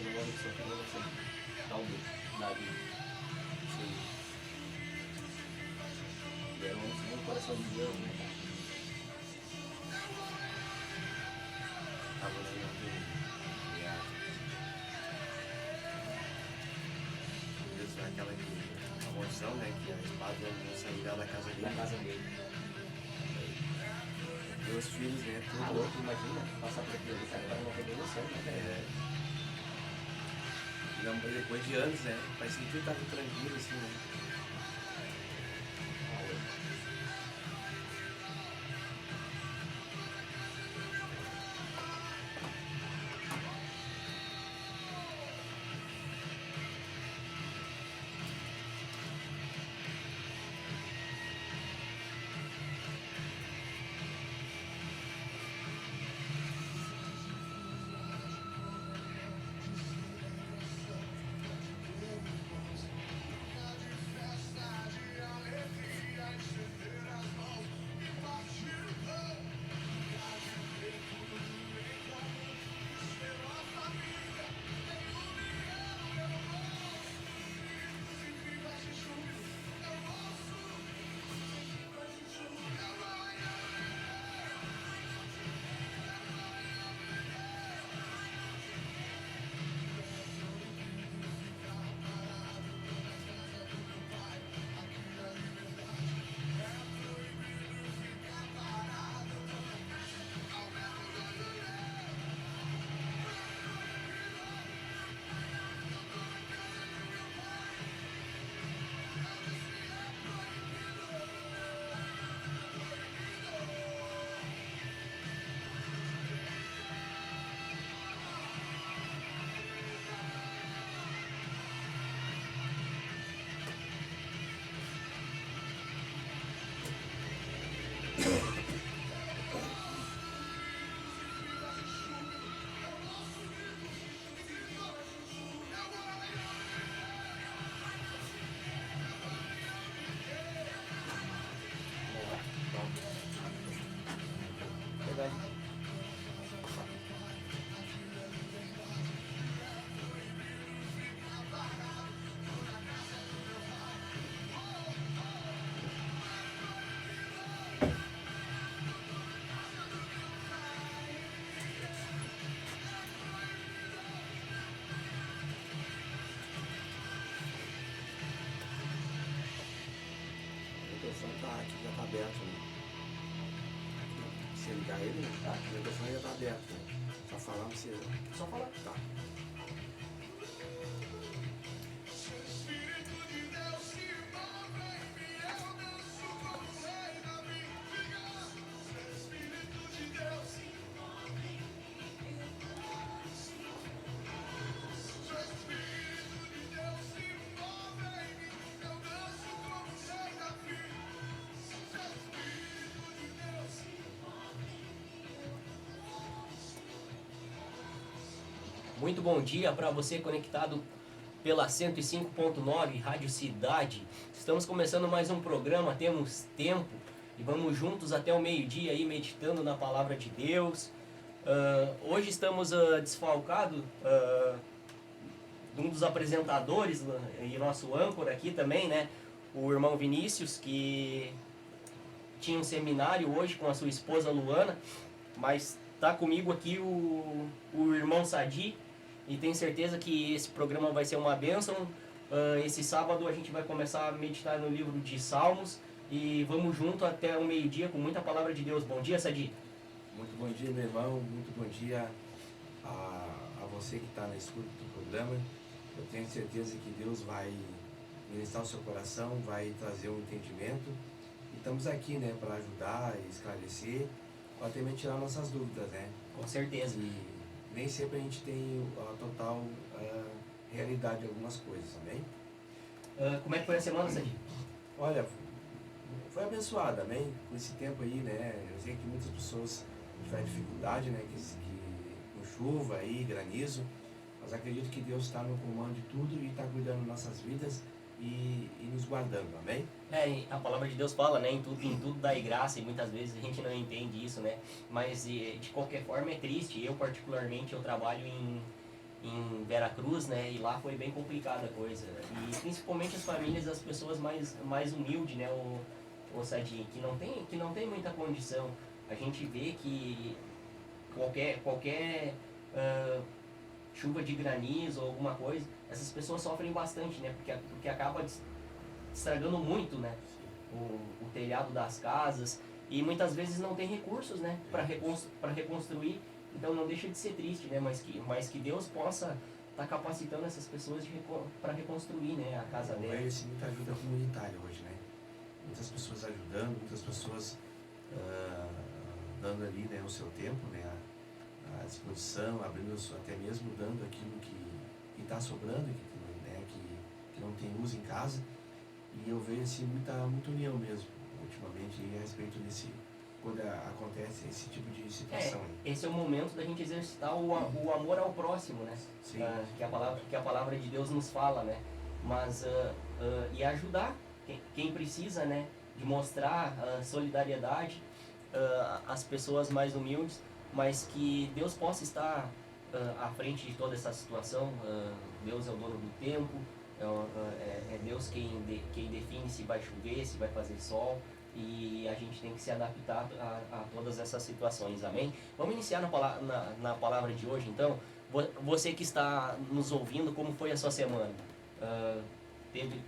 você não gosta de sofrer, não você caldo da vida. Isso aí. E era um segundo coração de Deus, né, cara? Tava olhando e Deus foi aquela que, a maldição, né? Que a espada não sairá da casa na dele. casa dele. Meus filhos, né? Ah, Tudo. louco, imagina passar por aquilo ali, cara, para não ter bem noção, né, cara? Não, depois de anos, né? Parecia que tudo tava tranquilo, assim, né? Ah, louco. Verdade. O microfone tá aqui, já tá aberto, né? Aqui, se ligar ele, tá? O microfone já tá aberto, né? Só falar, não precisa. Só falar. Tá. Muito bom dia para você conectado pela 105.9 Rádio Cidade. Estamos começando mais um programa, temos tempo e vamos juntos até o meio-dia aí meditando na palavra de Deus. Hoje estamos desfalcados de um dos apresentadores e nosso âncora aqui também, né? O irmão Vinícius, que tinha um seminário hoje com a sua esposa Luana, mas está comigo aqui o irmão Sadi, e tenho certeza que esse programa vai ser uma bênção. Esse sábado a gente vai começar a meditar no livro de Salmos e vamos junto até o meio-dia com muita palavra de Deus. Bom dia, Sadi. Muito bom dia, meu irmão. Muito bom dia a você que está na escuta do programa. Eu tenho certeza que Deus vai ministrar o seu coração, vai trazer um entendimento. E estamos aqui, né, para ajudar e esclarecer, ou até mesmo tirar nossas dúvidas, né? Com certeza. E nem sempre a gente tem a total realidade de algumas coisas, amém? Como é que foi a semana, Sadi? Olha, foi abençoada, amém? Com esse tempo aí, né? Eu sei que muitas pessoas tiveram dificuldade, né? Com chuva aí, granizo, mas acredito que Deus está no comando de tudo e está cuidando de nossas vidas e nos guardando, amém? A palavra de Deus fala, né, em tudo dai graça, e muitas vezes a gente não entende isso, né, mas de qualquer forma é triste. Eu particularmente, eu trabalho em Veracruz, né? E lá foi bem complicada a coisa. E principalmente as famílias das pessoas mais humildes, né? O Sadinho, que não tem muita condição. A gente vê que qualquer chuva de granizo ou alguma coisa, essas pessoas sofrem bastante, né? Porque acaba estragando muito, né? O telhado das casas e muitas vezes não tem recursos, né? Para reconstruir. Então não deixa de ser triste, né? Mas que Deus possa estar capacitando essas pessoas para reconstruir, né? A casa dela. Eu vejo muita ajuda comunitária hoje, né? Muitas pessoas ajudando, muitas pessoas dando ali, né, o seu tempo, né? A disposição, abrindo, até mesmo dando aquilo que está sobrando, que não tem uso em casa. E eu vejo assim, muita união mesmo, ultimamente, a respeito desse, quando acontece esse tipo de situação. Esse é o momento da gente exercitar o amor ao próximo, né? Sim. Que a palavra de Deus nos fala, né? Mas, e ajudar quem precisa, né? De mostrar solidariedade às pessoas mais humildes, mas que Deus possa estar à frente de toda essa situação. Deus é o dono do tempo, é Deus quem define se vai chover, se vai fazer sol, e a gente tem que se adaptar a todas essas situações, amém? Vamos iniciar na palavra de hoje, então. Você que está nos ouvindo, como foi a sua semana? Teve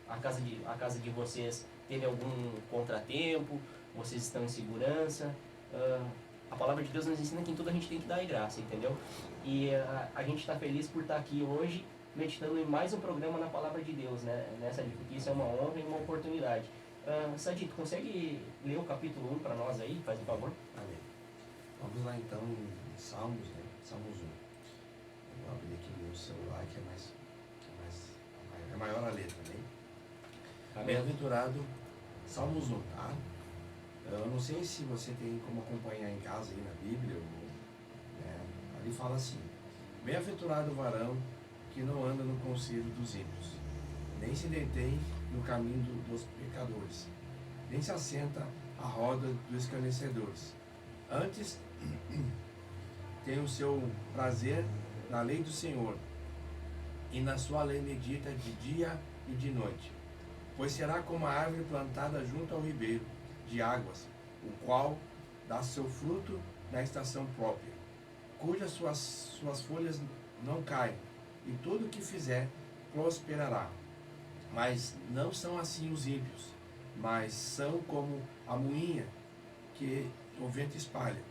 a casa de vocês teve algum contratempo? Vocês estão em segurança? A palavra de Deus nos ensina que em tudo a gente tem que dar graça, entendeu? E a gente está feliz por estar aqui hoje, meditando em mais um programa na palavra de Deus, né? Porque isso é uma honra e uma oportunidade. Sadi, tu consegue ler o capítulo 1 para nós aí, faz um favor? Amém. Vamos lá então em Salmos, né? Salmos 1. Eu vou abrir aqui no meu celular que é maior a letra, né? Bem-aventurado, Salmos 1, tá? Eu não sei se você tem como acompanhar em casa aí na Bíblia, ali fala assim: bem-aventurado o varão que não anda no conselho dos ímpios, nem se detém no caminho dos pecadores, nem se assenta à roda dos escarnecedores. Antes tem o seu prazer na lei do Senhor, e na sua lei medita de dia e de noite. Pois será como a árvore plantada junto ao ribeiro de águas, o qual dá seu fruto na estação própria, cujas suas folhas não caem, e tudo o que fizer prosperará. Mas não são assim os ímpios, mas são como a moinha que o vento espalha.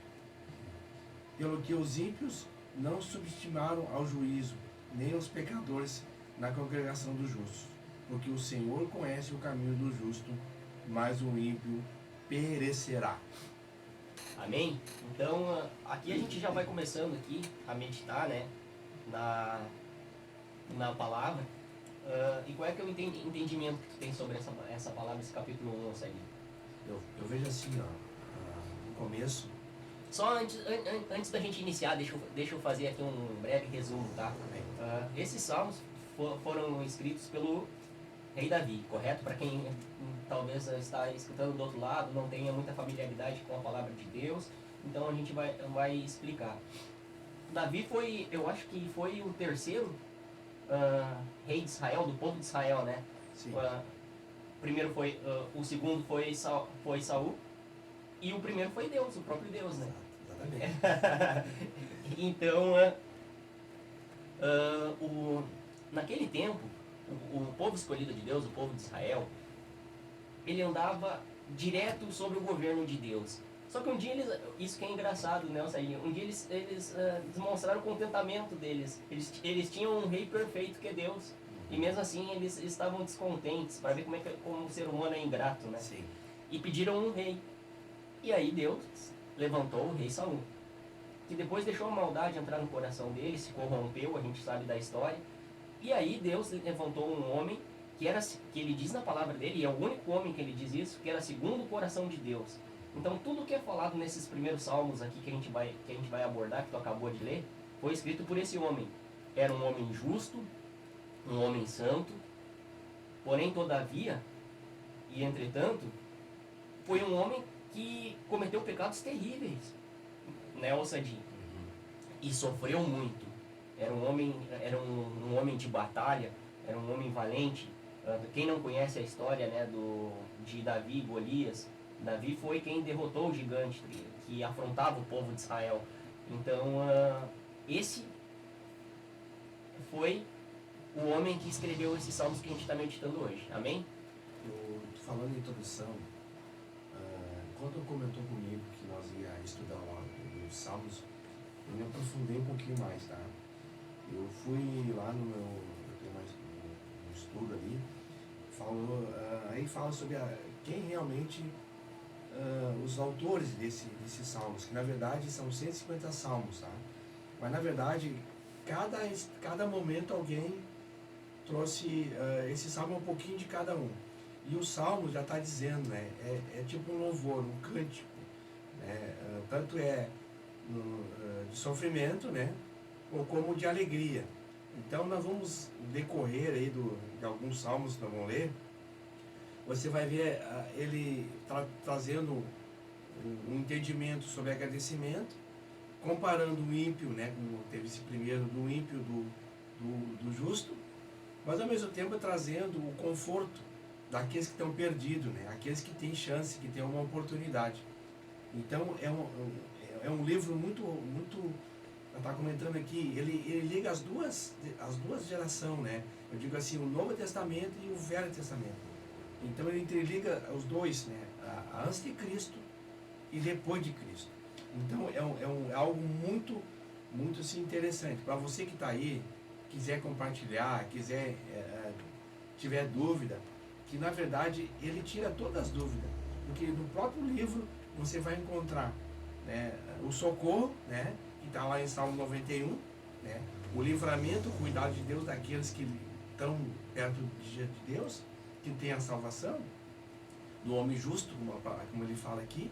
Pelo que os ímpios não subestimaram ao juízo, nem os pecadores na congregação dos justos, porque o Senhor conhece o caminho do justo, mas o ímpio perecerá. Amém? Então, aqui a gente já vai começando aqui a meditar, né, na palavra. E qual é que é o entendimento que tu tem sobre essa palavra, esse capítulo 1, Sérgio? Eu vejo assim, no começo... Só antes da gente iniciar, deixa eu fazer aqui um breve resumo, tá? Esses salmos foram escritos pelo rei Davi, correto? Para quem talvez está escutando do outro lado, não tenha muita familiaridade com a palavra de Deus, então a gente vai explicar. Davi eu acho que foi o terceiro rei de Israel, do povo de Israel, né? Sim. Primeiro o segundo foi Saul, e o primeiro foi Deus, o próprio Deus, né? Exatamente. Então, naquele tempo, o povo escolhido de Deus, o povo de Israel, ele andava direto sobre o governo de Deus. Só que um dia isso que é engraçado, né, um dia eles demonstraram o contentamento deles. Eles tinham um rei perfeito que é Deus. E mesmo assim eles estavam descontentes, para ver como o ser humano é ingrato, né? Sim. E pediram um rei. E aí Deus levantou o rei Saul, que depois deixou a maldade entrar no coração dele, se corrompeu, a gente sabe da história. E aí Deus levantou um homem que ele diz na palavra dele, e é o único homem que ele diz isso, que era segundo o coração de Deus. Então tudo que é falado nesses primeiros salmos aqui que a gente vai abordar, que tu acabou de ler, foi escrito por esse homem. Era um homem justo, um homem santo, porém todavia, e entretanto, foi um homem que cometeu pecados terríveis, né, Ossadinho? E sofreu muito. era um homem de batalha, era um homem valente. Quem não conhece a história, né, de Davi e Golias, Davi foi quem derrotou o gigante que afrontava o povo de Israel. Então, esse foi o homem que escreveu esses salmos que a gente está meditando hoje. Amém? Falando em introdução, quando comentou comigo que nós ia estudar os salmos, eu me aprofundei um pouquinho mais, tá? Eu fui lá no estudo ali, aí fala sobre quem realmente os autores desses salmos, que na verdade são 150 salmos, tá? Mas na verdade, cada momento alguém trouxe esse salmo um pouquinho de cada um. E o salmo já está dizendo, né? É tipo um louvor, um cântico, né? Tanto de sofrimento, né? Ou como de alegria. Então nós vamos decorrer aí de alguns salmos que nós vamos ler. Você vai ver ele trazendo um entendimento sobre agradecimento, comparando o ímpio, né? Como teve esse primeiro do ímpio do justo, mas ao mesmo tempo trazendo o conforto daqueles que estão perdidos, né? Aqueles que têm chance, que têm uma oportunidade. Então é um livro muito está comentando aqui, ele liga as duas gerações, né? Eu digo assim, o Novo Testamento e o Velho Testamento. Então ele interliga os dois, né? Antes de Cristo e depois de Cristo. Então é algo muito assim, interessante. Para você que está aí, quiser compartilhar, tiver dúvida, que na verdade ele tira todas as dúvidas. Porque no próprio livro você vai encontrar, né, o socorro, né? Que está lá em Salmo 91, né? O livramento, o cuidado de Deus daqueles que estão perto de Deus, que tem a salvação, do homem justo, como ele fala aqui,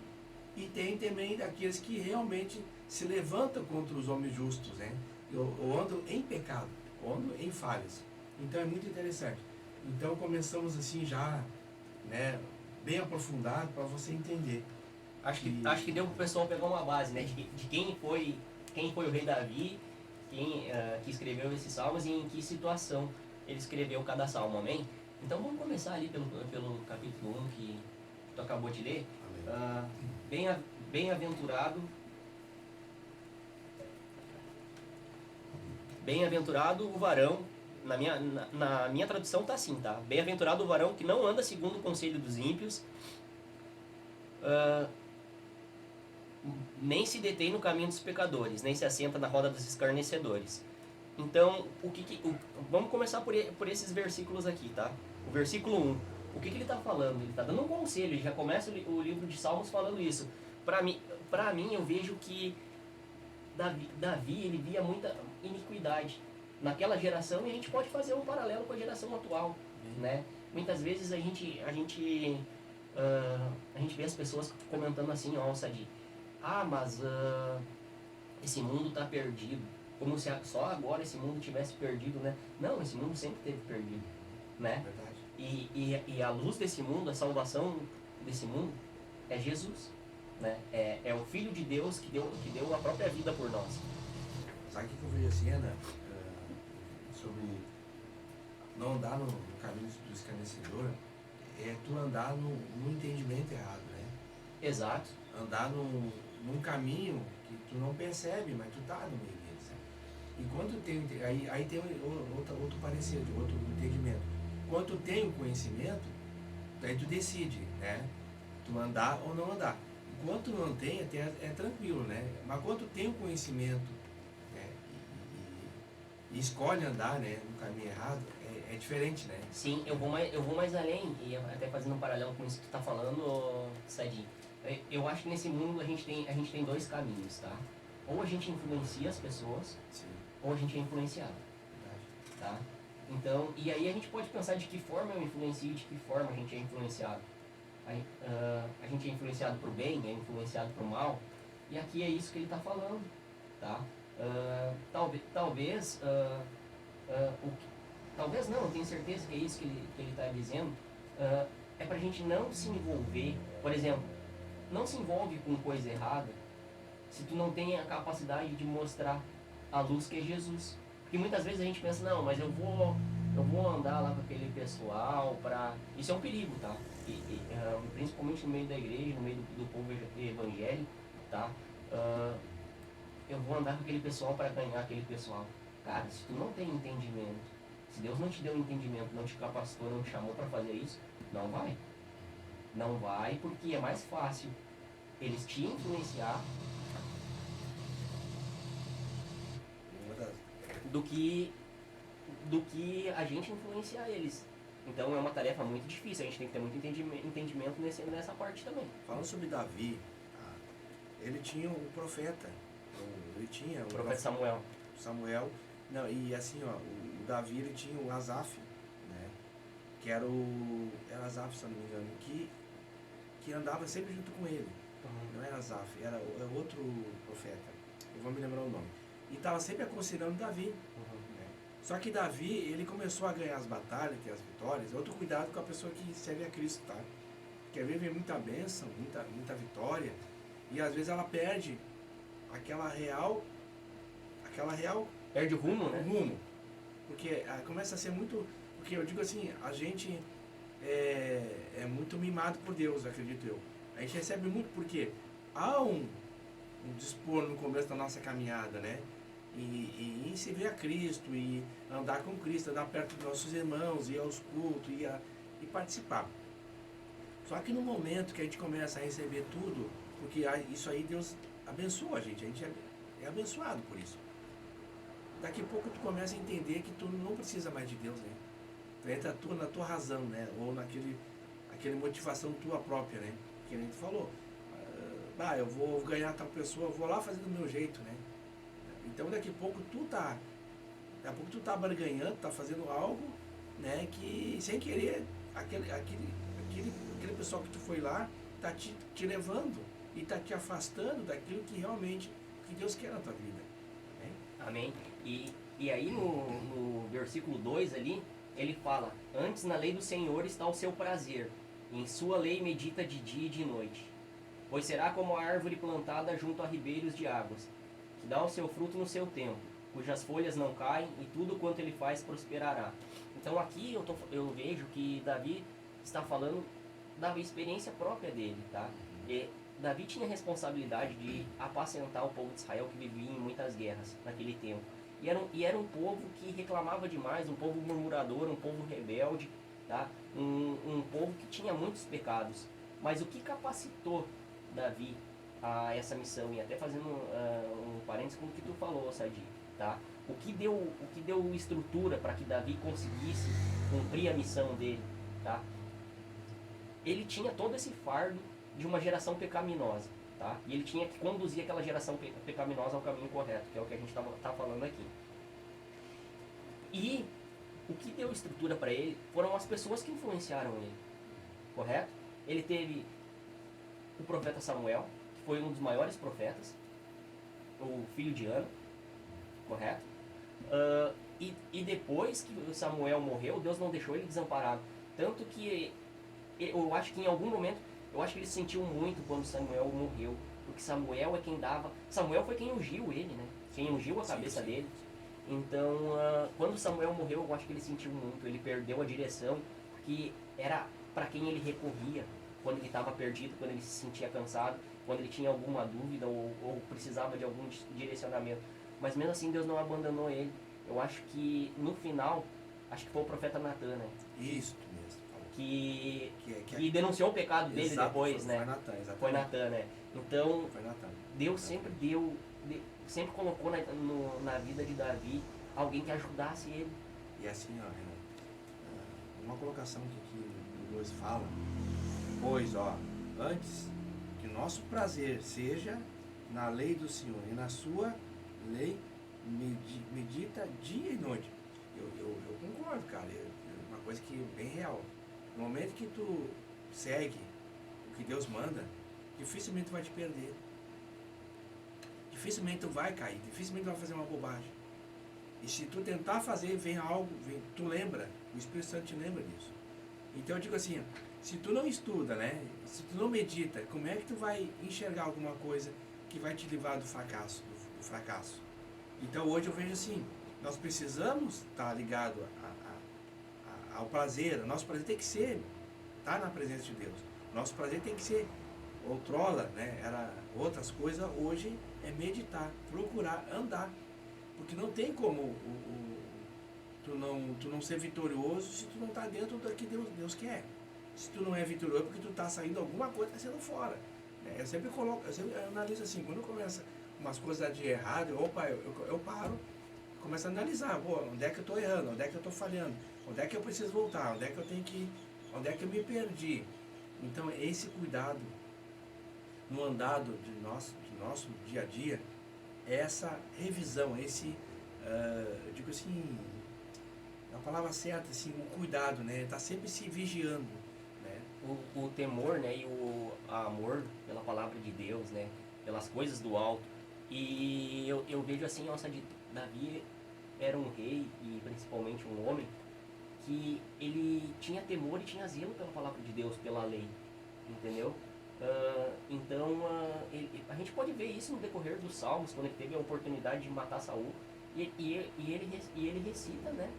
e tem também daqueles que realmente se levantam contra os homens justos, né? Ou andam em pecado, ou andam em falhas. Então é muito interessante. Então começamos assim já, né, bem aprofundado para você entender. Acho que deu para o pessoal pegar uma base, né, de quem foi o rei Davi, que escreveu esses salmos e em que situação ele escreveu cada salmo, amém? Então vamos começar ali pelo capítulo 1 que tu acabou de ler. Bem-aventurado o varão, na minha tradução tá assim, tá? Bem-aventurado o varão que não anda segundo o conselho dos ímpios, nem se detém no caminho dos pecadores, nem se assenta na roda dos escarnecedores. Então, vamos começar por esses versículos aqui, tá? O versículo 1, o que ele está falando? Ele está dando um conselho, ele já começa o livro de Salmos falando isso. Para mim, eu vejo que Davi ele via muita iniquidade naquela geração, e a gente pode fazer um paralelo com a geração atual, né? Muitas vezes a gente vê as pessoas comentando assim, ó, Sadi, mas esse mundo está perdido, como se só agora esse mundo tivesse perdido, né? Não, esse mundo sempre teve perdido, né? Verdade. E a luz desse mundo, a salvação desse mundo é Jesus, né? É o Filho de Deus que deu a própria vida por nós. Sabe o que eu vejo assim, Ana? Sobre não andar no caminho do escarnecedor, é tu andar no entendimento errado, né? Exato. Andar num caminho que tu não percebe, mas tu tá no meio deles. Né? E quando tem aí tem outro parecer, outro entendimento. Quando tu tem o conhecimento, daí tu decide, né? Tu andar ou não andar. Enquanto tu não tem, até é tranquilo, né? Mas quando tu tem o conhecimento, né? E escolhe andar, né, no caminho errado, é diferente, né? Sim, eu vou mais além, e até fazendo um paralelo com isso que tu tá falando, Sadinho. Eu acho que nesse mundo a gente tem dois caminhos, tá? Ou a gente influencia as pessoas, Sim. ou a gente é influenciado, tá? Então, e aí a gente pode pensar de que forma eu influencio, de que forma a gente é influenciado. A gente é influenciado pro bem, é influenciado pro mal, e aqui é isso que ele está falando, tá? Talvez não, eu tenho certeza que é isso que ele está dizendo, é pra gente não se envolver, por exemplo, não se envolve com coisa errada se tu não tem a capacidade de mostrar a luz que é Jesus, Porque muitas vezes a gente pensa, não, mas eu vou andar lá com aquele pessoal para... Isso é um perigo, tá? Principalmente no meio da igreja, no meio do povo evangélico, tá? Eu vou andar com aquele pessoal para ganhar aquele pessoal. Cara, se tu não tem entendimento, se Deus não te deu entendimento, não te capacitou, não te chamou para fazer isso, não vai. Não vai, porque é mais fácil eles te influenciar do que a gente influenciar eles. Então é uma tarefa muito difícil, a gente tem que ter muito entendimento nessa parte também. Falando sobre Davi, ele tinha um profeta, o profeta Samuel, não, e assim, ó, o Davi, ele tinha o Asaf, né, que era Asaf, se eu não me engano, que andava sempre junto com ele. Não era Asaf, era outro profeta, eu vou me lembrar o nome. E estava sempre aconselhando Davi. Né? Só que Davi, ele começou a ganhar as batalhas, ter as vitórias. Outro cuidado com a pessoa que serve a Cristo, tá? Porque às vezes vem muita bênção, muita vitória, e às vezes ela perde aquela real... Perde o rumo, né? O rumo. Porque começa a ser muito... Porque eu digo assim, a gente é muito mimado por Deus, acredito eu. A gente recebe muito porque há um dispor no começo da nossa caminhada, né? E em se ver a Cristo, e andar com Cristo, andar perto dos nossos irmãos, ir aos cultos, e participar. Só que no momento que a gente começa a receber tudo, porque isso aí Deus abençoa a gente é abençoado por isso. Daqui a pouco tu começa a entender que tu não precisa mais de Deus, né? Tu entra na tua razão, né? Ou aquela motivação tua própria, né? Que a gente falou. Eu vou ganhar tal pessoa, eu vou lá fazer do meu jeito, né? Então daqui a pouco tu tá barganhando, tá fazendo algo, né? Que sem querer, aquele pessoal que tu foi lá, tá te levando e tá te afastando daquilo que realmente, que Deus quer na tua vida. Né? Amém. E aí no versículo 2 ali, ele fala, antes na lei do Senhor está o seu prazer, e em sua lei medita de dia e de noite. Pois será como a árvore plantada junto a ribeiros de águas, que dá o seu fruto no seu tempo, cujas folhas não caem, e tudo quanto ele faz prosperará. Então aqui eu vejo que Davi está falando da experiência própria dele, tá? E Davi tinha a responsabilidade de apacentar o povo de Israel que vivia em muitas guerras naquele tempo. E era um povo que reclamava demais, um povo murmurador, um povo rebelde, tá? Um povo que tinha muitos pecados. Mas o que capacitou Davi a essa missão, e até fazendo um parênteses com o que tu falou, Sadi, tá? O que deu estrutura para que Davi conseguisse cumprir a missão dele, tá? Ele tinha todo esse fardo de uma geração pecaminosa, tá? E ele tinha que conduzir aquela geração pecaminosa ao caminho correto, que é o que a gente tá falando aqui. E o que deu estrutura para ele foram as pessoas que influenciaram ele, correto? Ele teve o profeta Samuel, que foi um dos maiores profetas, o filho de Ana, correto? E depois que Samuel morreu, Deus não deixou ele desamparado. Tanto que eu acho que em algum momento, eu acho que ele sentiu muito quando Samuel morreu, porque Samuel é quem dava... Samuel foi quem ungiu ele, né? Quem ungiu a cabeça dele. Então, quando Samuel morreu, eu acho que ele sentiu muito, ele perdeu a direção, porque era para quem ele recorria quando ele estava perdido, quando ele se sentia cansado, quando ele tinha alguma dúvida ou precisava de algum direcionamento. Mas mesmo assim Deus não abandonou ele. Eu acho que no final, acho que foi o profeta Natan, né? Isso mesmo. Que denunciou o pecado dele depois, né? Foi Natan, exatamente. Foi Natan, né? Então, Deus sempre sempre colocou na vida de Davi alguém que ajudasse ele. E assim, ó, Renan, uma colocação que o 2 fala, pois, ó, antes que nosso prazer seja na lei do Senhor e na sua lei medita dia e noite. Eu concordo, cara, uma coisa que é bem real. No momento que tu segue o que Deus manda, dificilmente tu vai te perder. Dificilmente tu vai cair, dificilmente tu vai fazer uma bobagem. E se tu tentar fazer, vem algo, tu lembra, o Espírito Santo te lembra disso. Então eu digo assim, se tu não estuda, né? Se tu não medita, como é que tu vai enxergar alguma coisa que vai te livrar do fracasso? Então hoje eu vejo assim, Nós precisamos estar ligado ao prazer. Nosso prazer tem que ser estar na presença de Deus. Nosso prazer tem que ser, outrora, né, era outras coisas, hoje é meditar, procurar andar. Porque não tem como tu não ser vitorioso se tu não está dentro do que Deus quer. Se tu não é vitorioso, porque tu está saindo alguma coisa, está saindo fora. Eu sempre analiso assim, quando começa umas coisas de errado, eu paro, começo a analisar, onde é que eu estou errando, onde é que eu estou falhando, onde é que eu preciso voltar, onde é que eu me perdi. Então esse cuidado no andado de nosso dia a dia, essa revisão, eu digo assim, a palavra certa, assim, o cuidado, né? Tá sempre se vigiando, né? O temor, né, e o amor pela palavra de Deus, né, pelas coisas do alto. E eu vejo assim, nossa, Davi era um rei e principalmente um homem que ele tinha temor e tinha zelo pela palavra de Deus, pela lei, entendeu? Então a gente pode ver isso no decorrer dos Salmos, quando ele teve a oportunidade de matar Saul, e ele recita, né,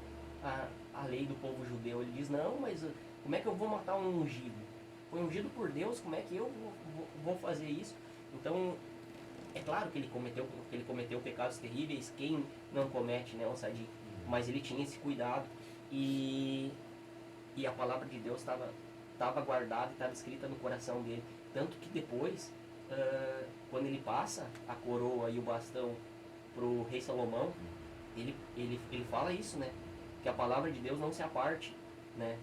a lei do povo judeu. Ele diz, não, mas como é que eu vou matar um ungido? Foi ungido por Deus, como é que eu vou fazer isso? Então, é claro que ele cometeu pecados terríveis, quem não comete, né, o Sadi? Mas ele tinha esse cuidado, e a palavra de Deus estava guardada e estava escrita no coração dele. Tanto que depois, quando ele passa a coroa e o bastão para o rei Salomão, ele fala isso, né? Que a palavra de Deus não se aparte, né,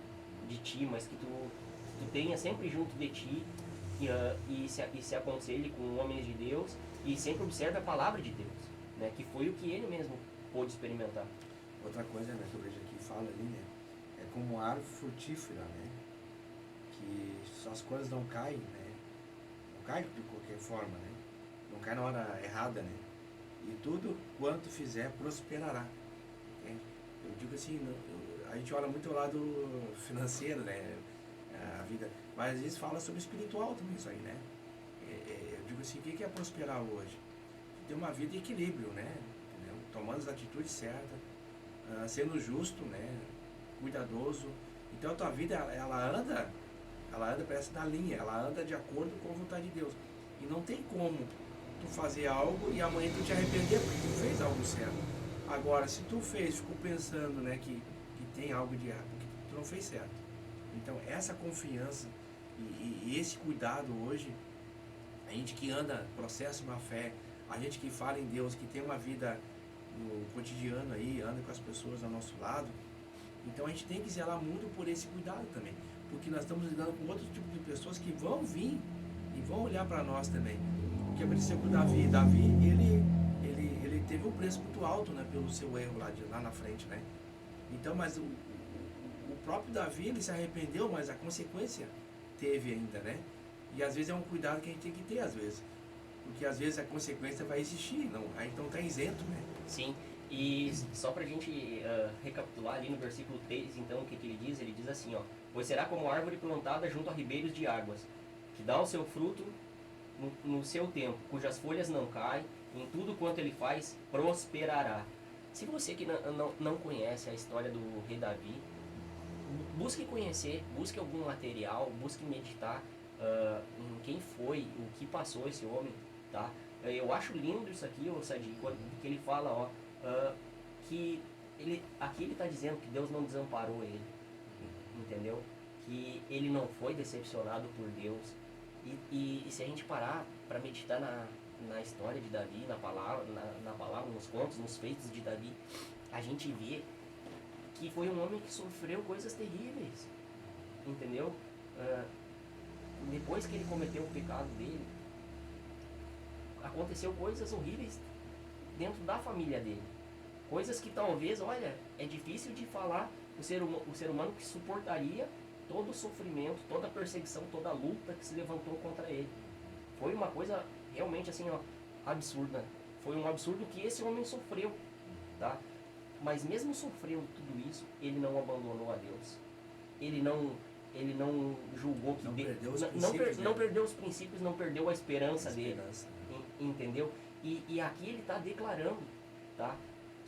de ti, mas que tu tenha sempre junto de ti e se aconselhe com homens de Deus e sempre observe a palavra de Deus, né? Que foi o que ele mesmo pôde experimentar. Outra coisa, né, que eu vejo aqui, fala ali, né? É como uma árvore frutífera, né? Que as coisas não caem, né? Não caem de qualquer forma, né? Não cai na hora errada, né? E tudo quanto fizer prosperará. Entende? Eu digo assim, a gente olha muito o lado financeiro, né? A vida, mas às vezes fala sobre o espiritual também isso aí, né? Eu digo assim, o que é prosperar hoje? Ter uma vida de equilíbrio, né? Entendeu? Tomando as atitudes certas, sendo justo, né? Cuidadoso. Então a tua vida, ela anda parece na linha, ela anda de acordo com a vontade de Deus. E não tem como tu fazer algo e amanhã tu te arrepender porque tu fez algo certo. Agora, se tu ficou pensando, né, que tem algo de errado, porque tu não fez certo. Então essa confiança e esse cuidado hoje, a gente que anda, processo uma fé, a gente que fala em Deus, que tem uma vida no cotidiano aí, anda com as pessoas ao nosso lado, então a gente tem que zelar muito por esse cuidado também, porque nós estamos lidando com outro tipo de pessoas que vão vir e vão olhar para nós também. Porque aconteceu com o Davi, ele teve um preço muito alto, né, pelo seu erro lá na frente, né? Então, mas o próprio Davi, ele se arrependeu, mas a consequência teve ainda, né? E às vezes é um cuidado que a gente tem que ter, às vezes. Porque às vezes a consequência vai existir, não, aí então está isento, né? Sim, e só pra gente recapitular ali no versículo 3, então, o que ele diz? Ele diz assim, ó: pois será como árvore plantada junto a ribeiros de águas, que dá o seu fruto no seu tempo, cujas folhas não caem, em tudo quanto ele faz, prosperará. Se você que não conhece a história do rei Davi, busque conhecer, busque algum material, busque meditar em quem foi, o que passou esse homem, tá? Eu acho lindo isso aqui, o Sadi, que ele fala, que aqui ele está dizendo que Deus não desamparou ele, entendeu? Que ele não foi decepcionado por Deus. E se a gente parar para meditar na história de Davi, na palavra, nos contos, nos feitos de Davi, a gente vê que foi um homem que sofreu coisas terríveis, entendeu? Depois que ele cometeu o pecado dele, aconteceu coisas horríveis dentro da família dele. Coisas que talvez, olha, é difícil de falar o ser humano que suportaria todo o sofrimento, toda a perseguição, toda a luta que se levantou contra ele. Foi uma coisa realmente assim, absurda. Foi um absurdo que esse homem sofreu, tá? Mas mesmo sofrendo tudo isso, ele não abandonou a Deus. Ele não julgou que não perdeu os princípios, não perdeu os princípios, não perdeu a esperança dele, entendeu? E aqui ele está declarando, tá,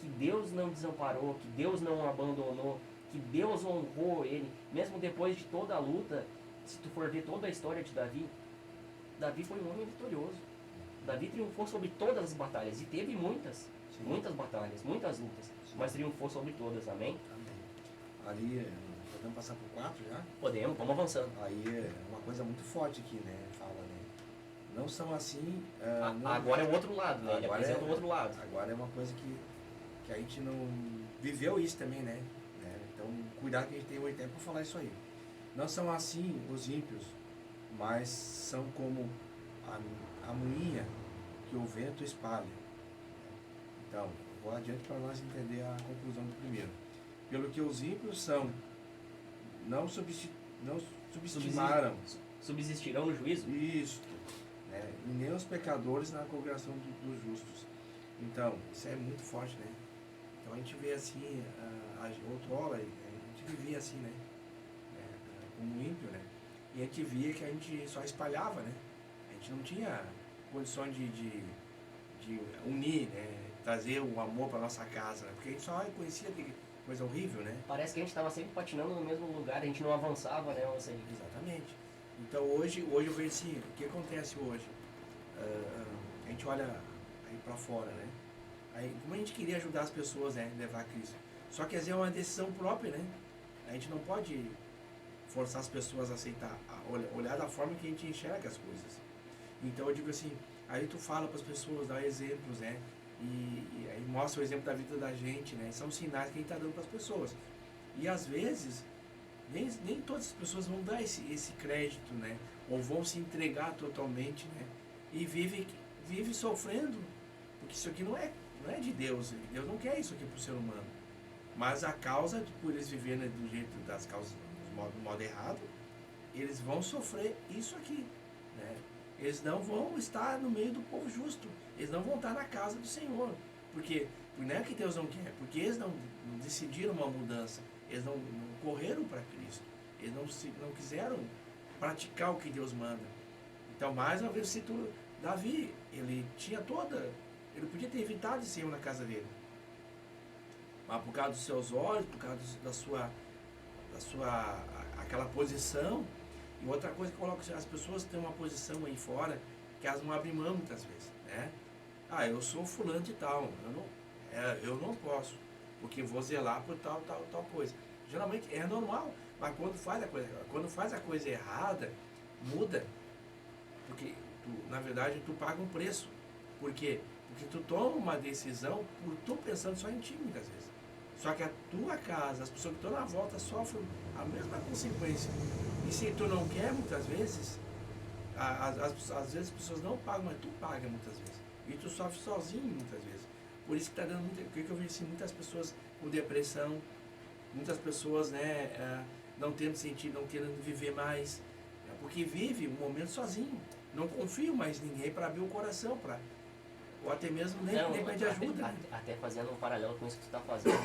que Deus não desamparou, que Deus não abandonou, que Deus honrou ele, mesmo depois de toda a luta. Se tu for ver toda a história de Davi, Davi foi um homem vitorioso. Davi triunfou sobre todas as batalhas, e teve muitas batalhas, muitas lutas, mas triunfou sobre todas, amém? Ali, podemos passar por 4 já? Podemos, vamos avançando. Aí é uma coisa muito forte aqui, né? Fala, né? Não são assim... Agora é o outro lado, né? Ele Agora apresenta o outro lado. Agora é uma coisa que a gente não viveu isso também, né? Então, cuidado que a gente tem hoje tempo para falar isso aí. Não são assim os ímpios, mas são como a moinha que o vento espalha. Então, vou adiante para nós entender a conclusão do primeiro. Pelo que os ímpios são, não subestimaram. Subsistirão no juízo? Isso. Né? E nem os pecadores na congregação dos justos. Então, isso é muito forte, né? Então a gente vê assim, outrora, a gente vivia assim, né? Como ímpio, né? E a gente via que a gente só espalhava, né? A gente não tinha condições de unir, né? Trazer o amor para nossa casa, né? Porque a gente só conhecia de coisa horrível, né? Parece que a gente estava sempre patinando no mesmo lugar, a gente não avançava, né? Exatamente. Então hoje eu vejo assim, o que acontece hoje? A gente olha aí para fora, né? Aí, como a gente queria ajudar as pessoas, né? Levar a Cristo. Só que às vezes é uma decisão própria, né? A gente não pode forçar as pessoas a aceitar, olhar da forma que a gente enxerga as coisas. Então eu digo assim, aí tu fala para as pessoas, dá exemplos, né? E aí mostra o exemplo da vida da gente, né? São sinais que a gente está dando para as pessoas. E às vezes, nem todas as pessoas vão dar esse crédito, né? Ou vão se entregar totalmente, né? E vive sofrendo, porque isso aqui não é de Deus. Deus não quer isso aqui para o ser humano. Mas a causa, por eles viverem do jeito das causas, do modo errado, eles vão sofrer isso aqui, né? Eles não vão estar no meio do povo justo, eles não vão estar na casa do Senhor, porque não é que Deus não quer, porque eles não decidiram uma mudança, eles não correram para Cristo, eles não quiseram praticar o que Deus manda. Então, mais uma vez, eu cito Davi, ele podia ter evitado esse erro na casa dele, mas por causa dos seus olhos, por causa da sua aquela posição. E outra coisa que eu coloco, as pessoas têm uma posição aí fora que elas não abrem mão muitas vezes, né? Eu sou fulano de tal, eu não posso, porque vou zelar por tal coisa. Geralmente é normal, mas quando faz a coisa errada, muda, porque na verdade tu paga um preço. Por quê? Porque tu toma uma decisão por tu pensando só em ti muitas vezes. Só que a tua casa, as pessoas que estão na volta sofrem a mesma consequência. E se tu não quer, muitas vezes, às vezes as pessoas não pagam, mas tu paga muitas vezes. E tu sofre sozinho muitas vezes. Por isso que está dando o que eu vejo assim, muitas pessoas com depressão, muitas pessoas, né, não tendo sentido, não querendo viver mais, porque vive um momento sozinho. Não confio mais em ninguém para abrir o coração, ou até mesmo nem pede ajuda. Até fazendo um paralelo com isso que tu está fazendo,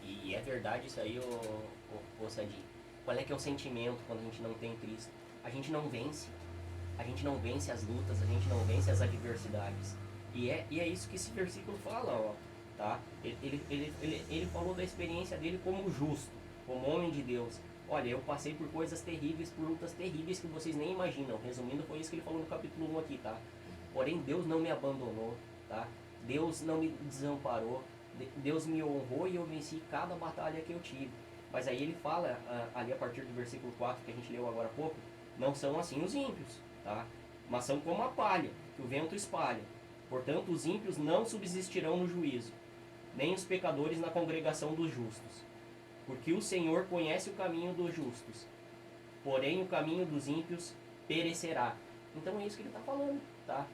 e é verdade isso aí, ô Sadi. Qual é que é o sentimento quando a gente não tem Cristo? A gente não vence. A gente não vence as lutas, a gente não vence as adversidades. E é isso que esse versículo fala, ó, tá? Ele falou da experiência dele como justo, como homem de Deus. Olha, eu passei por coisas terríveis, por lutas terríveis que vocês nem imaginam. Resumindo, foi isso que ele falou no capítulo 1 aqui, tá? Porém, Deus não me abandonou, tá? Deus não me desamparou, Deus me honrou e eu venci cada batalha que eu tive. Mas aí ele fala, ali a partir do versículo 4, que a gente leu agora há pouco, não são assim os ímpios, tá? Mas são como a palha, que o vento espalha. Portanto, os ímpios não subsistirão no juízo, nem os pecadores na congregação dos justos. Porque o Senhor conhece o caminho dos justos, porém o caminho dos ímpios perecerá. Então é isso que ele está falando, tá?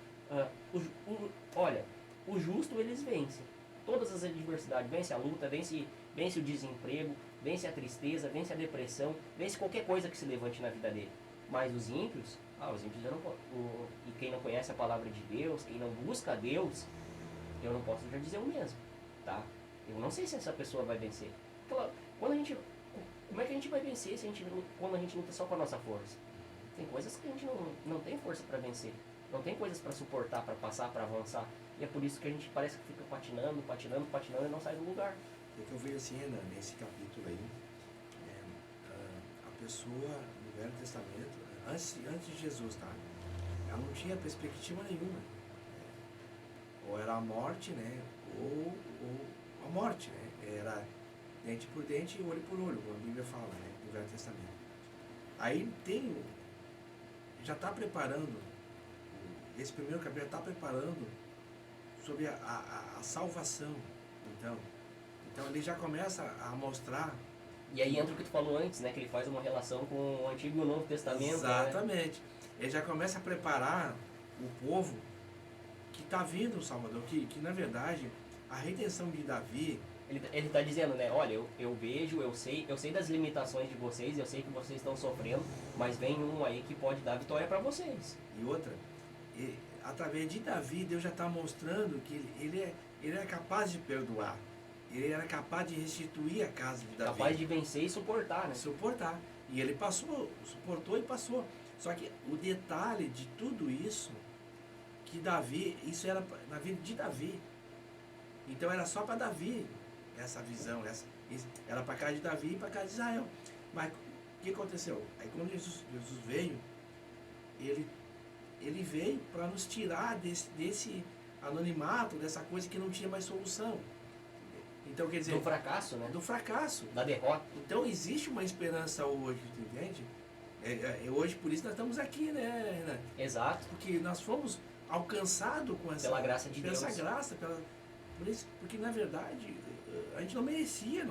Olha, o justo eles vencem todas as adversidades, vence a luta, vence o desemprego, vence a tristeza, vence a depressão, vence qualquer coisa que se levante na vida dele. Mas os ímpios e quem não conhece a palavra de Deus, quem não busca a Deus, eu não posso já dizer o mesmo, tá? Eu não sei se essa pessoa vai vencer. Como é que a gente vai vencer quando a gente luta só com a nossa força? Tem coisas que a gente não tem força para vencer. não tem coisas para suportar, para passar, para avançar. E é por isso que a gente parece que fica patinando e não sai do lugar. O que eu vejo assim, nesse capítulo aí, a pessoa no Velho Testamento, antes de Jesus, tá? Ela não tinha perspectiva nenhuma. Ou era a morte, né? Ou a morte, né? Era dente por dente e olho por olho, como a Bíblia fala, né? No Velho Testamento. Aí já está preparando, esse primeiro capítulo já está preparando sobre a salvação. Então ele já começa a mostrar. E aí entra o que tu falou antes, né? Que ele faz uma relação com o Antigo e o Novo Testamento. Exatamente. Né? Ele já começa a preparar o povo que está vindo o Salvador, que na verdade a redenção de Davi. Ele está dizendo, né? Olha, eu vejo, eu sei das limitações de vocês, eu sei que vocês estão sofrendo, mas vem um aí que pode dar vitória para vocês. E outra, através de Davi, Deus já está mostrando que ele era capaz de perdoar. Ele era capaz de restituir a casa de Davi. Capaz de vencer e suportar, né? Suportar. E ele suportou e passou. Só que o detalhe de tudo isso, que Davi, isso era na vida de Davi. Então era só para Davi essa visão, era para a casa de Davi e para a casa de Israel. Mas o que aconteceu? Aí quando Jesus veio, ele veio para nos tirar desse anonimato, dessa coisa que não tinha mais solução. Então, quer dizer, do fracasso, né? Do fracasso. Da derrota. Então existe uma esperança hoje, tu entende? Hoje, por isso nós estamos aqui, né, Renan? Exato. Porque nós fomos alcançados com essa... Pela graça de Deus. Pela essa graça, por isso, porque na verdade a gente não merecia,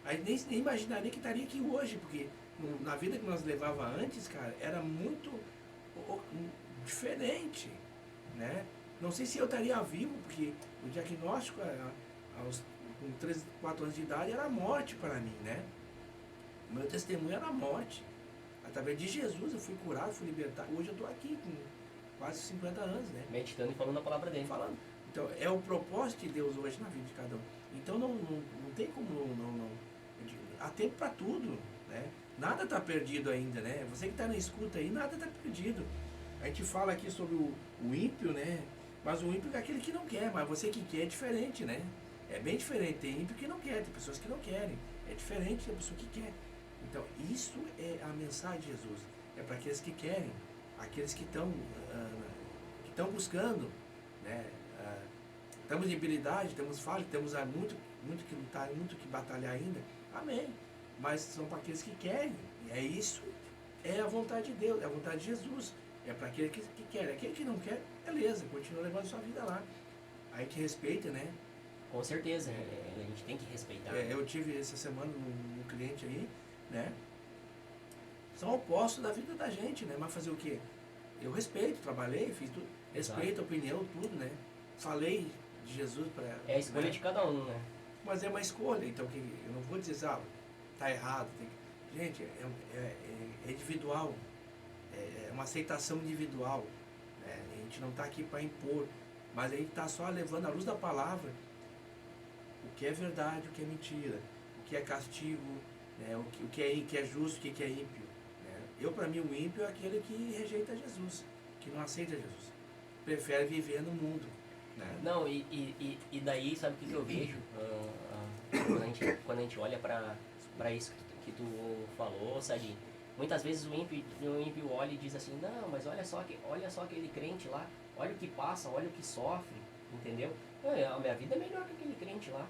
a gente nem imaginaria que estaria aqui hoje, porque na vida que nós levava antes, cara, era muito diferente, né? Não sei se eu estaria vivo, porque o diagnóstico com 3, 4 anos de idade era a morte para mim, né? O meu testemunho era a morte. Através de Jesus eu fui curado, fui libertado. Hoje eu estou aqui com quase 50 anos, né? Meditando e falando a palavra dele. Falando. Então, é o propósito de Deus hoje na vida de cada um. Então, não tem como há tempo para tudo, né? Nada está perdido ainda, né? Você que está na escuta aí, nada está perdido. A gente fala aqui sobre o ímpio, né? Mas o ímpio é aquele que não quer, mas você que quer é diferente, né? É bem diferente. Tem ímpio que não quer, tem pessoas que não querem. É diferente da pessoa que quer. Então, isso é a mensagem de Jesus. É para aqueles que querem, aqueles que estão buscando, né? Temos debilidade, temos falha, temos muito que lutar, muito que batalhar ainda. Amém. Mas são para aqueles que querem. E isso é a vontade de Deus, é a vontade de Jesus. É para aquele que quer. Aquele que não quer, beleza, continua levando sua vida lá. A gente respeita, né? Com certeza, a gente tem que respeitar. Eu tive essa semana um cliente aí, né? São opostos da vida da gente, né? Mas fazer o quê? Eu respeito, trabalhei, fiz tudo. Respeito a opinião, tudo, né? Falei de Jesus para ela. É a escolha de cada um, né? Mas é uma escolha, então eu não vou dizer, tá errado. Gente, é individual. É uma aceitação individual. Né? A gente não está aqui para impor, mas a gente está só levando à luz da palavra o que é verdade, o que é mentira, o que é castigo, né? o que é justo, o que é ímpio. Né? Para mim, o ímpio é aquele que rejeita Jesus, que não aceita Jesus. Prefere viver no mundo. Né? Não, e daí, sabe o que eu vejo? Quando a gente olha para isso que tu falou, Sadi, muitas vezes o ímpio olha e diz assim, não, mas olha só aquele crente lá, olha o que passa, olha o que sofre, entendeu? A minha vida é melhor que aquele crente lá.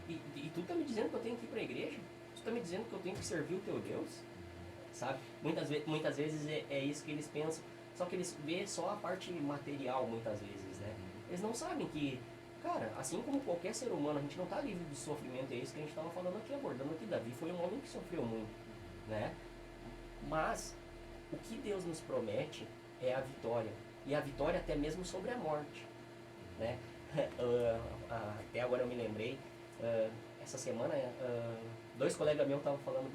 E tu tá me dizendo que eu tenho que ir para a igreja? Tu tá me dizendo que eu tenho que servir o teu Deus? Sabe? Muitas vezes é isso que eles pensam. Só que eles vê só a parte material, muitas vezes, né? Eles não sabem que, cara, assim como qualquer ser humano, a gente não está livre do sofrimento, é isso que a gente estava falando aqui, abordando aqui. Davi foi um homem que sofreu muito, né? Mas o que Deus nos promete é a vitória. E a vitória até mesmo sobre a morte, né? Até agora eu me lembrei, essa semana, 2 colegas meus estavam falando,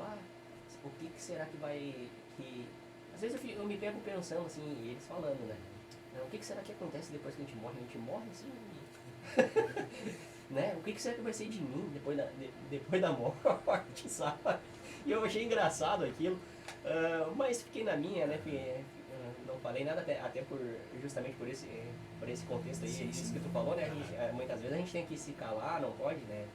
o que será que vai... Às vezes eu me pego pensando assim, e eles falando, né? O que será que acontece depois que a gente morre? A gente morre assim, né? O que será que vai ser de mim depois da morte, sabe? E eu achei engraçado aquilo, mas fiquei na minha, né? falei nada até justamente por esse contexto aí, Sim, isso sim. que tu falou, né? Muitas vezes a gente tem que se calar, não pode, né?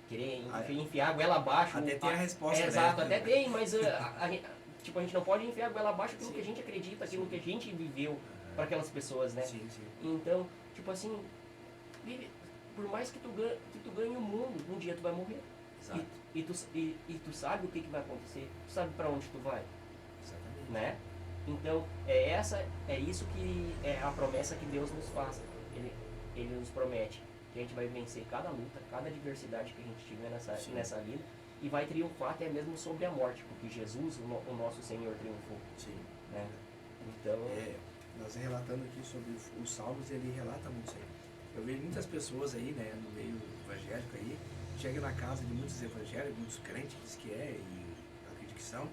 Querer enfiar a goela abaixo. Até tem a resposta, né? Exato, até tem, mas tipo, a gente não pode enfiar a goela abaixo aquilo Sim. que a gente acredita, aquilo Sim. que a gente viveu para aquelas pessoas, né? Sim, sim. Então, tipo assim, por mais que tu ganhe o mundo, um dia tu vai morrer. Exato. E tu sabe o que vai acontecer, tu sabe para onde tu vai, Exatamente. né? Então, é isso que é a promessa que Deus nos faz. Ele nos promete que a gente vai vencer cada luta, cada adversidade que a gente tiver nessa vida e vai triunfar até mesmo sobre a morte, porque Jesus, o nosso Senhor, triunfou, Sim. né? Então, Nós relatando aqui sobre os Salmos, ele relata muito isso aí. Eu vejo muitas pessoas aí, né, no meio evangélico aí, chega na casa de muitos evangélicos, muitos crentes diz que é, e acredito que são,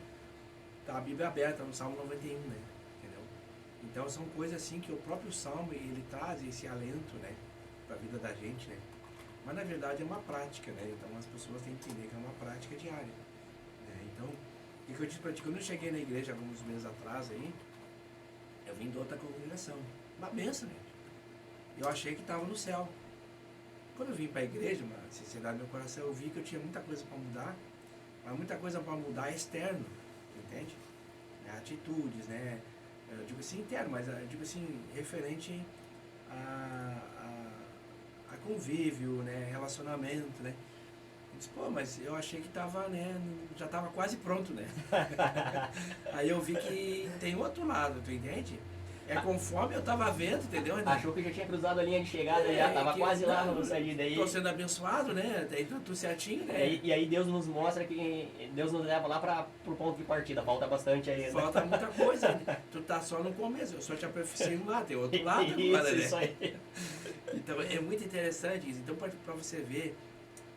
tá a Bíblia aberta no Salmo 91, né, entendeu? Então são coisas assim que o próprio Salmo, ele traz esse alento, né, para a vida da gente, né, mas na verdade é uma prática, né, então as pessoas têm que entender que é uma prática diária, né, então, o que eu disse pra ti, quando eu cheguei na igreja alguns meses atrás aí, eu vim de outra congregação, uma benção, gente. Eu achei que estava no céu. Quando eu vim para a igreja, uma sinceridade no meu coração, eu vi que eu tinha muita coisa para mudar, mas muita coisa para mudar externo, entende? Atitudes, né? Eu digo assim interno, mas eu digo assim referente a convívio, né? Relacionamento, né? Eu disse, pô, mas eu achei que tava, né? Já estava quase pronto, né? Aí eu vi que tem outro lado, tu entende? É conforme eu tava vendo, entendeu? achou que já tinha cruzado a linha de chegada, já tava que- quase lá não, no saída aí. Tô sendo abençoado, né? Daí tudo certinho, né? E aí Deus nos mostra que Deus nos leva lá pro ponto de partida, falta bastante aí. Falta muita coisa ainda. Tu tá só no começo, eu só te aperfeiçoei lá, tem outro lado agora, Isso né? aí. Então é muito interessante isso. Então pra você ver,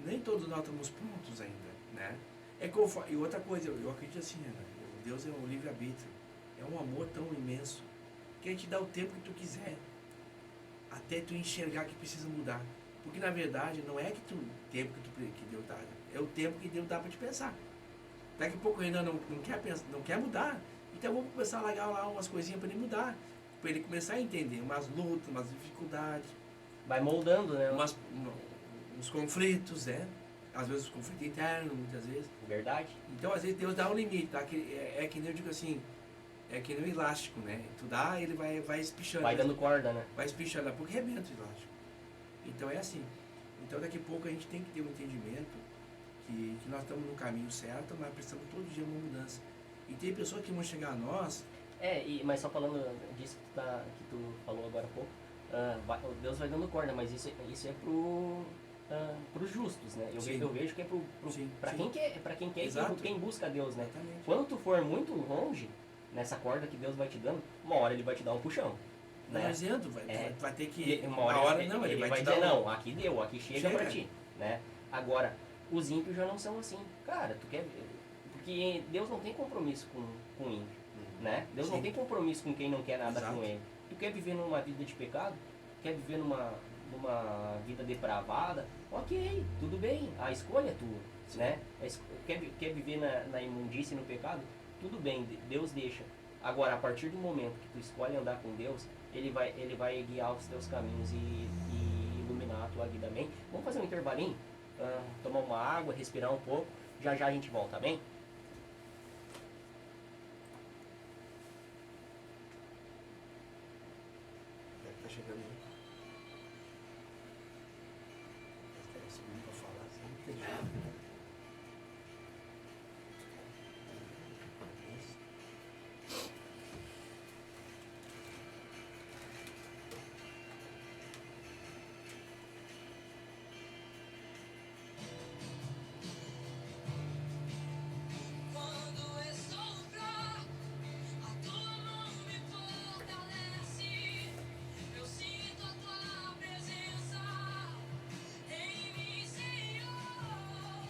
nem todos nós estamos prontos ainda, né? É conforme, e outra coisa, eu acredito assim, né? Deus é um livre-arbítrio. É um amor tão imenso que a gente dá o tempo que tu quiser até tu enxergar que precisa mudar. Porque na verdade não é que tu tempo que Deus dá, é o tempo que Deus dá para te pensar. Daqui a pouco ainda não quer pensar, não quer mudar, então vamos começar a largar lá umas coisinhas para ele mudar, para ele começar a entender umas lutas, umas dificuldades, Vai moldando, né? uns conflitos, né? Às vezes os conflitos internos, muitas vezes. Verdade. Então às vezes Deus dá um limite, tá? É que nem eu digo assim, é que nem um elástico, né? Tu dá, ele vai espichando. Vai dando corda, né? Vai espichando, porque rebenta o elástico. Então é assim. Então daqui a pouco a gente tem que ter um entendimento que nós estamos no caminho certo, mas precisamos todo dia uma mudança. E tem pessoas que vão chegar a nós. Mas só falando disso que tu falou agora há pouco, Deus vai dando corda, mas isso é pros justos, né? Eu vejo que é pra sim. quem quer Exato. quem busca Deus, né? Exatamente. Quando tu for muito longe nessa corda que Deus vai te dando, uma hora ele vai te dar um puxão, Não né? dizendo, vai ter que. Uma hora não, ele vai te dizer, dar não, aqui deu, aqui chega Chega. pra ti, né? Agora, os ímpios já não são assim. Cara, tu quer... Porque Deus não tem compromisso com o ímpio, né? Deus não Sim. tem compromisso com quem não quer nada Exato. com ele. Tu quer viver numa vida de pecado? Quer viver numa vida depravada? Ok, tudo bem, a escolha é tua, né? Quer viver na imundície e no pecado? Tudo bem, Deus deixa. Agora, a partir do momento que tu escolhe andar com Deus, ele vai guiar os teus caminhos e iluminar a tua vida, amém? Vamos fazer um intervalinho? Tomar uma água, respirar um pouco. Já já a gente volta, amém? Tá chegando aí. É segundo pra falar, assim, não tem jeito. Quando estou fraco, a tua mão me fortalece. Eu sinto a tua presença em mim, Senhor.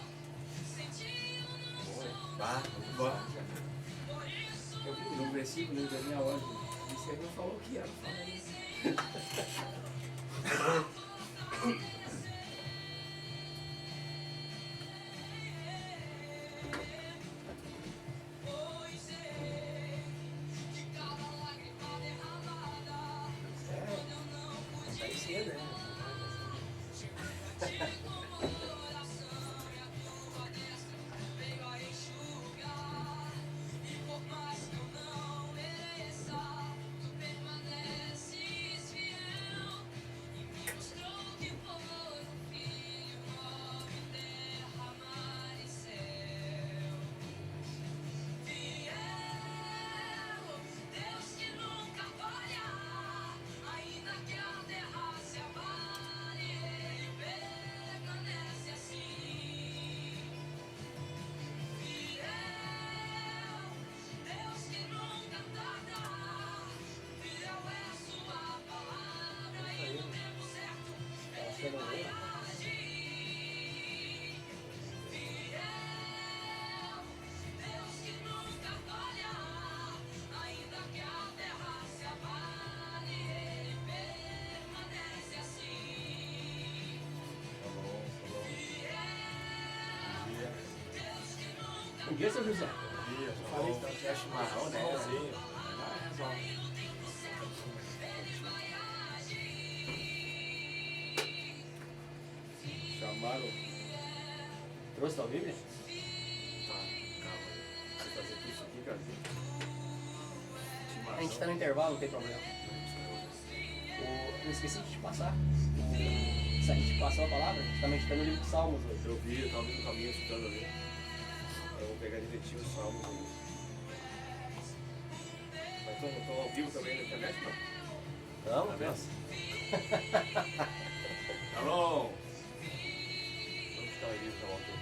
Sem ti eu não sou Vá, bora. por isso Eu vi no versículo da minha ordem. Isso aí não falou o que era. pois sei que cedo, né? Bom dia, seu José. Eu falei que é chimarrão, né? Solzinho. Vai, resolve. Chamaram. Trouxe tua Bíblia? Tá, calma aí. Você fazer isso aqui, cara. A gente tá no intervalo, não tem problema. Eu esqueci de te passar. Se a gente passou a palavra, a gente tá meditando no livro de Salmos hoje. Eu vi, eu tava vindo no caminho escutando ali. Eu vou pegar direitinho os salmos aí. Mas tô ao vivo também na internet, não? Vamos, Tá vendo? vamos. Alô? Vamos ficar aí pra volta, né?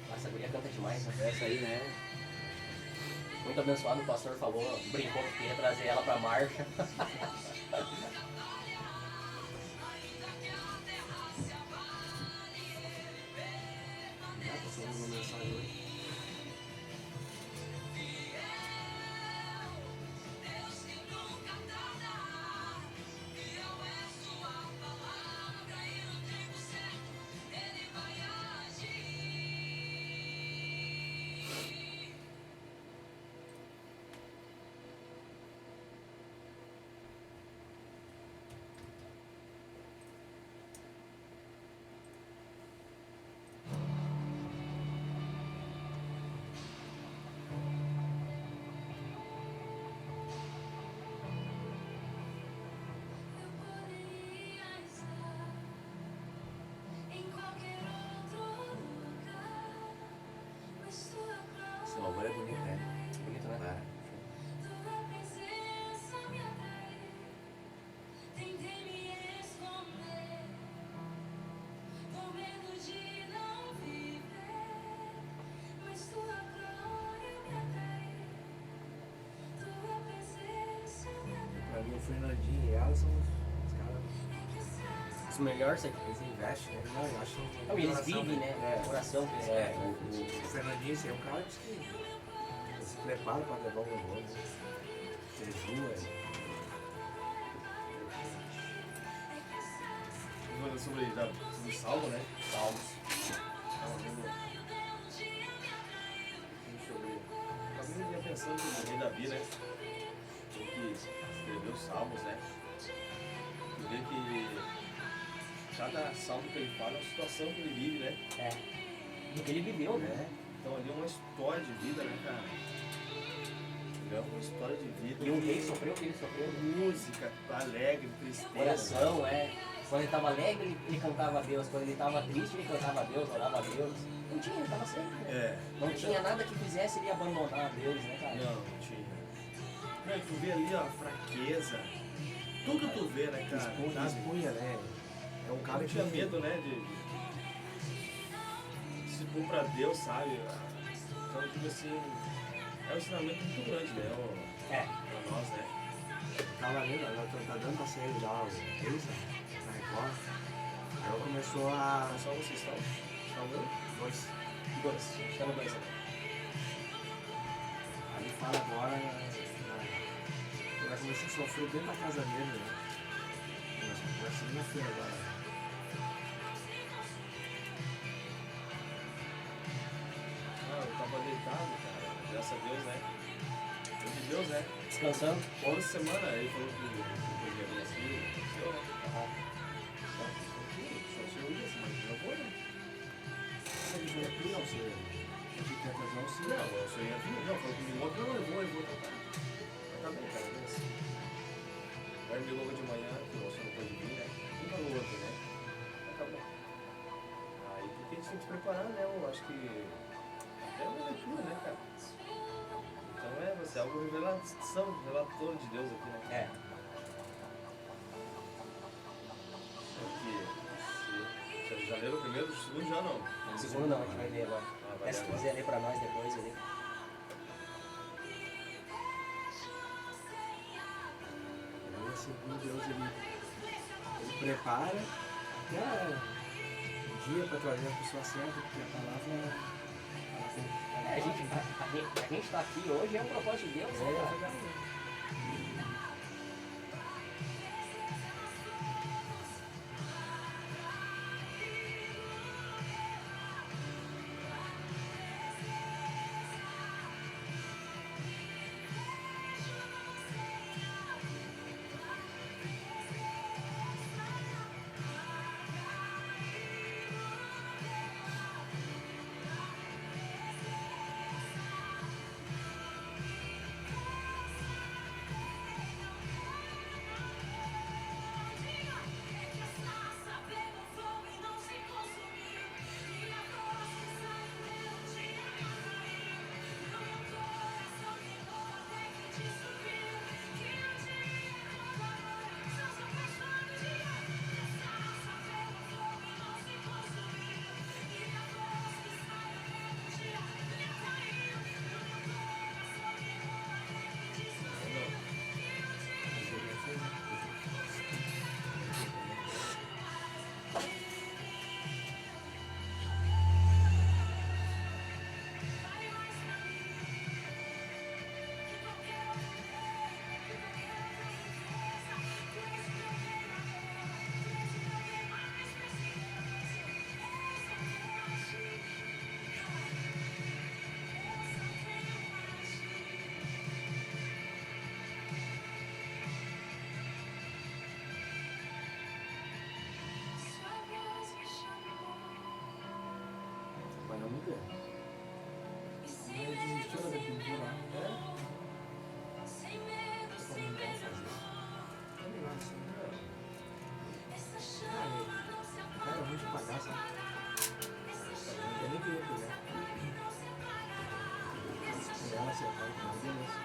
Nossa, a guria canta demais, né? Essa aí, né? Muito abençoado, o pastor falou, brincou que ia trazer ela pra marcha. Tô falando uma mensagem hoje. Esse louvor é bonito, né? Bonito, né? É. Pra mim, o Fernandinho e ela são os caras. Os melhores aqui. Eles investem, né? Não, eu acho que Não, e eles coração, vivem, né? O coração que eles É, têm. o Fernandinho esse é um cara que se prepara para levar o louvor, né? Jejua. Falando sobre salmo, né? Salmos. Tava vendo. Deixa eu ver. Talvez eu ia pensando no rei Davi, né? Ele que escreveu os salmos, né? E vê que cada salmo que ele fala é uma situação que ele vive, né? É. Do que ele viveu, né? Né? Então ali é uma história de vida, né, cara? É uma história de vida. E o rei sofreu o que ele sofreu. Música alegre, tristeza. Coração, é. Quando ele estava alegre, ele cantava a Deus. Quando ele estava triste, ele cantava a Deus, orava a Deus. Não tinha, ele estava sempre. Né? É. Não tinha nada que fizesse ele abandonar a Deus, né, cara? Não, não tinha. Não, tu vê ali, ó, a fraqueza. Tudo tu vê, né, cara? Sabe? Expunha, né? É um cara Não que tinha medo, né, de se pôr pra Deus, sabe? Então, tipo assim, é um ensinamento muito grande, né, É. pra nós, né? tava lendo, ela tá dando uma série lá, eles, na Record. Ela começou a. Só vocês estão vendo? Dois. Dois. Estamos dois aqui. sofreu dentro da casa dele, né? Na segunda-feira agora. Ah, eu tava deitado, cara. Graças a Deus, né? Foi de Deus, né? Descansando? Toda semana ele falou que podia vir aqui, eu, né? Só se eu ia, assim, mas eu vou, né? Você que veio aqui, não, você quer trazer um sim? Não, eu só ia vir. Não, falou que me ligou, não, eu vou, então tá. Tá bem, cara, beleza. Aí me ligou de manhã, que você não pode vir, né? Um para o outro, né? Acabou. Aí porque a gente tem que se preparar, né? Eu acho que até uma leitura, né, cara? Então vai ser algo revelatório de Deus aqui, né? É. Porque vocês já leram o primeiro, o segundo já não. O segundo não, a gente vai ler agora. Ah, vai Mas se ler tu agora. quiser ler pra nós depois ali. Aí, assim, como Deus, ele prepara até o dia para trazer a pessoa certa, porque a palavra ela tem... A gente tá aqui hoje é um propósito de Deus, né, É cara? verdade. Mas vamos ver. Ele desistiu da pintura lá. Como não vai fazer? É legal assim. O cara é muito de pagar, sabe? Eu nem queria pegar. Se ela acertar, então beleza.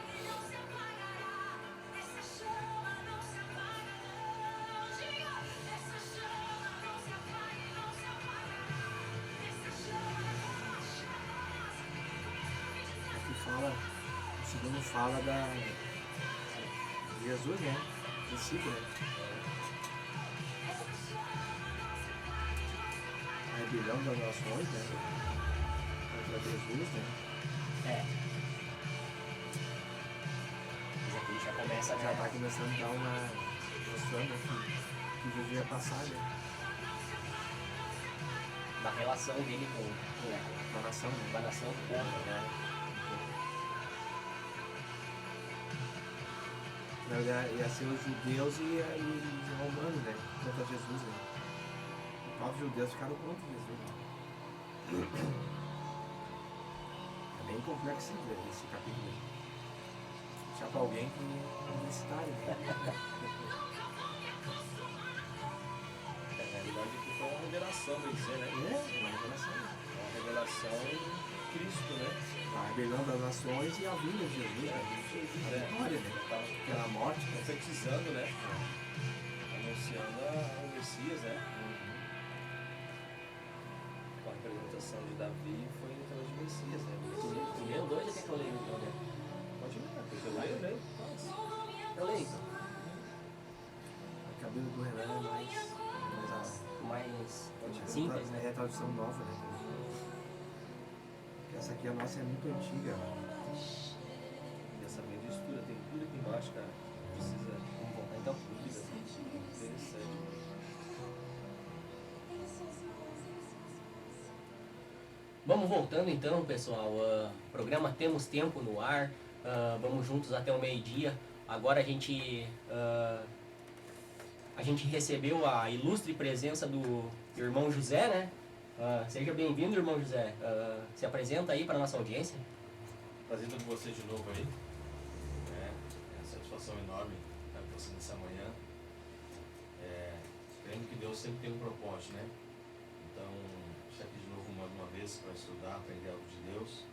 Aqui fala, o segundo fala de Jesus, né? Discípulo, né? A rebelião das nações, né? Contra Jesus, né? É. Mas aqui já começa, Já tá né? começando a dar uma... mostrando que Jesus ia passar, né? Da relação dele com A nação, né? a nação do povo, né? Na verdade, ia ser os judeus e os romanos, né? Contra Jesus, né? Os próprios judeus ficaram contra Jesus, né? É bem complexo esse capítulo, né? Deixar pra alguém que é universitário, né? Na realidade aqui foi uma revelação do ser, né? É, uma revelação. Uma revelação em Cristo, né? A rebelião das nações e a vinda de Jesus, né? A vitória, né? Tá Pela morte, né? profetizando, né? Anunciando o Messias, né? Com a representação de Davi foi através de Messias, né? Tu leu dois ou quer que eu leio então, né? Pode ler, porque eu leio. Eu leio então. A cabelo do Renan é mais Simples, né? É a tradução nova, né? Essa aqui a nossa é muito antiga. E essa mídia estuda, tem tudo aqui embaixo, cara. Precisa então. Interessante. Vamos voltando então, pessoal. Programa Temos Tempo no ar. Vamos juntos até o meio-dia. Agora a gente recebeu a ilustre presença do irmão José, né? Seja bem-vindo, irmão José. Se apresenta aí para nossa audiência. Prazer estar com vocês de novo aí. É uma satisfação enorme estar com vocês nessa manhã. Crendo que Deus sempre tem um propósito, né? Então, estar aqui de novo mais uma vez para estudar, aprender algo de Deus.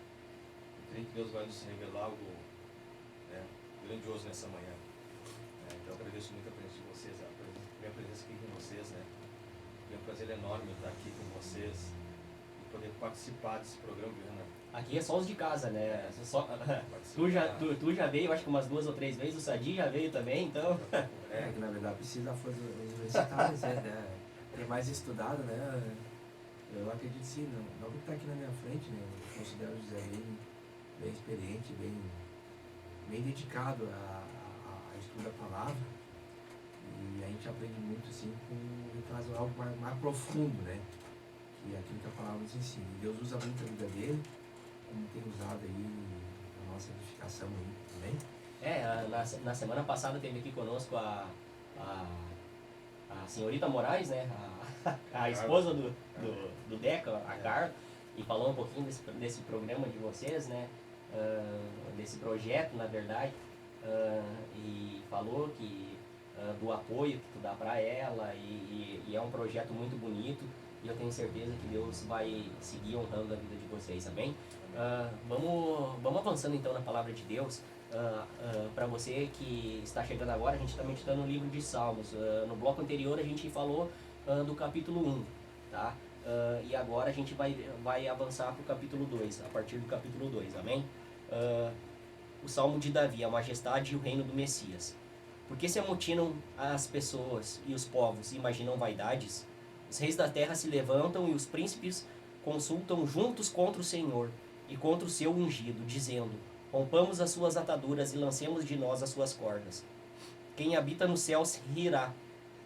Eu creio que Deus vai nos revelar algo grandioso nessa manhã. Então, eu agradeço muito a presença de vocês, minha presença aqui com vocês, né? É um prazer enorme estar aqui com vocês e poder participar desse programa, Ana. Aqui é só os de casa, né? Participar. Tu já veio, acho que umas 2 ou 3 vezes, o Sadi já veio também, então. É que na verdade precisa fazer os universitários, né? Ter mais estudado, né? Eu acredito sim, não que está aqui na minha frente, né? Eu considero o José bem experiente, bem dedicado a estudo da palavra. E a gente aprende muito assim com ele traz algo mais profundo, né? Que é aquilo que a palavra nos ensina. E Deus usa muito a vida dele, como tem usado aí a nossa edificação aí também. Na semana passada teve aqui conosco a senhorita Moraes, né? A esposa do Deca, a Carla, e falou um pouquinho desse programa de vocês, né? Desse projeto, na verdade, e falou que do apoio que tu dá para ela, e é um projeto muito bonito, e eu tenho certeza que Deus vai seguir honrando a vida de vocês, amém? Vamos avançando então na palavra de Deus. Para você que está chegando agora, a gente está meditando no livro de Salmos. No bloco anterior a gente falou do capítulo 1, tá? E agora a gente vai avançar para o capítulo 2, a partir do capítulo 2, amém? O Salmo de Davi, a majestade e o reino do Messias. Por que se amotinam as pessoas e os povos e imaginam vaidades? Os reis da terra se levantam e os príncipes consultam juntos contra o Senhor e contra o seu ungido, dizendo: rompamos as suas ataduras e lancemos de nós as suas cordas. Quem habita no céu se rirá,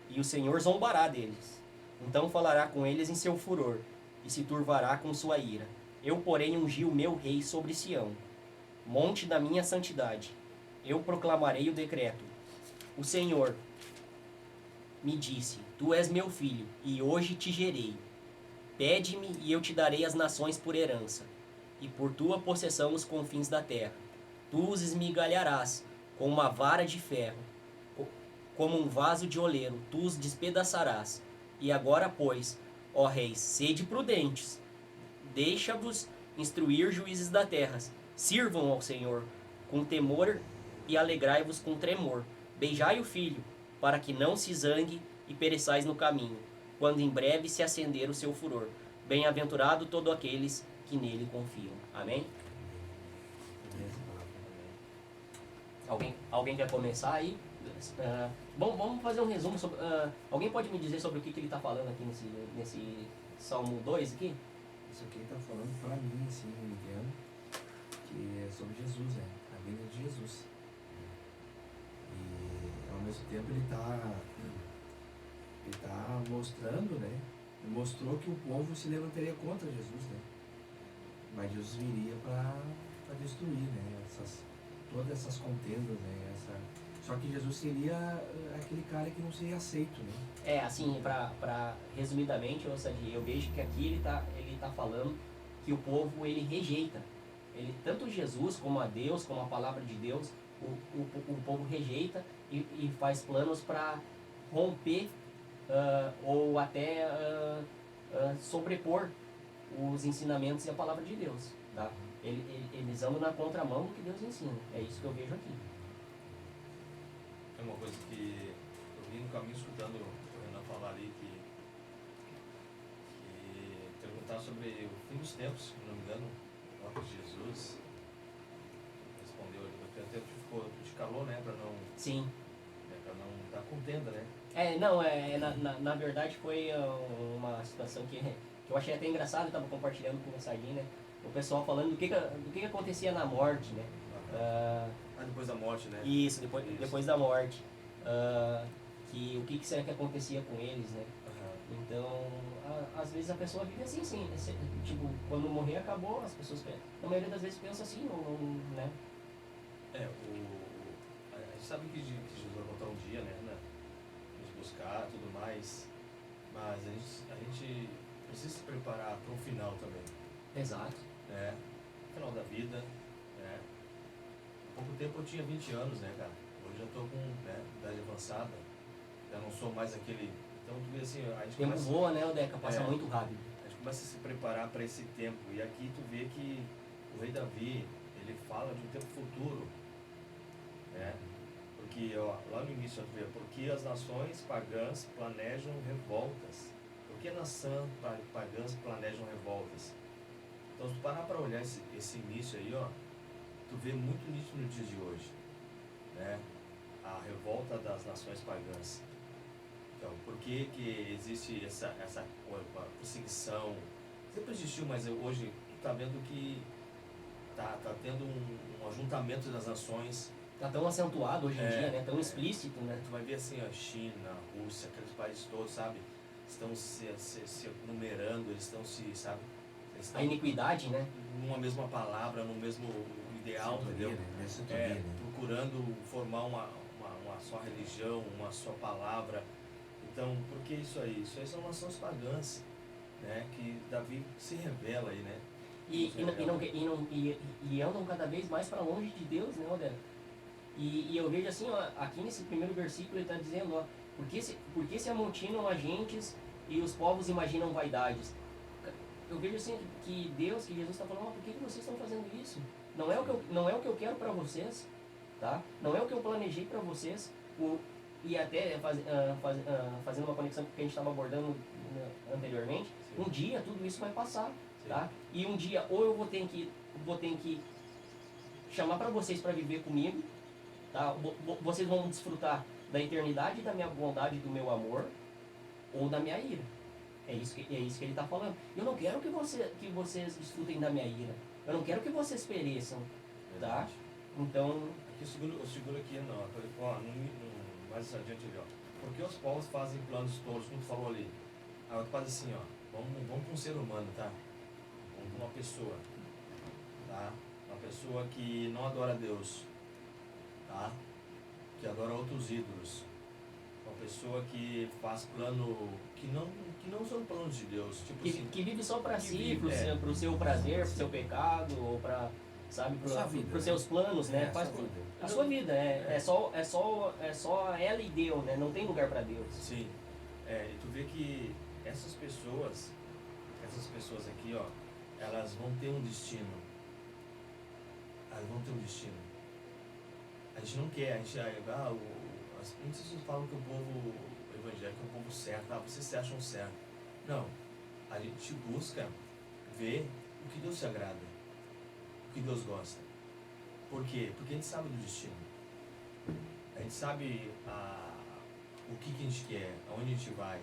e o Senhor zombará deles. Então falará com eles em seu furor, e se turvará com sua ira. Eu, porém, ungi o meu rei sobre Sião, monte da minha santidade. Eu proclamarei o decreto. O Senhor me disse: tu és meu filho, e hoje te gerei. Pede-me, e eu te darei as nações por herança, e por tua possessão os confins da terra. Tu os esmigalharás com uma vara de ferro, como um vaso de oleiro, tu os despedaçarás. E agora, pois, ó reis, sede prudentes, deixa-vos instruir juízes da terra. Sirvam ao Senhor com temor e alegrai-vos com tremor. Beijai o filho, para que não se zangue e pereçais no caminho, quando em breve se acender o seu furor. Bem-aventurado todos aqueles que nele confiam. Amém? Alguém quer começar aí? Vamos fazer um resumo sobre... alguém pode me dizer sobre o que ele está falando aqui nesse Salmo 2 aqui? Isso aqui ele está falando para mim, assim, eu entendo, que é sobre Jesus, né? A vida de Jesus. E ao mesmo tempo ele está mostrando, né? Ele mostrou que o povo se levantaria contra Jesus, né? Mas Jesus viria para destruir, né? Todas essas contendas, né? Só que Jesus seria aquele cara que não seria aceito, né? Assim, resumidamente, eu vejo que aqui ele tá falando que o povo, ele rejeita. Tanto Jesus, como a Deus, como a palavra de Deus, o povo rejeita e faz planos para romper ou até sobrepor os ensinamentos e a palavra de Deus, tá? Eles andam na contramão do que Deus ensina. É isso que eu vejo aqui. É uma coisa que eu vim no caminho escutando o Renan falar ali, que perguntar sobre o fim dos tempos, se não me engano, o próprio Jesus respondeu ali, porque até te calou, né, para não... Sim. Para não dar contenda, né? Na verdade foi uma situação que eu achei até engraçado, eu estava compartilhando com o Sardinha, né? O pessoal falando do que acontecia na morte, né? Depois da morte, né? Isso, depois da morte. que o que será que acontecia com eles, né? Aham. Então, às vezes a pessoa vive assim, sim. Tipo, quando morrer acabou, as pessoas pensam. Na maioria das vezes pensa assim, né? A gente sabe que Jesus vai voltar um dia, né? Nos buscar tudo mais, mas a gente precisa se preparar para o final também, Exato. né? Final da vida, né? Há pouco tempo eu tinha 20 anos, né, cara? Hoje já estou com, né, idade avançada, já não sou mais aquele... Então, tu vê assim, a gente O tempo começa... voa, né, Odeca? Passa É. muito rápido. A gente começa a se preparar para esse tempo. E aqui tu vê que o rei Davi, ele fala de um tempo futuro, né? Porque, ó, lá no início, tu vê, porque as nações pagãs planejam revoltas. Por que nações pagãs planejam revoltas? Então, se tu parar para olhar esse início aí, ó, tu vê muito nítido no dia de hoje, né? A revolta das nações pagãs. Então, por que que existe essa perseguição? Sempre existiu, mas hoje tu tá vendo que tá tendo um ajuntamento das nações. Tá tão acentuado hoje em dia, né? Tão é. explícito, né? Tu vai ver assim, a China, a Rússia, aqueles países todos, sabe? Estão se numerando, eles estão se, sabe? Eles A estão iniquidade, né? numa mesma palavra, no mesmo ideal, Sintonia, entendeu? né? Sintonia, né? Procurando formar uma só religião, uma só palavra. Então, por que isso aí? Isso aí são nações pagãs, né? Que Davi se revela aí, né? E andam cada vez mais para longe de Deus, né, Odeca? E eu vejo assim, ó, aqui nesse primeiro versículo ele está dizendo, ó, por que se amontinam agentes e os povos imaginam vaidades? Eu vejo assim que Deus, que Jesus está falando, ó, por que vocês estão fazendo isso? Não é o que eu quero para vocês, tá? Não é o que eu planejei para vocês. E até fazendo uma conexão com o que a gente estava abordando, né, anteriormente, Sim. um dia tudo isso vai passar, Sim. tá? E um dia ou eu vou ter que chamar para vocês para viver comigo, tá? Vocês vão desfrutar da eternidade, da minha bondade, do meu amor, ou da minha ira. É isso que ele está falando. Eu não quero que vocês desfrutem da minha ira. Eu não quero que vocês pereçam, tá? Verdade. Então, Aqui eu seguro aqui, não, ó, mais adiante ali, ó. Porque os povos fazem planos todos, como tu falou ali. Aí tu faz assim, ó, vamos para um ser humano, tá? Uma pessoa, tá? Uma pessoa que não adora a Deus, tá? Que adora outros ídolos. Uma pessoa que faz plano que não são planos de Deus, tipo assim, que vive só para que si, vive, pro seu prazer, pro seu pecado, ou para, sabe, Sua vida, pros né? seus planos, né? É, Faz sua vida. a sua vida, é só ela e Deus, né? Não tem lugar para Deus. sim. E tu vê que essas pessoas aqui, ó, elas vão ter um destino. Elas vão ter um destino. A gente não quer, as muitos falam que o povo evangélico é o povo certo, vocês se acham certo. Não, a gente busca ver o que Deus se agrada, o que Deus gosta. Por quê? Porque a gente sabe do destino. A gente sabe o que a gente quer, aonde a gente vai,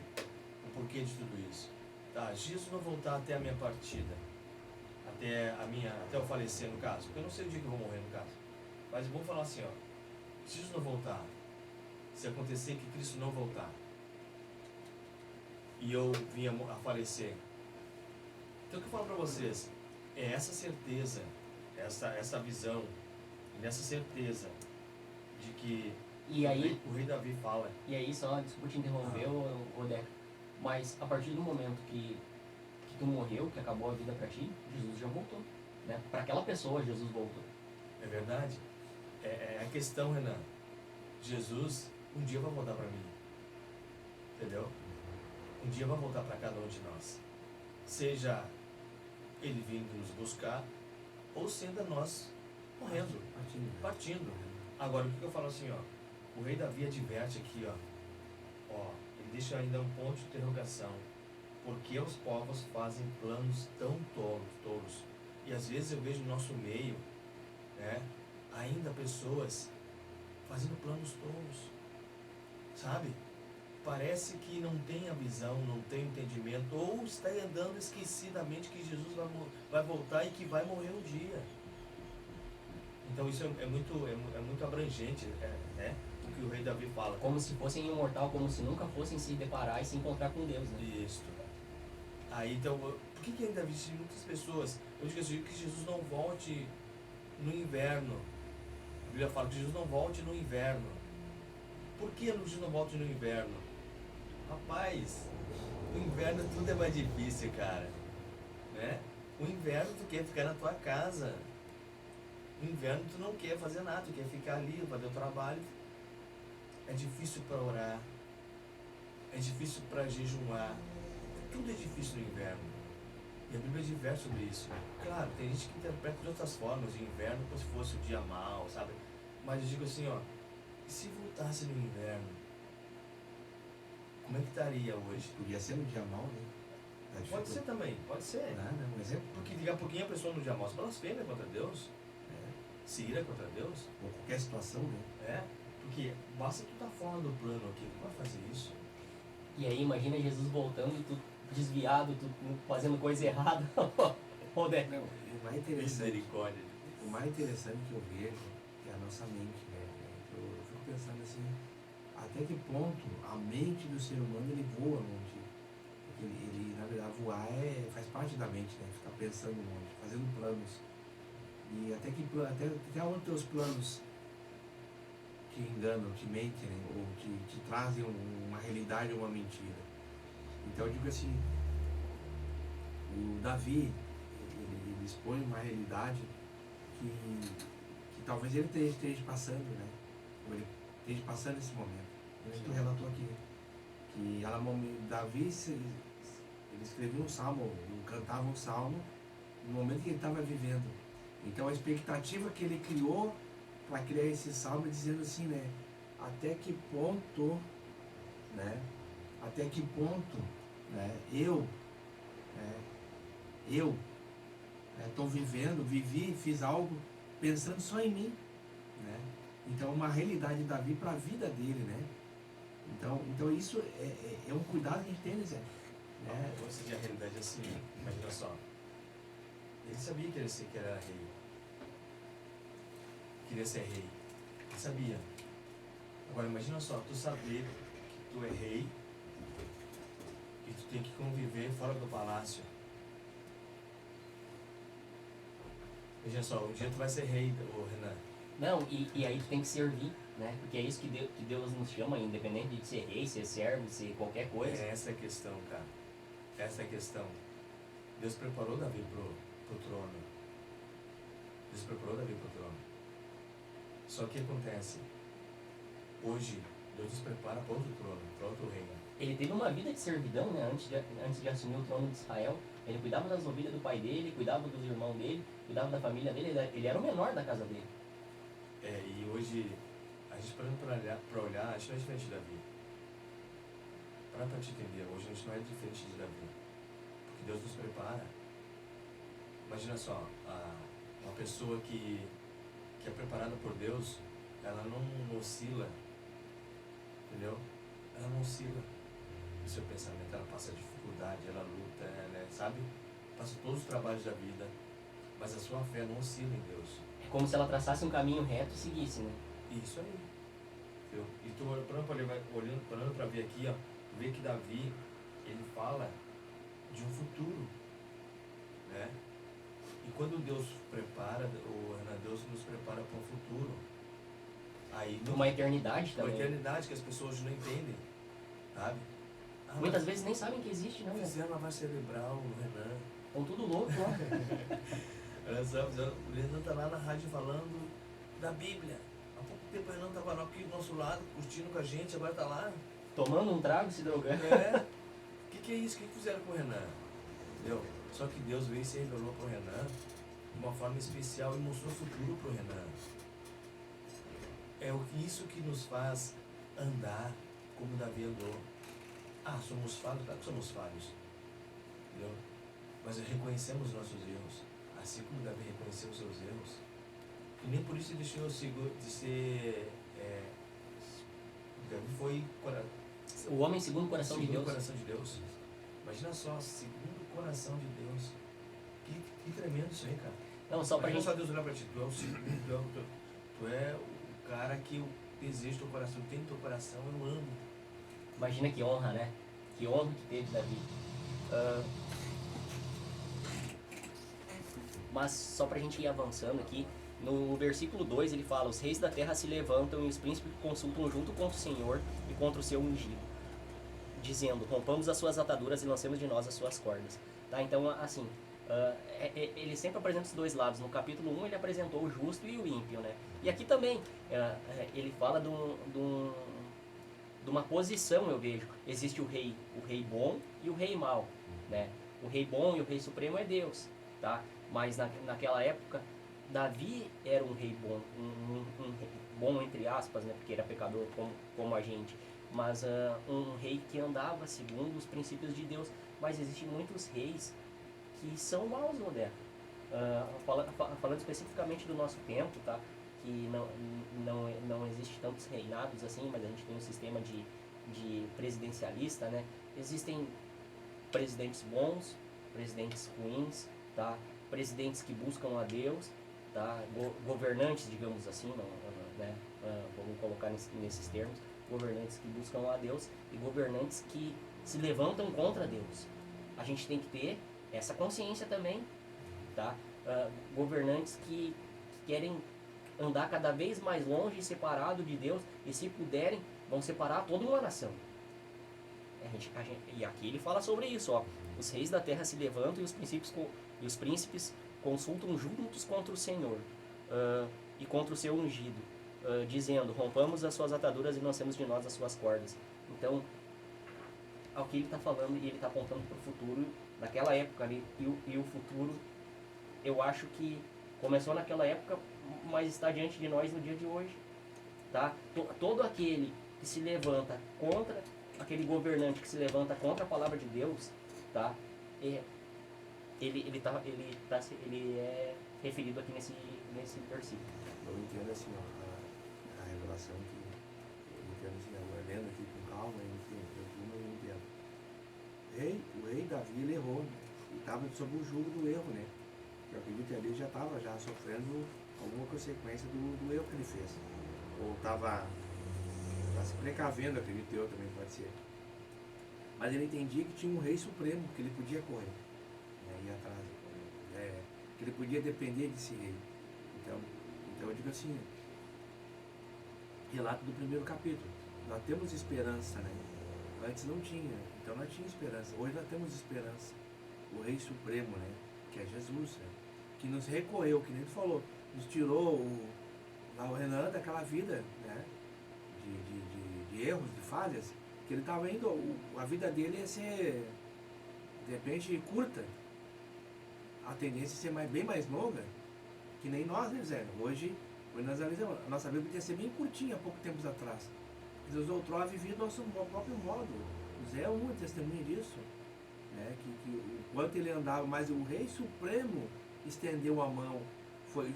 o porquê de tudo isso. Tá, se Jesus não voltar até a minha partida, até eu falecer no caso, porque eu não sei o dia que eu vou morrer no caso. Mas vamos falar assim, ó, se Jesus não voltar, se acontecer que Cristo não voltar, e eu vinha a falecer, então o que eu falo para vocês, é essa certeza, essa visão, nessa certeza de que E aí, o rei Davi fala, e aí só, desculpa te interromper, Odeca, mas a partir do momento que tu morreu, que acabou a vida para ti, Jesus já voltou, né? Para aquela pessoa, Jesus voltou. é verdade? É a questão, Renan. Jesus um dia vai voltar para mim. Entendeu? Um dia vai voltar para cada um de nós. Seja ele vindo nos buscar, ou sendo nós morrendo, partindo. Agora, o que eu falo assim, ó? O rei Davi adverte aqui, ó. Ele deixa ainda um ponto de interrogação. Por que os povos fazem planos tão tolos? E às vezes eu vejo no nosso meio, né, ainda pessoas fazendo planos tolos, sabe? Parece que não tem a visão, não tem entendimento, ou está andando esquecidamente que Jesus vai voltar e que vai morrer um dia. Então isso é muito abrangente, né? O que o rei Davi fala. Como se fossem imortal, como se nunca fossem se deparar e se encontrar com Deus, né? Isso. Aí então, por que ainda existe muitas pessoas? Eu digo assim, que Jesus não volte no inverno. A Bíblia fala que Jesus não volte no inverno. Por que Jesus não volte no inverno? Rapaz, no inverno tudo é mais difícil, cara. Né? O inverno tu quer ficar na tua casa. No inverno tu não quer fazer nada, tu quer ficar ali, fazer o trabalho. É difícil para orar. É difícil para jejuar. Tudo é difícil no inverno. E a Bíblia diverte sobre isso. Claro, tem gente que interpreta de outras formas o inverno como se fosse um dia mau, sabe? Mas eu digo assim, ó, e se voltasse no inverno, como é que estaria hoje? Podia ser no dia mal, né? Pode ser também, pode ser. Nada, um exemplo. Porque daqui a pouquinho a pessoa no dia mau se blasfema contra Deus, se ira contra Deus. Ou qualquer situação, né? É, porque basta tu estar fora do plano aqui, tu vai fazer isso. E aí imagina Jesus voltando e tu desviado, tu fazendo coisa errada. Ô, Dé, Não, e o mais interessante, Misericórdia. o mais interessante que eu vejo é a nossa mente, né? Eu fico pensando assim, até que ponto a mente do ser humano ele voa longe. Porque ele na verdade, voar faz parte da mente, né? Ficar pensando longe, fazendo planos. E até onde teus planos te enganam, te mentem, né? Ou te trazem uma realidade ou uma mentira. Então eu digo assim, o Davi, ele expõe uma realidade que talvez ele esteja passando, né? Ou ele esteja passando esse momento. Tu relatou aqui, que Davi, ele escreveu um salmo, ele cantava um salmo no momento que ele estava vivendo. Então a expectativa que ele criou para criar esse salmo é dizendo assim, né? Até que ponto, né? Até que ponto, né? Eu estou vivi, fiz algo pensando só em mim, né? Então uma realidade de Davi para a vida dele, né? Então isso é um cuidado que a gente tem, né, Zé? Né? Eu gosto de a realidade assim, imagina só. Ele sabia que ele era rei. Queria ser rei. Ele sabia. Agora imagina só, tu saber que tu é rei e tu tem que conviver fora do palácio. Imagina só, um dia tu vai ser rei, ô Renan. não, e aí tu tem que servir, né? Porque é isso que Deus nos chama, independente de ser rei, ser servo, ser qualquer coisa. Essa é a questão, cara. Essa é a questão. Deus preparou Davi pro trono. Deus preparou Davi pro trono. Só que acontece, hoje, Deus nos prepara para outro trono, para outro reino. Ele teve uma vida de servidão, né? Antes de assumir o trono de Israel. Ele cuidava das ovelhas do pai dele, cuidava dos irmãos dele, cuidava da família dele. Ele era o menor da casa dele. E hoje, a gente parando para olhar, a gente não é diferente de Davi. Para te entender, hoje a gente não é diferente de Davi. Porque Deus nos prepara. Imagina só, uma pessoa que é preparada por Deus, ela não oscila, entendeu? Ela não oscila no seu pensamento, ela passa dificuldade, ela luta, ela, sabe? Passa todos os trabalhos da vida, mas a sua fé não oscila em Deus. É como se ela traçasse um caminho reto e seguisse, né? Isso aí, entendeu? E tu olhando para ver aqui, ó, tu vê que Davi, ele fala de um futuro, né? E quando Deus prepara, Deus nos prepara para um futuro. Aí, De uma eternidade uma também. eternidade que as pessoas não entendem, sabe? Muitas vezes nem sabem que existe, não, né? Fizeram lavagem cerebral no Renan. Estão tudo louco lá. Olha só, o Renan tá lá na rádio falando da Bíblia. Há pouco tempo o Renan tava aqui do nosso lado, curtindo com a gente, agora tá lá. Tomando um trago, se drogando. O que é isso? O que fizeram com o Renan? Entendeu? Só que Deus veio e se revelou pro Renan de uma forma especial e mostrou o futuro pro Renan. É isso que nos faz andar como Davi andou. Somos falhos? Claro que somos falhos. Entendeu? Mas reconhecemos os nossos erros. Assim como Davi reconheceu os seus erros. E nem por isso ele deixou de ser... Davi foi... O homem segundo o coração de segundo Deus. o coração de Deus. Imagina só, segundo o coração de Deus. Que tremendo isso aí, cara. Não, só pra Imagina gente... só Deus olhar pra ti. Tu é o segundo, tu é o cara que desejo do teu coração, tem no teu coração, eu amo. Imagina que honra, né? Que honra que teve Davi. Mas só pra gente ir avançando aqui, no versículo 2 ele fala: os reis da terra se levantam e os príncipes consultam junto contra o Senhor e contra o seu ungido, dizendo: rompamos as suas ataduras e lancemos de nós as suas cordas. Tá? Então, assim, ele sempre apresenta os dois lados. No capítulo 1 ele apresentou o justo e o ímpio, né? E aqui também ele fala de uma posição, eu vejo. Existe o rei bom e o rei mau, né? O rei bom e o rei supremo é Deus, tá? Mas naquela época, Davi era um rei bom, um rei bom entre aspas, né? Porque era pecador como a gente. Mas um rei que andava segundo os princípios de Deus. Mas existem muitos reis que são maus, Modé. Falando especificamente do nosso tempo, tá? Que não existe tantos reinados assim, mas a gente tem um sistema de presidencialista, né? Existem presidentes bons, presidentes ruins, tá? Presidentes que buscam a Deus, tá? Governantes, digamos assim, né? Vamos colocar nesses termos, governantes que buscam a Deus e governantes que se levantam contra Deus. A gente tem que ter essa consciência também, tá? Governantes que querem andar cada vez mais longe, separado de Deus, e se puderem, vão separar toda uma nação. E aqui ele fala sobre isso, ó. Os reis da terra se levantam e os príncipes consultam juntos contra o Senhor e contra o seu ungido, dizendo: rompamos as suas ataduras e lancemos de nós as suas cordas. Então, ao que ele está falando, e ele está apontando para o futuro, naquela época ali, e o futuro, eu acho que começou naquela época, mas está diante de nós no dia de hoje, tá? Todo aquele que se levanta contra, aquele governante que se levanta contra a palavra de Deus, tá? Ele é referido aqui nesse versículo. Eu entendo assim, ó, a revelação que eu entendo assim, agora lendo aqui com calma, eu entendo. O rei Davi, ele errou, e estava sob o jugo do erro, né? Eu acredito que ele já estava sofrendo alguma consequência do erro que ele fez. Ou estava se precavendo, acredito eu também, pode ser. Mas ele entendia que tinha um rei supremo, que ele podia correr, né, ir atrás, que ele podia depender desse rei. Então eu digo assim, relato do primeiro capítulo, nós temos esperança, né? Antes não tinha, então nós tínhamos esperança. Hoje nós temos esperança. O Rei Supremo, né? Que é Jesus, né? Que nos recorreu, que nem tu falou, nos tirou o Renan daquela vida, né? De erros, de falhas, que ele estava indo, a vida dele ia ser, de repente, curta. A tendência é ser bem mais longa, que nem nós, né, Zé? Hoje nós analisamos, a nossa vida podia ser bem curtinha há pouco tempo atrás. Deus outrora vivia do nosso próprio modo. O Zé é uma testemunha disso, né? Que o quanto ele andava, mas o Rei Supremo estendeu a mão,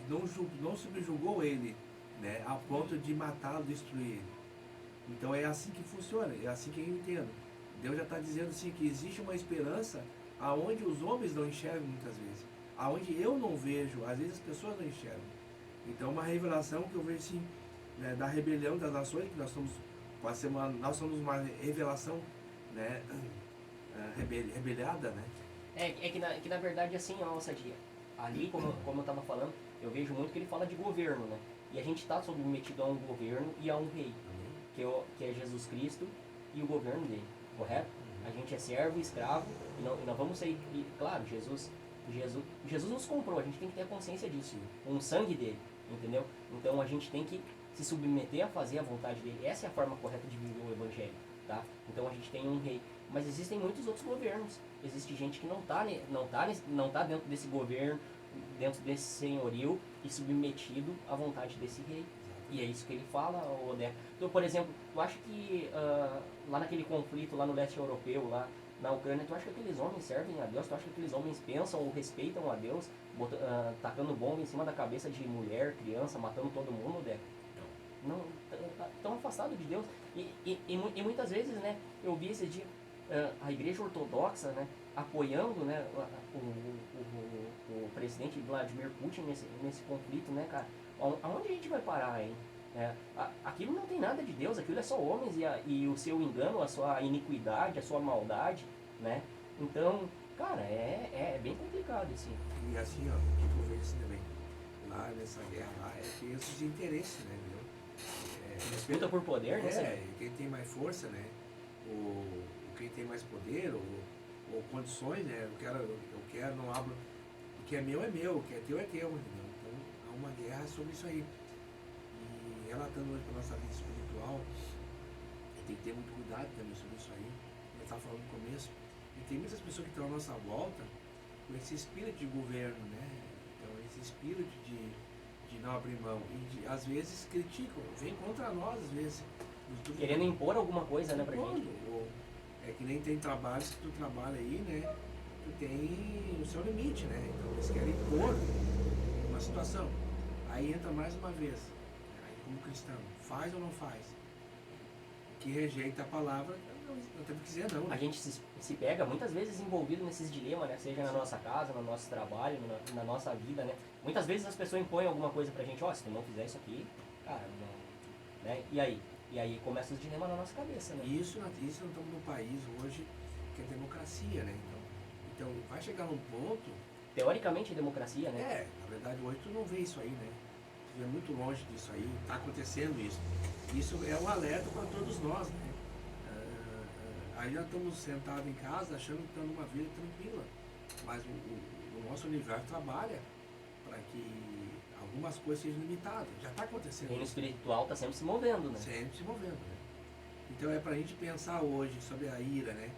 não subjugou ele, né? A ponto de matá-lo, destruir ele. Então é assim que funciona, é assim que eu entendo. Deus já está dizendo assim que existe uma esperança aonde os homens não enxergam muitas vezes, aonde eu não vejo, às vezes as pessoas não enxergam. Então uma revelação que eu vejo assim, né, da rebelião das nações, que nós somos uma revelação, né, rebeliada, né? Que na verdade assim, ó, Sadia, ali como eu estava falando, eu vejo muito que ele fala de governo, né? E a gente está submetido a um governo e a um rei, que é Jesus Cristo e o governo dele, correto? A gente é servo e escravo e nós vamos ser, e, claro, Jesus nos comprou, a gente tem que ter a consciência disso, com o sangue dele, entendeu? Então a gente tem que se submeter a fazer a vontade dele. Essa é a forma correta de viver o evangelho, tá? Então a gente tem um rei, mas existem muitos outros governos. Existe gente que não tá dentro desse governo, dentro desse senhorio e submetido à vontade desse rei. E é isso que ele fala, Odé. Então, por exemplo, tu acha que lá naquele conflito lá no leste europeu, lá na Ucrânia, tu acha que aqueles homens servem a Deus? Tu acha que aqueles homens pensam ou respeitam a Deus, tacando bomba em cima da cabeça de mulher, criança, matando todo mundo, Odé? Não, tão afastado de Deus. E muitas vezes, né, eu vi esse dia a igreja ortodoxa, né, apoiando, né, o presidente Vladimir Putin nesse conflito, né, cara? Aonde a gente vai parar, hein? Aquilo não tem nada de Deus, aquilo é só homens e o seu engano, a sua iniquidade, a sua maldade, né? Então, cara, é bem complicado, assim. E assim, ó, o que eu vejo assim também, lá nessa guerra lá, tem esses interesses, né, entendeu? Disputa por poder, né? Quem tem mais força, né? Quem tem mais poder, ou condições, né? Eu quero, não abro. O que é meu, o que é teu, entendeu? Então, há uma guerra sobre isso aí. E relatando hoje para nossa vida espiritual, tem que ter muito cuidado também sobre isso aí. Eu estava falando no começo. E tem muitas pessoas que estão à nossa volta com esse espírito de governo, né? Então, esse espírito de não abrir mão. E às vezes criticam, vem contra nós, às vezes. Querendo impor alguma coisa, né, pra gente. Ou, é que nem tem trabalhos que tu trabalha aí, né? Tu tem o seu limite, né? Então eles querem impor uma situação. Aí entra mais uma vez. Aí como cristão, faz ou não faz? Que rejeita a palavra, não temos que dizer não. A Né? gente se pega muitas vezes envolvido nesses dilemas, né? Seja na nossa casa, no nosso trabalho, na nossa vida, né? Muitas vezes as pessoas impõem alguma coisa pra gente, se tu não fizer isso aqui, cara, não, né? E aí começa os dilemas na nossa cabeça, né? Isso nós estamos num país hoje que é democracia, né? Então vai chegar num ponto. Teoricamente é democracia, né? Na verdade hoje tu não vê isso aí, né? Tu vê muito longe disso aí, tá acontecendo isso. Isso é um alerta para todos nós, né? Aí nós estamos sentados em casa achando que estamos numa vida tranquila. Mas o nosso universo trabalha para que algumas coisas sejam limitadas. Já está acontecendo. O reino isso. espiritual está sempre se movendo, né? Sempre se movendo, né? Então é para a gente pensar hoje sobre a ira, né?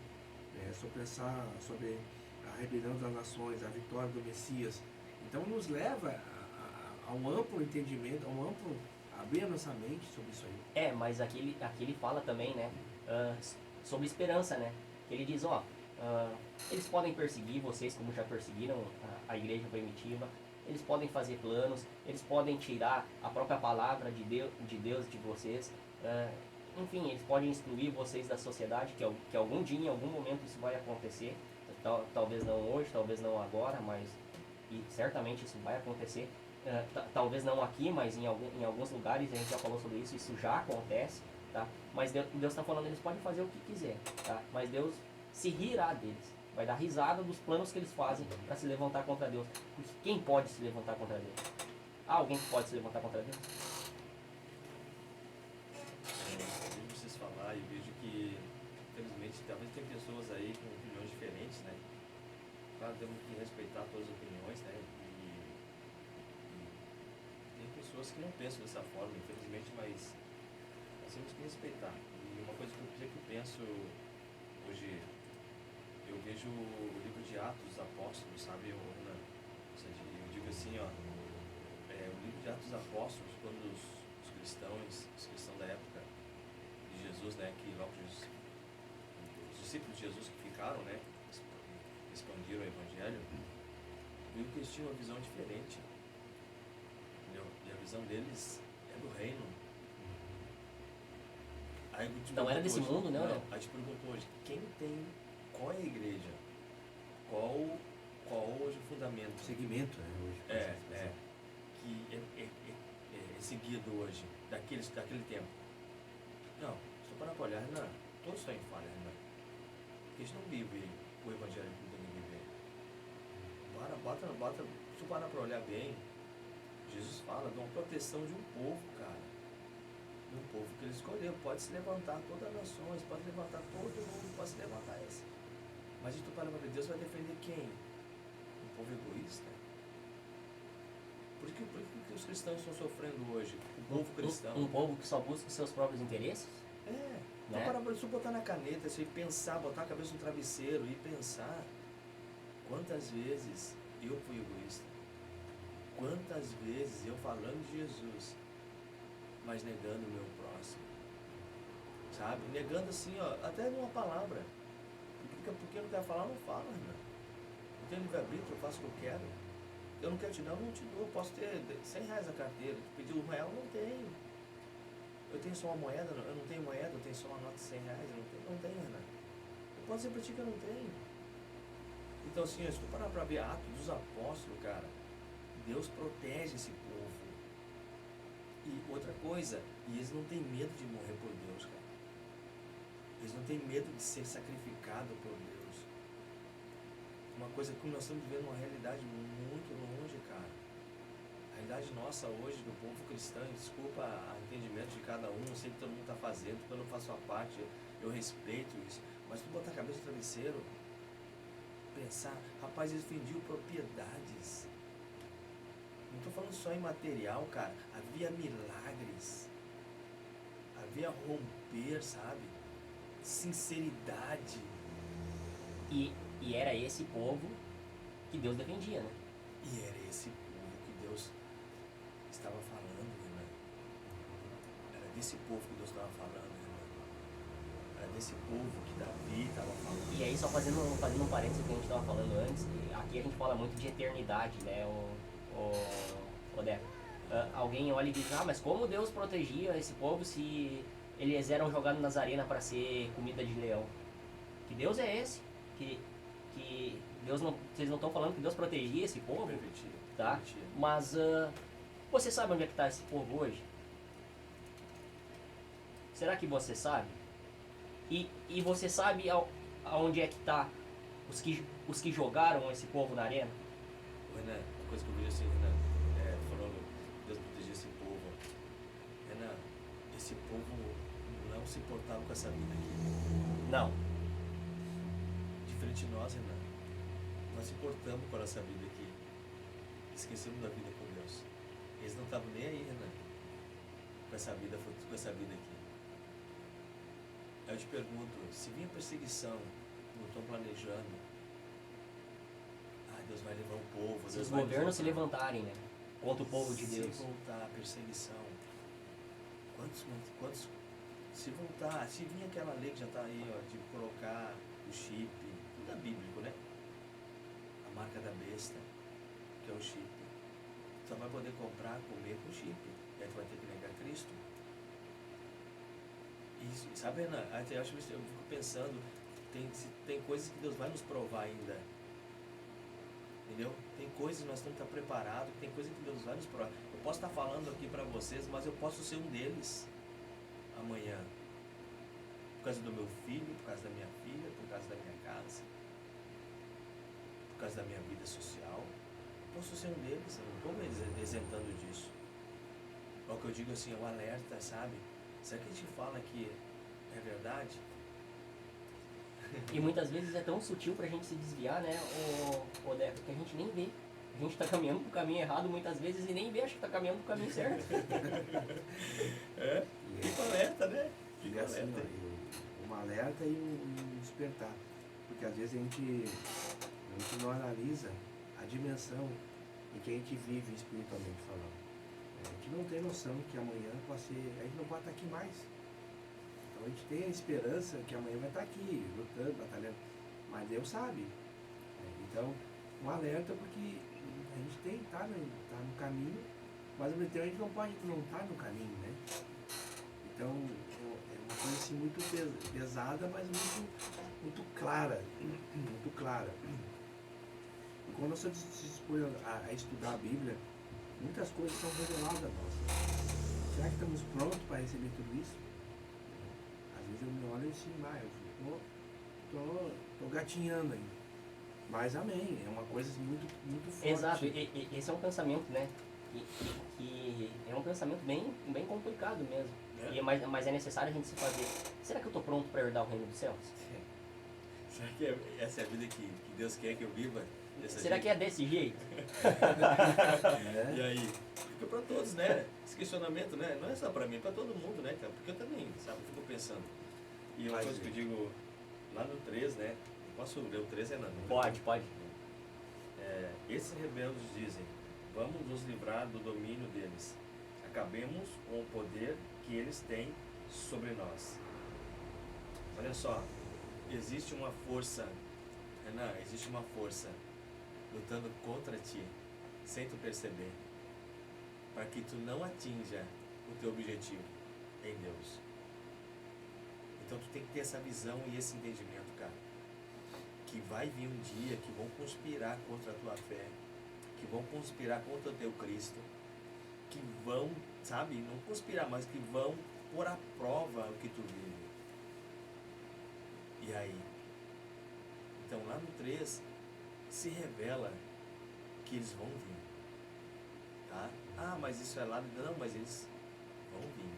Sobre pensar sobre a rebelião das nações, a vitória do Messias. Então nos leva a um amplo entendimento, a um amplo abrir a nossa mente sobre isso aí. Mas aqui ele fala também, né? Sobre esperança, né? Ele diz, eles podem perseguir vocês como já perseguiram a igreja primitiva, eles podem fazer planos, eles podem tirar a própria palavra de Deus de vocês, enfim, eles podem excluir vocês da sociedade, que algum dia, em algum momento isso vai acontecer, talvez não hoje, talvez não agora, mas certamente isso vai acontecer, talvez não aqui, mas em alguns lugares, a gente já falou sobre isso, isso já acontece, tá? Mas Deus está falando, eles podem fazer o que quiser, tá? Mas Deus se rirá deles, vai dar risada dos planos que eles fazem para se levantar contra Deus. Porque quem pode se levantar contra Deus? Há alguém que pode se levantar contra Deus? Eu vejo vocês falar e vejo que, infelizmente, talvez tem pessoas aí com opiniões diferentes, né? Claro, temos que respeitar todas as opiniões, né? E tem pessoas que não pensam dessa forma, infelizmente, mas nós temos que respeitar. E uma coisa que eu penso hoje, eu vejo o livro de Atos dos Apóstolos, sabe, Renan? Eu digo assim, o livro de Atos dos Apóstolos, quando os cristãos da época de Jesus, né, que logo os discípulos de Jesus que ficaram, né, expandiram o Evangelho, viu que eles tinham uma visão diferente, entendeu? E a visão deles é do reino. Aí Não era desse mundo, né? Não, aí te perguntou hoje, qual é a igreja? Qual hoje o fundamento? Segmento, né? Hoje, que é seguido hoje, daquele tempo. Não, se tu parar para olhar, Renan, todos estão em falha, Renan. Porque a gente não vive o evangelho que tem que viver. Se tu parar para olhar bem, Jesus fala de uma proteção de um povo, cara. De um povo que ele escolheu. Pode se levantar todas as nações, pode levantar todo mundo, pode se levantar esse. Mas se tu parar para ver, Deus vai defender quem? Um povo egoísta. Por que os cristãos estão sofrendo hoje? O povo cristão. Um povo que só busca seus próprios interesses? Né? Se tu botar na caneta, se pensar, botar a cabeça no travesseiro e pensar, quantas vezes eu fui egoísta? Quantas vezes eu falando de Jesus, mas negando o meu próximo? Sabe? Negando assim, até numa palavra. Porque eu não quero falar, não fala, irmão. Eu tenho livre-arbítrio, eu faço o que eu quero. Eu não quero te dar, eu não te dou. Eu posso ter R$100 na carteira. Tu pediu R$1, eu não tenho. Eu tenho só uma moeda, eu não tenho moeda, eu tenho só uma nota de R$100, eu não tenho, Renan. Eu posso dizer pra ti que eu não tenho. Então assim, se tu parar pra ver Atos dos Apóstolos, cara, Deus protege esse povo. E outra coisa, e eles não têm medo de morrer por Deus, cara. Eles não têm medo de ser sacrificado por Deus. Uma coisa que nós estamos vivendo uma realidade muito longe, cara. A realidade nossa hoje, do povo cristão, desculpa o entendimento de cada um, eu sei que todo mundo está fazendo, eu não faço a parte, eu respeito isso. Mas tu botar a cabeça no travesseiro, pensar, rapaz, eles vendiam propriedades. Não estou falando só em material, cara. Havia milagres. Havia romper, sabe? Sinceridade. E era esse povo que Deus defendia, né? E era esse povo que Deus estava falando, irmão. Era desse povo que Deus estava falando, irmão. Era desse povo que Davi estava falando. E aí, só fazendo um parênteses que a gente estava falando antes, aqui a gente fala muito de eternidade, né, o Deco? Alguém olha e diz, mas como Deus protegia esse povo se eles eram jogados nas arenas para ser comida de leão? Que Deus é esse? Que Deus não, vocês não estão falando que Deus protegia esse povo, Permitia, tá? permitia. Mas você sabe onde é que está esse povo hoje? Será que você sabe? E você sabe aonde é que está os que jogaram esse povo na arena? Renan, uma coisa que eu vejo assim, Renan, falando, Deus proteger esse povo. Renan, esse povo não se importava com essa vida aqui. Não. Diferente de nós, Renan, nós se importamos com essa vida aqui. Esquecemos da vida com Deus. Eles não estavam nem aí, Renan, com essa vida aqui. Aí eu te pergunto, se vinha perseguição, não estão planejando, Deus vai levar o povo. Se os governos se levantarem, né, contra o povo de Deus. Se voltar a perseguição, quantos se voltar, se vir aquela lei que já está aí, ó, de colocar o chip, tudo é bíblico, né? A marca da besta, que é o chip. Tu só vai poder comprar, comer com chip. E aí tu vai ter que negar Cristo. E sabe, Renan, eu fico pensando, tem coisas que Deus vai nos provar ainda. Entendeu? Tem coisas que nós temos que estar preparados, tem coisas que Deus vai nos provar. Eu posso estar falando aqui para vocês, mas eu posso ser um deles amanhã. Por causa do meu filho, por causa da minha filha, por causa da minha casa, por causa da minha vida social. Eu posso ser um deles, eu não estou isentando disso. É o que eu digo assim, é um alerta, sabe? Será que a gente fala que é verdade? E muitas vezes é tão sutil pra gente se desviar, né, o Deco, que a gente nem vê. A gente tá caminhando pro caminho errado muitas vezes e nem vê, acha que tá caminhando pro caminho certo. Fica alerta, né? E assim, um alerta e um despertar. Porque às vezes a gente não analisa a dimensão em que a gente vive espiritualmente falando. A gente não tem noção que amanhã pode ser, a gente não pode estar aqui mais. Então a gente tem a esperança que amanhã vai estar aqui, lutando, batalhando. Mas Deus sabe. Então, um alerta porque a gente tem que estar no caminho, mas ao mesmo tempo a gente não pode não estar no caminho, né? Então, é uma coisa assim muito pesada, mas muito clara. Muito clara. E quando nós se dispõe a estudar a Bíblia, muitas coisas são reveladas a nós. Será que estamos prontos para receber tudo isso? Às vezes eu me olho assim, eu tô gatinhando ainda. Mas amém, é uma coisa muito forte. Exato, e esse é um pensamento, né, que é um pensamento bem complicado mesmo. Mas é necessário a gente se fazer. Será que eu estou pronto para herdar o reino dos céus? Será que essa é a vida que Deus quer que eu viva? Será que é desse jeito? E aí? Fica para todos, né? Esse questionamento, né? Não é só para mim, é para todo mundo, né, cara? Porque eu também, sabe, fico pensando. E uma coisa que eu digo lá no 3, né? Posso ler o 3, Renan? Pode. Esses rebeldes dizem, vamos nos livrar do domínio deles. Acabemos com o poder que eles têm sobre nós. Olha só, existe uma força, Renan, existe uma força lutando contra ti, sem tu perceber, para que tu não atinja o teu objetivo em Deus. Então tu tem que ter essa visão e esse entendimento, cara. Que vai vir um dia que vão conspirar contra a tua fé, que vão conspirar contra o teu Cristo, que vão, sabe, não conspirar, mas que vão pôr à prova o que tu vive. E aí? Então lá no 3 se revela que eles vão vir. Tá? Ah, mas isso é lá. Não, mas eles vão vir.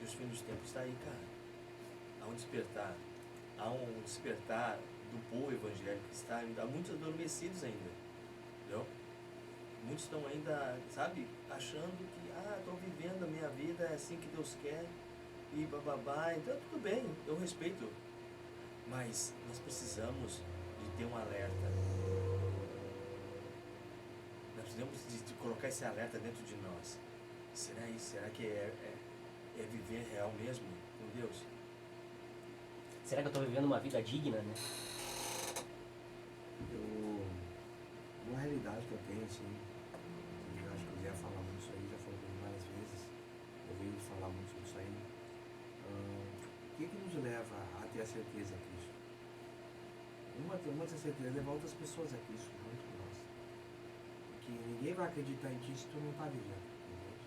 E os fins dos tempos está aí, cara. Há um despertar. Há um despertar do povo evangélico que está ainda. Há muitos adormecidos ainda. Entendeu? Muitos estão ainda, sabe, achando que, estou vivendo a minha vida, é assim que Deus quer. E bababá. Então tudo bem, eu respeito. Mas nós precisamos de ter um alerta. Nós precisamos de colocar esse alerta dentro de nós. Será isso? Será que é viver real mesmo com Deus? Será que eu estou vivendo uma vida digna, né? Uma realidade que eu tenho, assim, e eu acho que o Zé fala muito isso aí, já falou comigo várias vezes, eu venho falar muito sobre isso aí. O que nos leva a ter a certeza a Cristo? Uma das certezas é levar outras pessoas a Cristo junto com nós. Porque ninguém vai acreditar em ti se tu não está vivendo. Entende?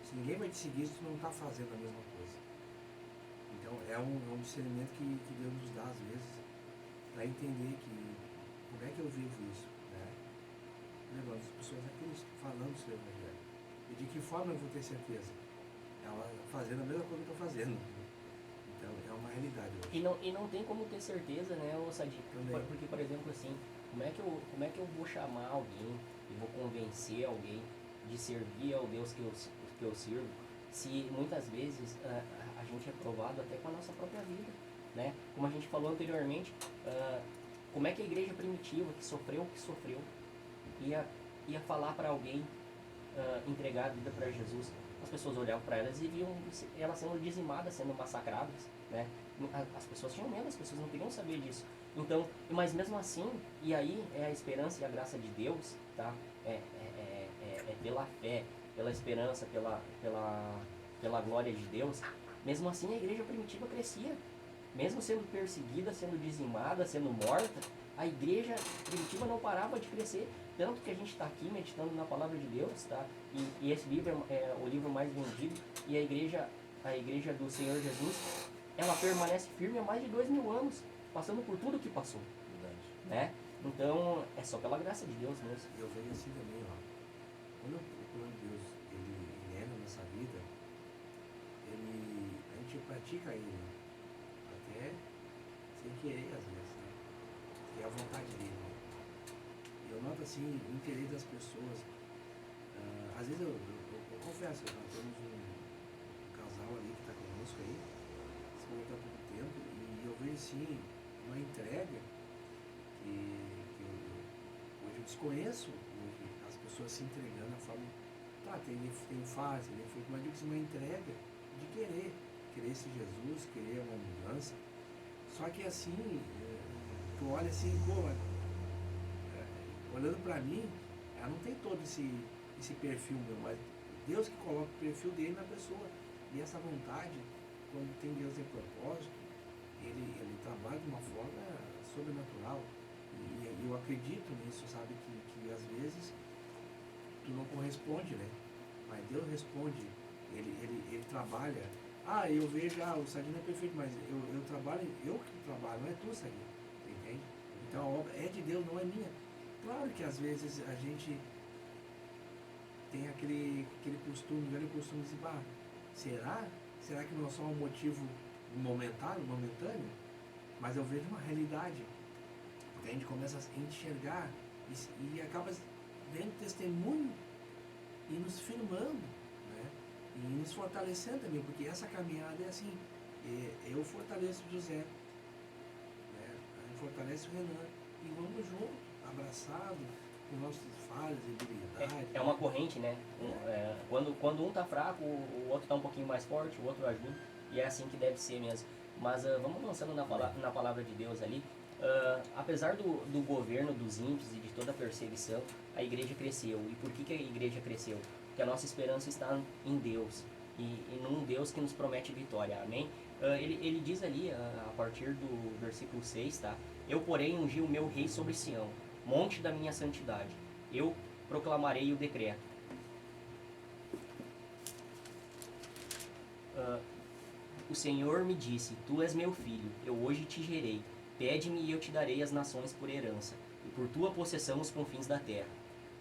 Se ninguém vai te seguir se tu não está fazendo a mesma coisa. Então é um discernimento que Deus nos dá às vezes para entender que como é que eu vivo isso, né? Levando as pessoas a Cristo, falando sobre o Evangelho. E de que forma eu vou ter certeza? Ela fazendo a mesma coisa que eu estou fazendo. Então é uma realidade hoje. E não tem como ter certeza, né, Sadi? Porque, por exemplo, assim, como é que eu vou chamar alguém e vou convencer alguém de servir ao Deus que eu sirvo, se muitas vezes a gente é provado até com a nossa própria vida, né? Como a gente falou anteriormente, como é que a igreja primitiva, que sofreu o que sofreu, ia falar para alguém entregar a vida para Jesus? As pessoas olhavam para elas e viam elas sendo dizimadas, sendo massacradas, né? As pessoas tinham medo, as pessoas não queriam saber disso. Então, mas mesmo assim, e aí é a esperança e a graça de Deus, tá? É pela fé, pela esperança, pela glória de Deus. Mesmo assim, a igreja primitiva crescia. Mesmo sendo perseguida, sendo dizimada, sendo morta, a igreja primitiva não parava de crescer. Tanto que a gente está aqui meditando na palavra de Deus, tá? E esse livro é o livro mais vendido. E a igreja do Senhor Jesus, ela permanece firme há mais de 2000 anos, passando por tudo que passou. Verdade. Né? Então, é só pela graça de Deus mesmo. Eu vejo assim também, ó. Quando Deus ele é na nossa vida, a gente pratica ele, até sem querer às vezes, né? Que é a vontade dele. Né? Eu noto assim o interesse das pessoas. Às vezes eu confesso, nós temos um casal ali que está conosco aí, se conecta há pouco tempo, e eu vejo assim uma entrega que hoje eu desconheço, as pessoas se entregando da forma. Tá, tem fase, mas eu digo assim, uma entrega de querer esse Jesus, querer uma mudança. Só que assim, tu olha assim, olhando pra mim, ela não tem todo esse perfil meu, mas Deus que coloca o perfil dele na pessoa. E essa vontade, quando tem Deus em propósito, ele trabalha de uma forma sobrenatural. E eu acredito nisso, sabe, que às vezes tu não corresponde, né? Mas Deus responde, ele trabalha. Eu vejo, o Sadinho é perfeito, mas eu trabalho, eu que trabalho, não é tu, Sadinho, entende? Então a obra é de Deus, não é minha. Claro que às vezes a gente tem aquele costume, velho costume de dizer, será que não é só um motivo momentâneo? Mas eu vejo uma realidade, porque a gente começa a enxergar e acaba dando testemunho e nos firmando, né? E nos fortalecendo também, porque essa caminhada é assim, eu fortaleço o José, né? A gente fortalece o Renan e vamos juntos, abraçados, com nossas falhas e debilidades. É uma corrente, né? Quando um tá fraco, o outro tá um pouquinho mais forte, o outro ajuda, e é assim que deve ser mesmo. Mas vamos avançando na palavra de Deus ali. Apesar do governo dos ímpios e de toda a perseguição, a igreja cresceu. E por que a igreja cresceu? Porque a nossa esperança está em Deus e num Deus que nos promete vitória, amém? Ele diz ali, a partir do versículo 6, tá? Eu, porém, ungi o meu rei sobre Sião, monte da minha santidade. Eu proclamarei o decreto. o Senhor me disse, tu és meu filho, eu hoje te gerei. Pede-me e eu te darei as nações por herança, e por tua possessão os confins da terra.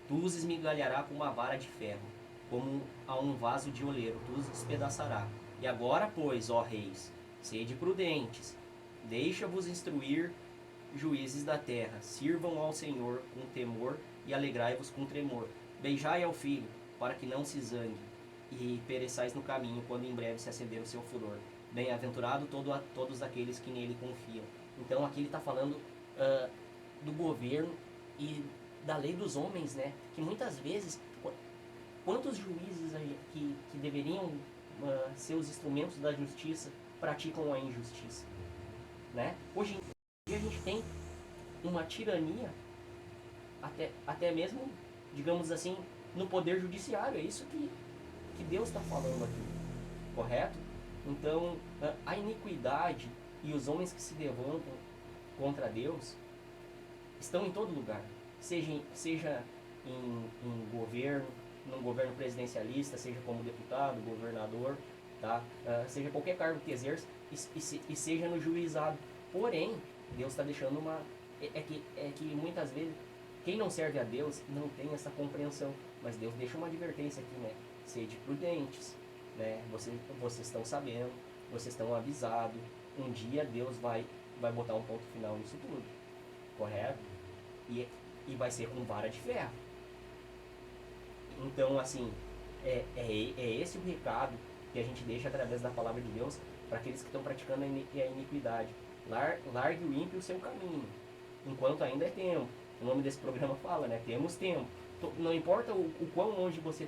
Tu os esmigalhará com uma vara de ferro, como a um vaso de oleiro, tu os despedaçará. E agora, pois, ó reis, sede prudentes, deixa-vos instruir, juízes da terra, sirvam ao Senhor com temor e alegrai-vos com tremor. Beijai ao filho, para que não se zangue, e pereçais no caminho, quando em breve se acender o seu furor. Bem-aventurado todos aqueles que nele confiam. Então aqui ele está falando do governo e da lei dos homens, né? Que muitas vezes, quantos juízes aí que deveriam ser os instrumentos da justiça praticam a injustiça, né? Hoje em dia a gente tem uma tirania, até mesmo, digamos assim, no poder judiciário. É isso que Deus está falando aqui, correto? Então, a iniquidade e os homens que se levantam contra Deus estão em todo lugar, seja em governo, num governo presidencialista, seja como deputado, governador, tá? Seja qualquer cargo que exerça e seja no juizado. Porém, Deus está deixando uma... É que muitas vezes quem não serve a Deus não tem essa compreensão, mas Deus deixa uma advertência aqui, né? Sede prudentes, né? Vocês estão sabendo, vocês estão avisados. Um dia Deus vai botar um ponto final nisso tudo, correto? E vai ser com vara de ferro. Então, assim, é esse o recado que a gente deixa através da palavra de Deus para aqueles que estão praticando a iniquidade. Largue o ímpio o seu caminho, enquanto ainda é tempo. O nome desse programa fala, né? Temos tempo. Não importa o quão longe você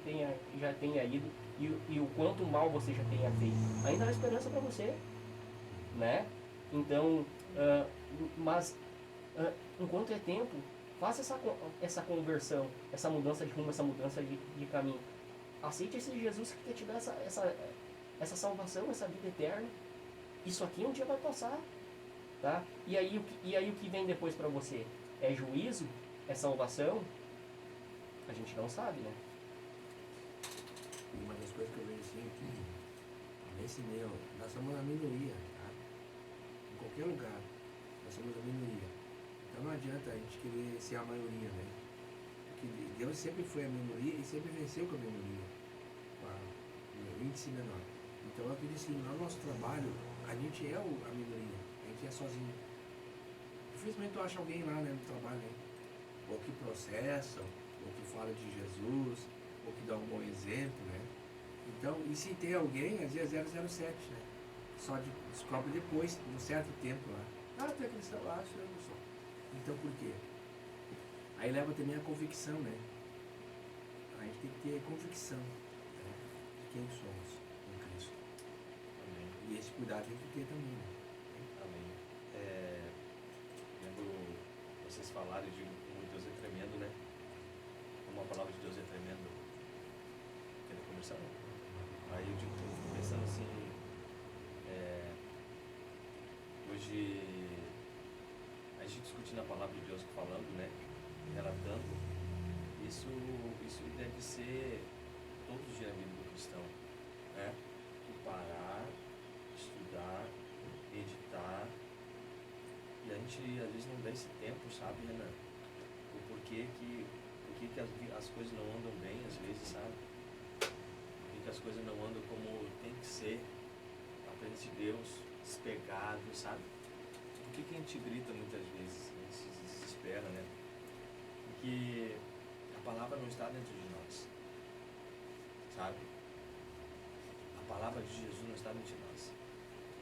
já tenha ido e o quanto mal você já tenha feito, ainda há esperança para você, né? Então, mas enquanto é tempo, faça essa conversão, essa mudança de rumo, essa mudança de caminho. Aceite esse Jesus que quer te dar essa salvação, essa vida eterna. Isso aqui um dia vai passar, tá? E aí o que vem depois para você? É juízo? É salvação? A gente não sabe, né? E uma das coisas que eu vejo assim é que nesse meio, nós somos a minoria, tá? Em qualquer lugar, nós somos a minoria. Então não adianta a gente querer ser a maioria, né? Porque Deus sempre foi a minoria e sempre venceu com a minoria, com o índice menor. Então eu acredito assim, no nosso trabalho, a gente é a minoria, a gente é sozinho. Infelizmente tu acha alguém lá, né, no trabalho, né? Ou que processa, ou que fala de Jesus, ou que dá um bom exemplo, né? Então, e se tem alguém, às vezes é 007, né? Só descobre depois, num certo tempo lá. Tu é cristão? Eu não sou. Então por quê? Aí leva também a convicção, né? A gente tem que ter convicção, né? De quem somos em Cristo. Amém. E esse cuidado tem que ter também, né? Amém. Lembro vocês falarem de como Deus é tremendo, né? Como a palavra de Deus é tremendo. Quer conversar? Aí eu fico pensando assim, hoje a gente discutindo a palavra de Deus, falando, né? Relatando, isso deve ser todos os dias na vida do cristão, né? Tu parar, estudar, meditar. E a gente às vezes não dá esse tempo, sabe, Renan? O porquê que as coisas não andam bem, às vezes, sabe? Por que as coisas não andam como tem que ser, a presença de Deus, despegado, sabe? Por que a gente grita muitas vezes, a gente se desespera, né? Porque a palavra não está dentro de nós, sabe? A palavra de Jesus não está dentro de nós.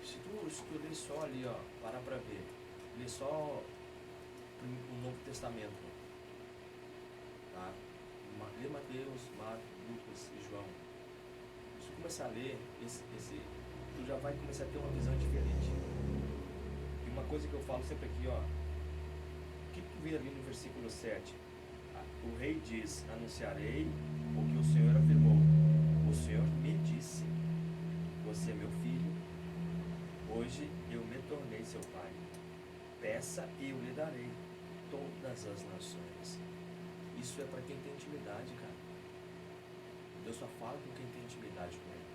Se tu ler só ali, ó, parar pra ver, lê só o Novo Testamento, tá? Lê Mateus, Marcos, Lucas e João. Se tu começar a ler, tu já vai começar a ter uma visão diferente. E uma coisa que eu falo sempre aqui, ó, o que tu vê ali no versículo 7? O rei diz, anunciarei o que o Senhor afirmou. O Senhor me disse, você é meu filho, hoje eu me tornei seu pai. Peça e eu lhe darei todas as nações. Isso é para quem tem intimidade, cara. Deus só fala com quem tem intimidade com Ele.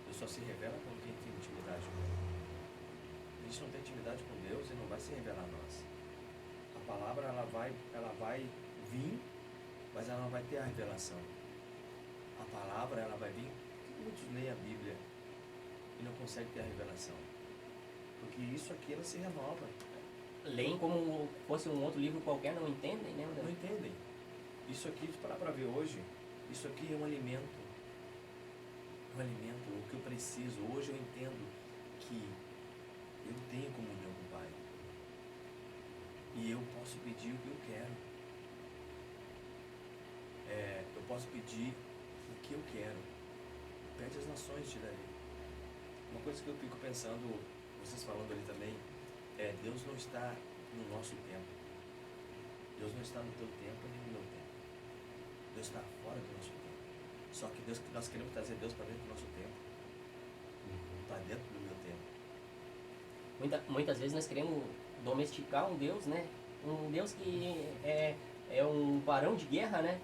Deus só se revela quando quem tem intimidade com Ele. A gente não tem intimidade com Deus, Ele não vai se revelar a nós. A palavra ela vai vir, mas ela não vai ter a revelação. A palavra ela vai vir. Muitos leem a Bíblia e não conseguem ter a revelação, porque isso aqui ela se renova. Leem como fosse um outro livro qualquer, não entendem, né? Não entendem. Isso aqui, se parar para ver hoje, isso aqui é um alimento. É um alimento, o que eu preciso. Hoje eu entendo que eu tenho comunhão com o Pai. E eu posso pedir o que eu quero. Eu posso pedir o que eu quero. Pede as nações te darei. Uma coisa que eu fico pensando, vocês falando ali também, Deus não está no nosso tempo. Deus não está no teu tempo nem no meu tempo. Deus está fora do nosso tempo. Só que nós queremos trazer Deus para dentro do nosso tempo. Para dentro do meu tempo. Muitas vezes nós queremos domesticar um Deus, né? Um Deus que é um barão de guerra, né?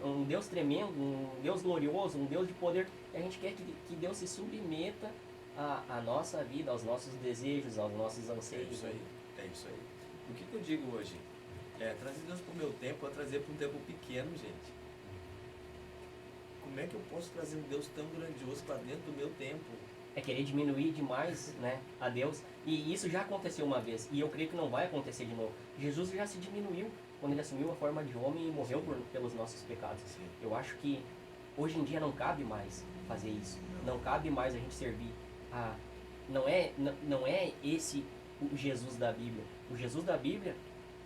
Um Deus tremendo, um Deus glorioso, um Deus de poder. A gente quer que Deus se submeta à nossa vida, aos nossos desejos, aos nossos anseios. É isso aí. É isso aí. O que eu digo hoje? Trazer Deus para o meu tempo, é trazer para um tempo pequeno, gente. Como é que eu posso trazer um Deus tão grandioso para dentro do meu tempo? É querer diminuir demais, né, a Deus. E isso já aconteceu uma vez, e eu creio que não vai acontecer de novo. Jesus já se diminuiu quando ele assumiu a forma de homem e morreu pelos nossos pecados. Sim. Eu acho que hoje em dia não cabe mais fazer isso. Não cabe mais a gente servir a... Não é esse o Jesus da Bíblia. O Jesus da Bíblia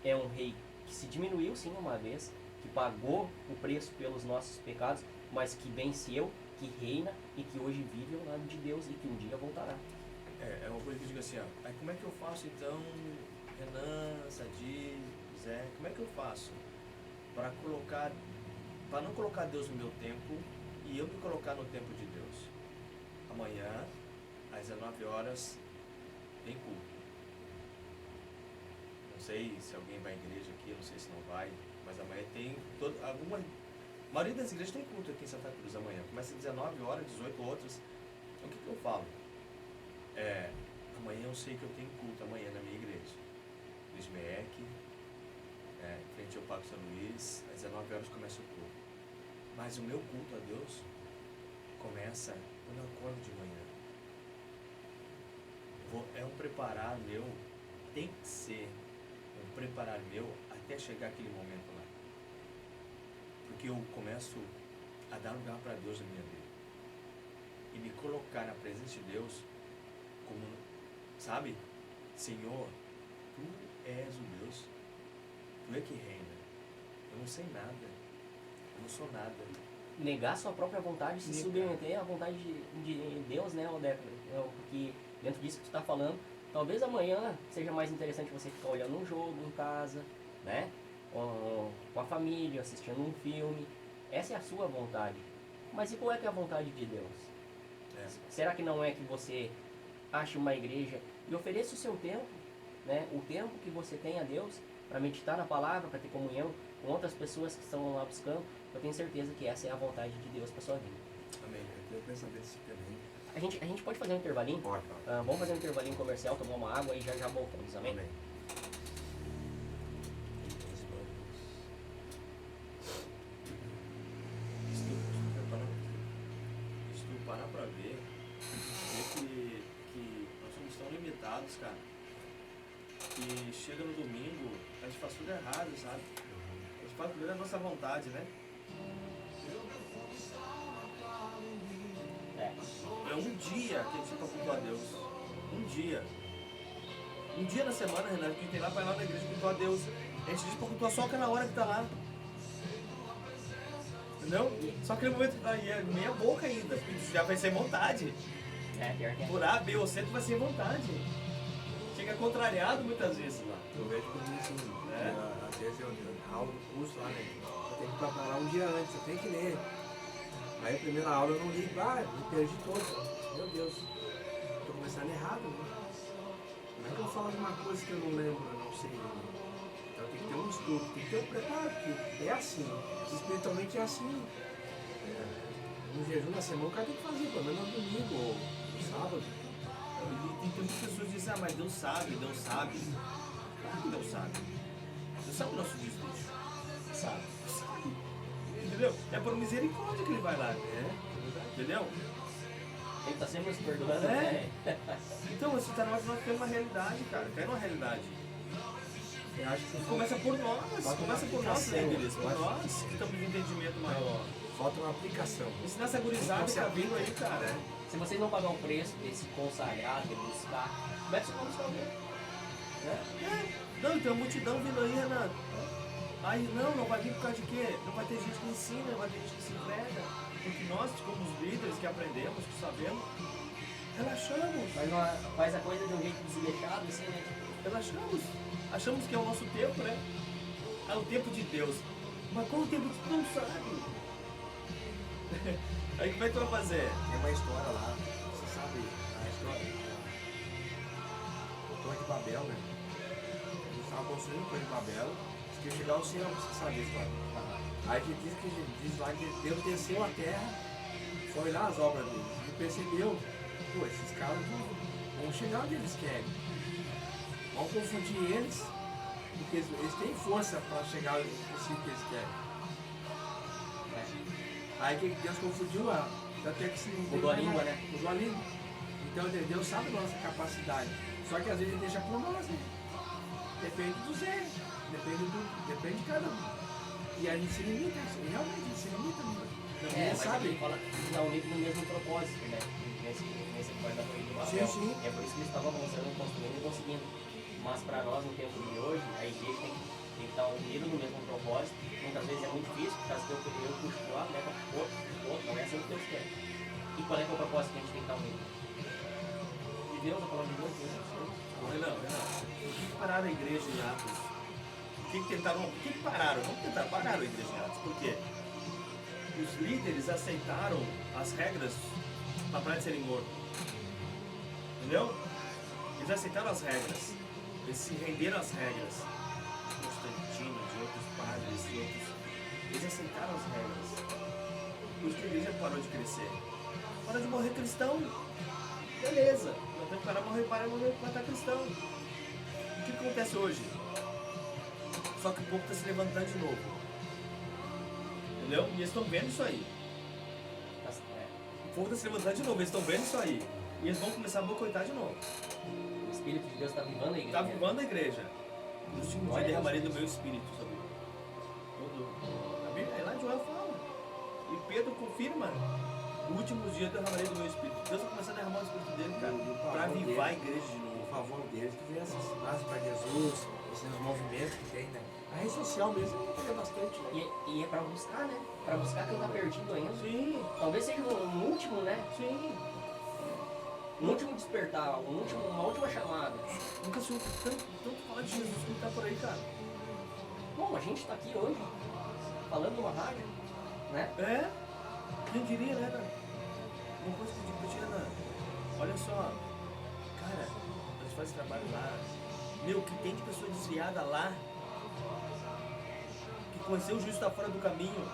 é um rei que se diminuiu sim uma vez, que pagou o preço pelos nossos pecados, mas que venceu, que reina e que hoje vive ao lado de Deus e que um dia voltará. É uma coisa que eu digo assim, aí como é que eu faço então, Renan, Sadi, Zé, como é que eu faço para não colocar Deus no meu tempo e eu me colocar no tempo de Deus? Amanhã, às 19 horas, tem culto. Não sei se alguém vai à igreja aqui, não sei se não vai, mas amanhã tem a maioria das igrejas tem culto aqui em Santa Cruz amanhã. Começa às 19 horas, 18 outras. Então o que eu falo? Amanhã eu sei que eu tenho culto amanhã na minha igreja. Lismec, em frente ao Parque São Luís, às 19 horas começa o culto. Mas o meu culto a Deus começa quando eu acordo de manhã. É um preparar meu, tem que ser um preparar meu até chegar aquele momento lá. Porque eu começo a dar lugar para Deus na minha vida. E me colocar na presença de Deus como, sabe? Senhor, Tu és o Deus. Tu é que reina. Eu não sei nada. Eu não sou nada. Negar sua própria vontade, se submeter à vontade de Deus, né, Odeco? Porque dentro disso que tu está falando, talvez amanhã seja mais interessante você ficar olhando um jogo em casa, né? Com a família, assistindo um filme. Essa é a sua vontade. Mas e qual é que é a vontade de Deus? Será que não é que você ache uma igreja e ofereça o seu tempo, né? O tempo que você tem a Deus para meditar na palavra, para ter comunhão com outras pessoas que estão lá buscando? Eu tenho certeza que essa é a vontade de Deus para sua vida. Amém. Eu penso desse também. A gente pode fazer um intervalinho? Pode. Vamos fazer um intervalinho comercial, tomar uma água e já voltamos, amém? Amém. Se tu parar pra ver que nós somos tão limitados, cara, que chega no domingo, a gente faz tudo errado, sabe? A gente faz tudo da nossa vontade, né? É um dia que a gente fica cultuar a Deus. Um dia. Um dia na semana, Renato, que a gente tem lá pra ir lá na igreja cultuar a Deus. A gente diz pra cultuar só aquela hora que tá lá. Entendeu? Só aquele momento que tá aí, é meia boca ainda. Porque já vai ser vontade. Pior que é. Por A, B ou C, tu vai ser vontade. Chega contrariado muitas vezes lá. Eu vejo comigo assim, às vezes eu aula do curso lá, né? Eu tenho que preparar um dia antes, eu tenho que ler. Aí a primeira aula eu não li, me perdi todo. Meu Deus, tô começando errado, né? Como é que eu falo de uma coisa que eu não lembro, eu não sei? Né? Então tem que ter um estudo, tem que ter um preparo, porque é assim. Espiritualmente é assim. no jejum da semana o cara tem que fazer, pelo menos no domingo ou no sábado. E tem muitas pessoas que dizem, mas Deus sabe, Deus sabe. Por que Deus sabe? Deus sabe o nosso desdeixo. Sabe? Entendeu? É por misericórdia que ele vai lá, né? Entendeu? Ele tá sempre nos perdoando, É. né? Então, você tá nós temos uma realidade, cara. Tem uma realidade. Eu acho que Começa por nós, Falta começa uma por nós, aplicação. líderes, por Eu acho- nós que estamos de entendimento maior. falta uma aplicação. Ensinar essa gurizada que tá vindo aí, cara. Se vocês não pagar o preço desse consagrar, de buscar, como é que vocês vão buscar o quê? Né? Não, tem uma multidão vindo aí, Renato. Aí, não vai vir por causa de quê? Não vai ter gente que ensina, não vai ter gente que se entrega. Porque nós, como os líderes que aprendemos, que sabemos, relaxamos, Mas faz a coisa de um jeito desleixado, assim, né? relaxamos. Achamos que é o nosso tempo, né? É o tempo de Deus. Mas qual o tempo de Deus? Não sabe. Aí como é que tu vai fazer? Tem uma história lá, você sabe a história do Torre de Babel, né? Eles estavam construindo o Torre de Babel, diz que ia chegar ao céu, você sabe a história. Aí que diz lá que Deus desceu a terra, foi lá as obras deles, e percebeu, pô, esses caras vão chegar onde eles querem. Vão confundir eles, porque eles têm força para chegar no sítio que eles querem. Aí que Deus confundiu até que se Mudou a língua, né? Mudou a língua. Então Deus sabe da nossa capacidade. Só que às vezes ele deixa por nós, né? Depende do Zé, depende de cada um. E a gente se limita, realmente a gente se limita. É, Ele mas sabe. ele fala que está unido no mesmo propósito, né? Nesse parte da Torre de Babel. Sim. É por isso que eles estavam avançando, construindo e conseguindo. Mas para nós, no tempo de hoje, a igreja tem que estar unida no mesmo propósito. Muitas vezes é muito difícil, por causa que eu puxo pro lado, leva pro outro, não é assim que Deus quer. E qual é que é o propósito que a gente tem que estar unido? De Deus, a palavra de Deus, Renan, por que pararam a igreja em Atos? Por que tentaram? Por que pararam? Não tentaram, pararam a igreja em Atos. Por quê? Os líderes aceitaram as regras para parar de serem mortos. Entendeu? Eles aceitaram as regras. Eles se renderam às regras. De Constantino, de outros padres, de outros. Eles aceitaram as regras. Por isso que a igreja parou de crescer. Parou de morrer cristão. Beleza. Nós temos que parar de morrer, matar cristão. O que acontece hoje? Só que o povo está se levantando de novo. Entendeu? E eles estão vendo isso aí. O povo está se levantando de novo, eles estão vendo isso aí. E eles vão começar a boicotar de novo. O Espírito de Deus está vivando a igreja. Está vivando a igreja. No último dia Glória a derramarei Deus. do meu espírito sobre todo. A Bíblia, lá em Joel fala. E Pedro confirma. No último dia derramarei do meu espírito. Deus vai começar a derramar o espírito dele, cara. Para avivar a igreja de novo. Por favor deles, que vê essas frases para Jesus, esses movimentos que tem, né? A rede social mesmo pega bastante, né? E é para buscar, né? Para buscar quem está perdido ainda. Sim, Talvez seja um último, né? sim. Um último despertar, uma última chamada. Nunca se ouve tanto falar de Jesus como tá por aí, cara. Bom, a gente está aqui hoje, falando numa rádio, né? É? Quem diria, né, cara? Uma coisa que eu digo pra ti, Ana, olha só, cara, a gente faz trabalho lá. Meu, que tem de pessoa desviada lá, que conheceu o juiz está fora do caminho.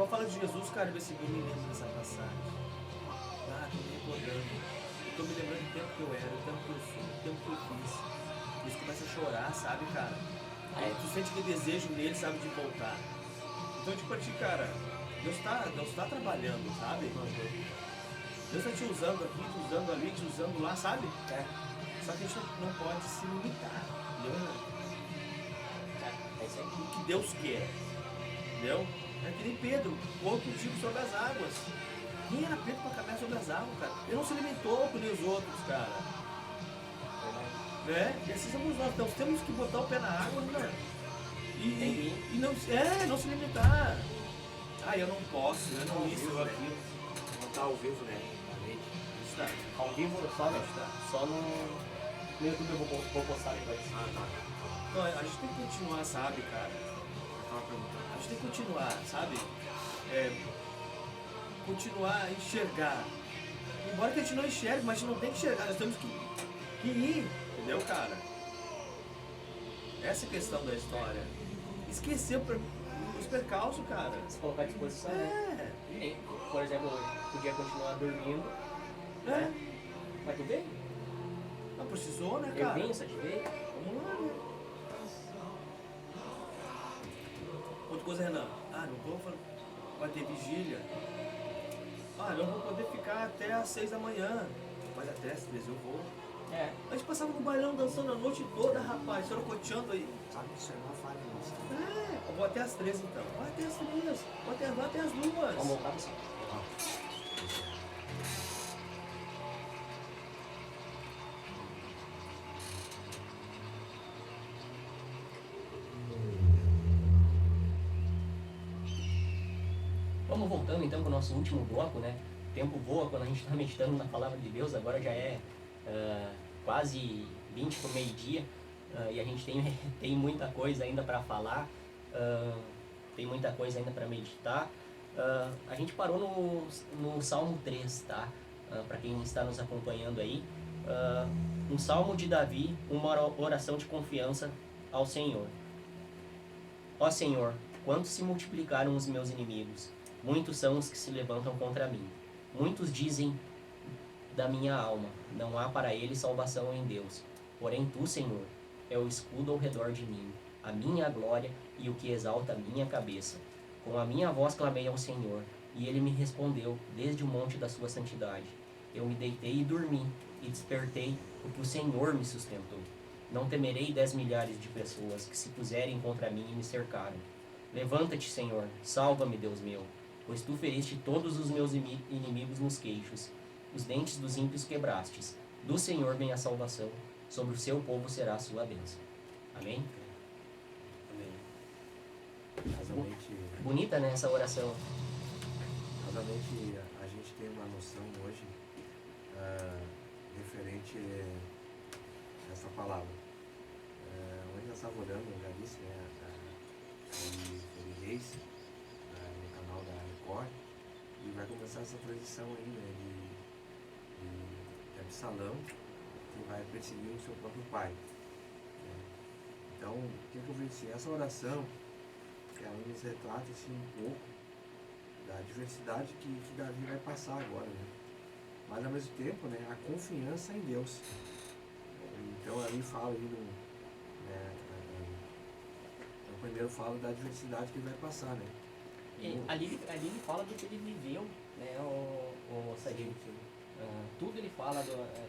Fala de Jesus, cara, e vê se eu me lembro dessa passagem. Ah, tô me recordando. Eu tô me lembrando do tempo que eu era, do tempo que eu sou, do tempo que eu fiz. Eles começam a chorar, sabe, cara? Aí tu sente aquele desejo nele, sabe, de voltar. Então, tipo, pra ti, cara, Deus tá trabalhando, sabe? Deus tá te usando aqui, te usando ali, te usando lá, sabe? É. Só que a gente não pode se limitar, entendeu? É isso aí. O que Deus quer, entendeu? É que nem Pedro, pôr contigo sobre as águas. Quem era Pedro para caminhar sobre as águas, cara? Ele não se limitou com nem os outros, cara. Né? E assim somos nós, então temos que botar o pé na água, né? E não se limitar. Ah, eu não posso, eu não isso, eu aquilo. Não tá ao vivo, né? Na rede. Está. Ao vivo só no YouTube eu vou postar depois. Ah, tá. Então, a gente tem que continuar, sabe, cara? A gente tem que continuar, sabe? Continuar a enxergar. Embora que a gente não enxergue, mas a gente não tem que enxergar, nós temos que ir, entendeu, cara? Essa é a questão da história. Esquecer os percalços, cara. Se colocar à disposição, né? nem, por exemplo, hoje, podia continuar dormindo, né? Mas tu veio? Não precisou, né, Eu cara? vim, só te veio. Vamos lá, né? Outra coisa, Renan. Ah, não tô falando. Vai ter vigília. Ah, não vou poder ficar até às 6 da manhã. Mas até às 3 eu vou. É. A gente passava no bailão dançando a noite toda, rapaz. Sorocoteando aí. Sabe que isso é uma falha nossa. É, eu vou até às 3 então. Vai até às 3. Vai até às 2. Vamos voltar pra cima. Vamos voltando então para o nosso último bloco, né? O tempo voa quando a gente está meditando na palavra de Deus, agora já é quase 20 para o meio-dia e a gente tem muita coisa ainda para falar, tem muita coisa ainda para meditar. A gente parou no Salmo 3, tá? Para quem está nos acompanhando aí. Um salmo de Davi, uma oração de confiança ao Senhor. Ó Senhor, quantos se multiplicaram os meus inimigos? Muitos são os que se levantam contra mim. Muitos dizem da minha alma, não há para ele salvação em Deus. Porém tu, Senhor, é o escudo ao redor de mim, a minha glória e o que exalta a minha cabeça. Com a minha voz clamei ao Senhor, e ele me respondeu desde o monte da sua santidade. Eu me deitei e dormi, e despertei, porque o Senhor me sustentou. Não temerei 10 milhares de pessoas que se puserem contra mim e me cercaram. Levanta-te, Senhor, salva-me, Deus meu, pois tu feriste todos os meus inimigos nos queixos, os dentes dos ímpios quebrastes. Do Senhor vem a salvação, sobre o seu povo será a sua bênção. Amém? Amém. Casamento, Bonita, né, essa oração. a gente tem uma noção hoje referente a essa palavra. Hoje nós estávamos olhando, eu já disse, né, sobre Reis, no canal da Record, e vai começar essa transição aí, né, de Absalão, que vai perseguir o seu próprio pai. Né? Então, o que eu venci? Essa oração, ela nos retrata assim, um pouco da adversidade que Davi vai passar agora, né? Mas ao mesmo tempo, né, a confiança em Deus. Então ali fala aí no primeiro fala da adversidade que ele vai passar, né? E ali ele fala do que ele viveu, né, o Sadio. Tudo ele fala,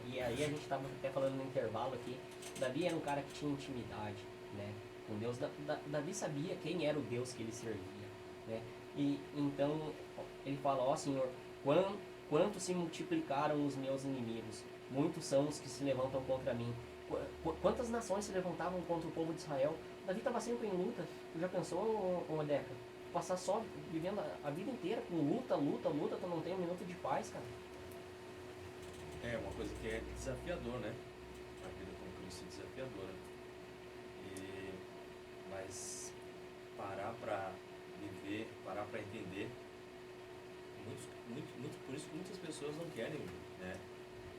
e aí a gente estava até falando no intervalo aqui, Davi era um cara que tinha intimidade, né, com Deus. Davi sabia quem era o Deus que ele servia, né, e então ele fala, ó Senhor, quanto se multiplicaram os meus inimigos, muitos são os que se levantam contra mim. Quantas nações se levantavam contra o povo de Israel? Davi estava sempre em luta. Tu já pensou, Odeca? Passar só vivendo a vida inteira com luta, tu não tem um minuto de paz, cara. É uma coisa que é desafiador, né? A vida com Cristo é desafiadora. Mas parar para viver, parar para entender, muito, por isso que muitas pessoas não querem, né?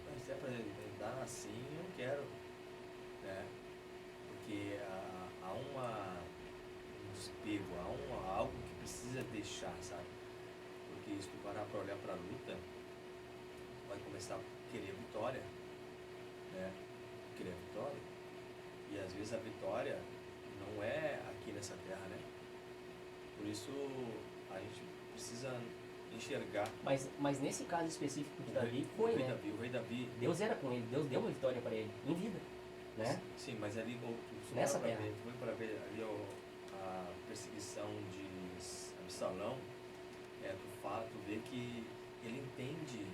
Mas se é para andar assim, eu não quero, né? Porque há um despego, há algo que precisa deixar, sabe? Porque se tu parar para olhar para a luta, vai começar a querer vitória, né? Querer vitória. E às vezes a vitória não é aqui nessa terra, né? Por isso a gente precisa enxergar. Mas nesse caso específico de Davi, foi, né? O rei Davi. Deus era com ele, Deus deu uma vitória para ele, em vida, né? Sim, mas ali Nessa terra. Tu foi para ver ali a perseguição de Absalão, tu vê que ele entende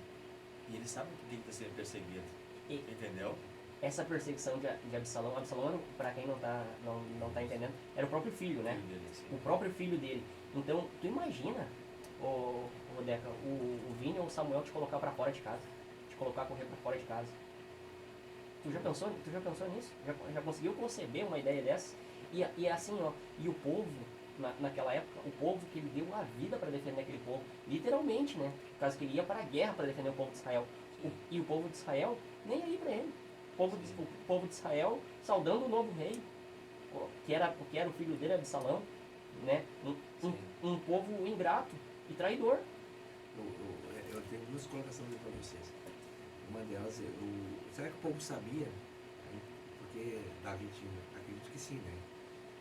e ele sabe que ele está sendo perseguido. Entendeu? Essa perseguição de Absalão, para quem não tá entendendo, era o próprio filho, né? O próprio filho dele. Então, tu imagina, Deca, o Vini ou o Samuel te colocar para fora de casa, te colocar a correr para fora de casa. Tu já pensou nisso? Já conseguiu conceber uma ideia dessa? E assim, ó, e o povo, naquela época, o povo que ele deu a vida para defender aquele povo, literalmente, né? Por causa que ele ia para a guerra para defender o povo de Israel. E o povo de Israel, nem aí para ele. O povo de Israel saudando o novo rei, que era o filho dele, Absalão, né? Um povo ingrato e traidor. duas colocações para vocês. Uma delas, será que o povo sabia? Né? Porque Davi tinha, acredito que sim, né?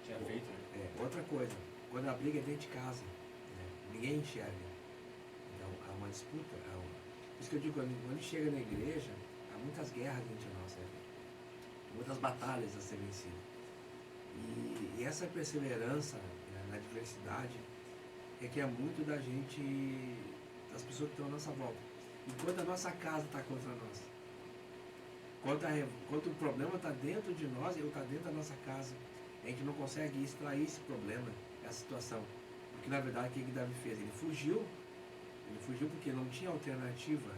Tinha feito, né? Outra coisa, quando a briga é dentro de casa, né? Ninguém enxerga. Então há uma disputa. Por isso que eu digo, quando chega na igreja, há muitas guerras dentro de nós, né? Muitas batalhas a ser vencidas. E essa perseverança, né, na diversidade requer muito da gente, das pessoas que estão à nossa volta. Enquanto a nossa casa está contra nós, enquanto o problema está dentro de nós ou está dentro da nossa casa, a gente não consegue extrair esse problema, essa situação. Porque na verdade o que Davi fez? Ele fugiu porque não tinha alternativa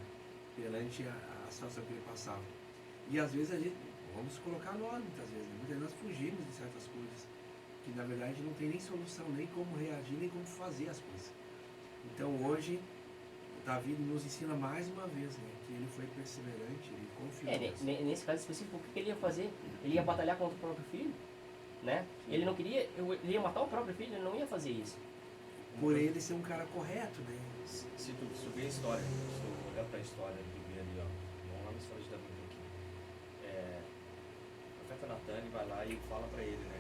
perante a situação que ele passava. E às vezes a gente, vamos colocar nós muitas vezes, muitas vezes nós fugimos de certas coisas, que na verdade não tem nem solução, nem como reagir, nem como fazer as coisas. Então hoje, Davi nos ensina mais uma vez, né, que ele foi perseverante, ele confiou. Nesse caso específico, o que ele ia fazer? Ele ia batalhar contra o próprio filho, né? Ele não queria, ele ia matar o próprio filho, ele não ia fazer isso. Por ele ser um cara correto, né? Se tu ver a história, se tu olhar pra história de ver ali, ó, vamos lá na história de Davi um pouquinho. O profeta Natan, ele vai lá e fala pra ele, né?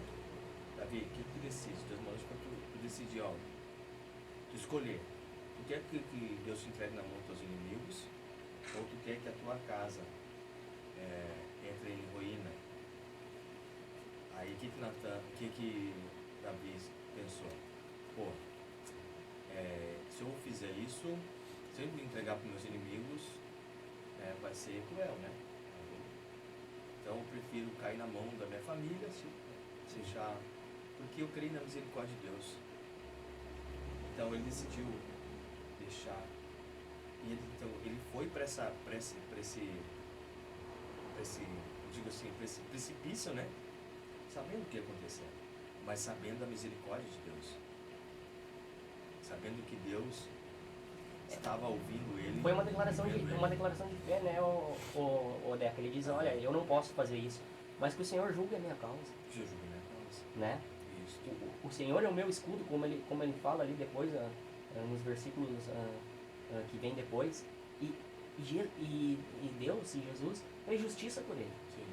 Davi, o que tu decide? Deus mandou pra tu decidir, ó, tu escolher. Tu quer que Deus te entregue na mão dos teus inimigos, ou tu quer que a tua casa entre em ruína? Aí o que Davi pensou? Pô, se eu fizer isso, se eu me entregar para meus inimigos, vai ser cruel, né? Então eu prefiro cair na mão da minha família, se deixar, porque eu creio na misericórdia de Deus. Então ele decidiu deixar. E ele foi para esse precipício, né? Sabendo o que ia acontecer, mas sabendo da misericórdia de Deus. Sabendo que Deus estava ouvindo ele. Foi uma declaração de fé, né, o Deca? Ele diz, olha, eu não posso fazer isso, mas que o Senhor julgue a minha causa. Jesus, né? Né? Isso. O Senhor é o meu escudo, como ele fala ali depois, nos versículos que vem depois. E Deus, e Jesus, fez justiça por ele. Sim.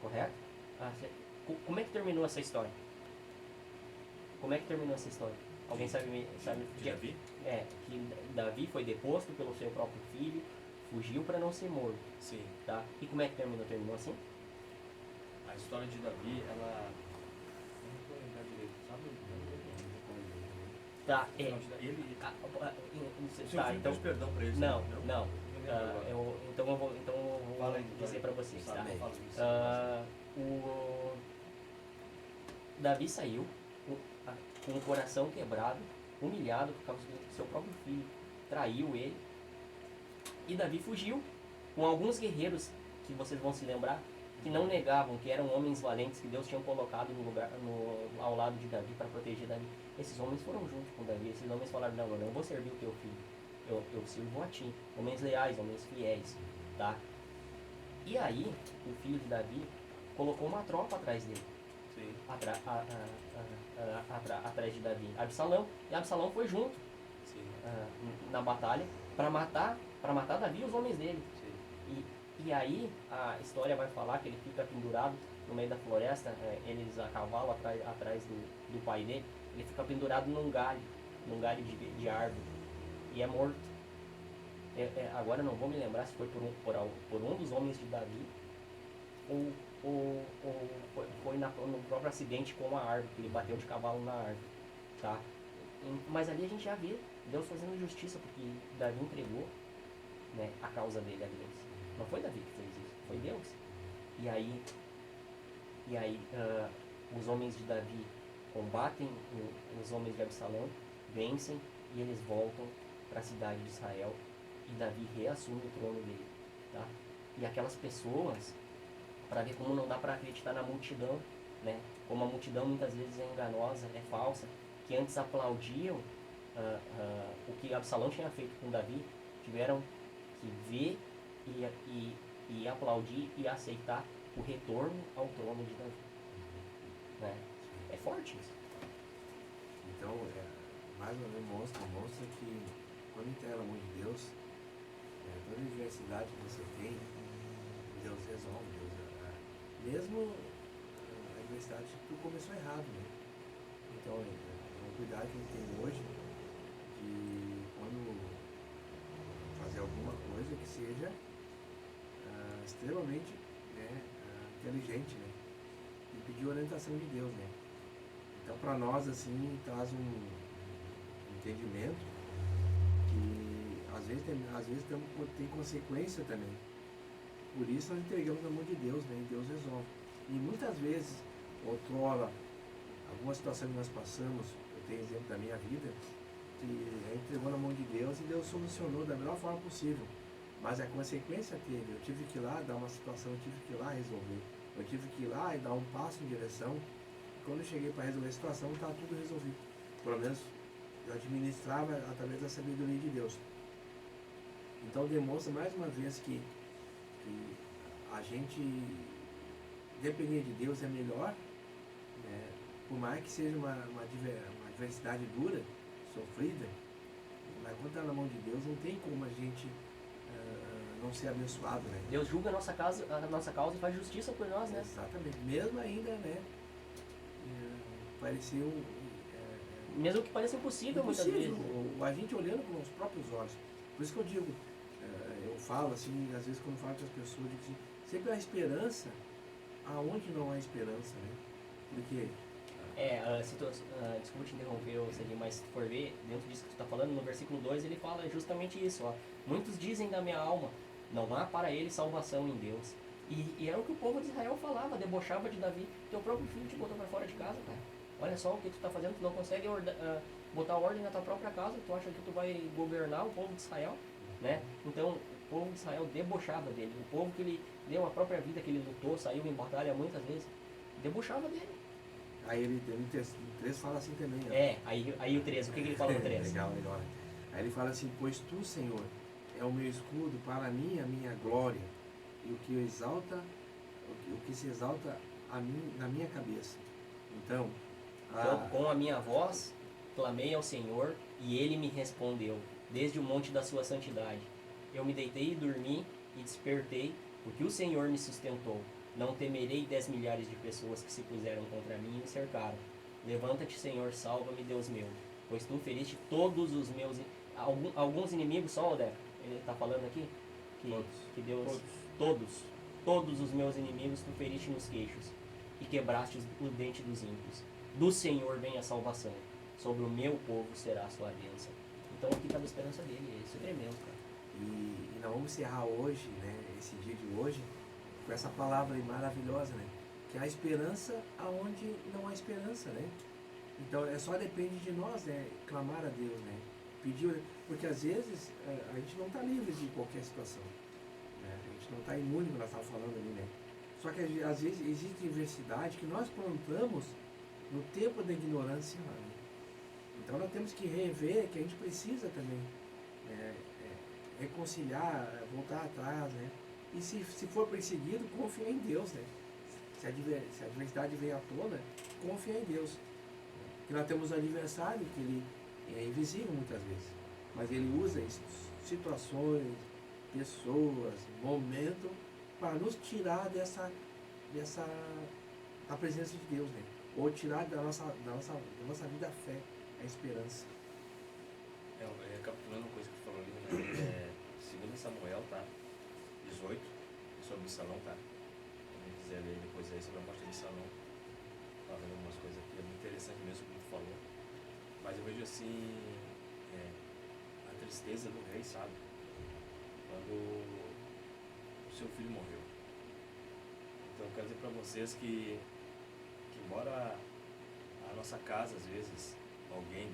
Correto? Como é que terminou essa história? Como é que terminou essa história? Alguém sabe? De Davi? Que Davi foi deposto pelo seu próprio filho, fugiu para não ser morto. Sim. Tá? E como é que terminou? Terminou assim? A história de Davi, ela... Eu não vou lembrar direito, sabe? Tá, Ele... Tá, então... perdão pra ele. Não. Então eu vou Fala aí, dizer para vocês, tá? Sabe, eu falo isso. O Davi saiu com o coração quebrado, humilhado por causa do seu próprio filho, traiu ele. E Davi fugiu com alguns guerreiros que vocês vão se lembrar, que não negavam, que eram homens valentes que Deus tinha colocado ao lado de Davi para proteger Davi. Esses homens foram junto com Davi, esses homens falaram, não, eu vou servir o teu filho, eu sirvo a ti. Homens leais, homens fiéis, tá? E aí, o filho de Davi colocou uma tropa atrás dele. Sim. Atrás de Davi, Absalão, e Absalão foi junto na batalha para matar Davi e os homens dele. Sim. E aí a história vai falar que ele fica pendurado no meio da floresta, eles a cavalo atrás do pai dele, ele fica pendurado num galho de árvore e é morto. Agora não vou me lembrar se foi por um dos homens de Davi ou foi no próprio acidente com a árvore, que ele bateu de cavalo na árvore, tá? Mas ali a gente já vê Deus fazendo justiça, porque Davi entregou, né, a causa dele a Deus. Não foi Davi que fez isso, foi Deus. E aí os homens de Davi combatem os homens de Absalão, vencem e eles voltam para a cidade de Israel e Davi reassume o trono dele, tá? E aquelas pessoas, para ver como não dá para acreditar na multidão, né? Como a multidão muitas vezes é enganosa, é falsa, que antes aplaudiam o que Absalão tinha feito com Davi, tiveram que ver e aplaudir e aceitar o retorno ao trono de Davi, né? É forte isso. Então, mais uma vez mostra que quando entrega na mão de Deus, adversidade que você tem, Deus resolve. Mesmo a adversidade que tu começou errado, né? Então, é um cuidado que a gente tem hoje de quando fazer alguma coisa que seja extremamente, né, inteligente, né? E pedir orientação de Deus, né? Então, para nós, assim, traz um entendimento que às vezes tem consequência também. Por isso nós entregamos na mão de Deus, né? E Deus resolve. E muitas vezes, outrora, alguma situação que nós passamos, eu tenho exemplo da minha vida, que a gente entregou na mão de Deus e Deus solucionou da melhor forma possível. Mas a consequência teve, eu tive que ir lá dar uma situação, eu tive que ir lá resolver. Eu tive que ir lá e dar um passo em direção. E quando eu cheguei para resolver a situação, estava tudo resolvido. Pelo menos eu administrava através da sabedoria de Deus. Então demonstra mais uma vez que a gente depender de Deus é melhor, né? Por mais que seja uma adversidade dura, sofrida, mas quando está na mão de Deus não tem como a gente não ser abençoado, né? Deus julga a nossa causa e faz justiça por nós, né? Exatamente. Mesmo ainda, né? Pareceu Mesmo que pareça impossível muitas vezes. A gente olhando com os próprios olhos. Por isso que eu digo, eu falo assim, às vezes quando falo com as pessoas, eu digo assim, sempre há esperança aonde não há esperança, né? Porque desculpa te interromper, Serginho, mas se tu for ver, dentro disso que tu está falando, no versículo 2 ele fala justamente isso, ó. Muitos dizem da minha alma, não há para ele salvação em Deus. E era o que o povo de Israel falava, debochava de Davi. Teu próprio filho te botou para fora de casa, cara. Olha só o que tu está fazendo, tu não consegue botar ordem na tua própria casa, tu acha que tu vai governar o povo de Israel, né? Então, o povo de Israel debochava dele. O povo que ele deu a própria vida, que ele lutou, saiu em batalha muitas vezes, debochava dele. aí ele no 3 fala assim também, ó. Aí o 3, o que ele fala no 3? Legal. Aí ele fala assim, pois tu, Senhor, é o meu escudo para mim, a minha glória, e o que se exalta na minha cabeça. Então, Com a minha voz, clamei ao Senhor, e Ele me respondeu, desde o monte da sua santidade. Eu me deitei e dormi, e despertei, porque o Senhor me sustentou. Não temerei 10 milhares de pessoas que se puseram contra mim e me cercaram. Levanta-te, Senhor, salva-me, Deus meu, pois tu feriste todos os meus... Alguns inimigos só, Odeca, ele está falando aqui? Que Deus... Todos os meus inimigos tu feriste nos queixos, e quebraste o dente dos ímpios. Do Senhor vem a salvação, sobre o meu povo será a sua bênção. Então aqui está a esperança dele, isso é tremendo, cara. E nós vamos encerrar hoje, né, esse dia de hoje, com essa palavra aí maravilhosa, né? Que há esperança aonde não há esperança, né? Então só depende de nós, né? Clamar a Deus, né? Pedir, porque às vezes a gente não está livre de qualquer situação, né? A gente não está imune, como nós estávamos falando ali, né? Só que às vezes existe diversidade que nós plantamos no tempo da ignorância, né? Então nós temos que rever que a gente precisa também reconciliar, voltar atrás, né? E se for perseguido, confiar em Deus, né? Se a adversidade vem à tona, confiar em Deus. Porque nós temos um adversário que ele é invisível muitas vezes, mas ele usa isso, situações, pessoas, momentos, para nos tirar da presença de Deus, né? Ou tirar da nossa vida a fé, a esperança. Recapitulando uma coisa que tu falou ali, né? 2 Samuel, tá? 18, sobre Salão, tá? Quem quiser ler depois aí sobre a morte de Salão, falando algumas coisas aqui, é muito interessante mesmo o que tu falou. Mas eu vejo assim, a tristeza do rei, sabe? Quando o seu filho morreu. Então eu quero dizer pra vocês que embora a nossa casa, às vezes, alguém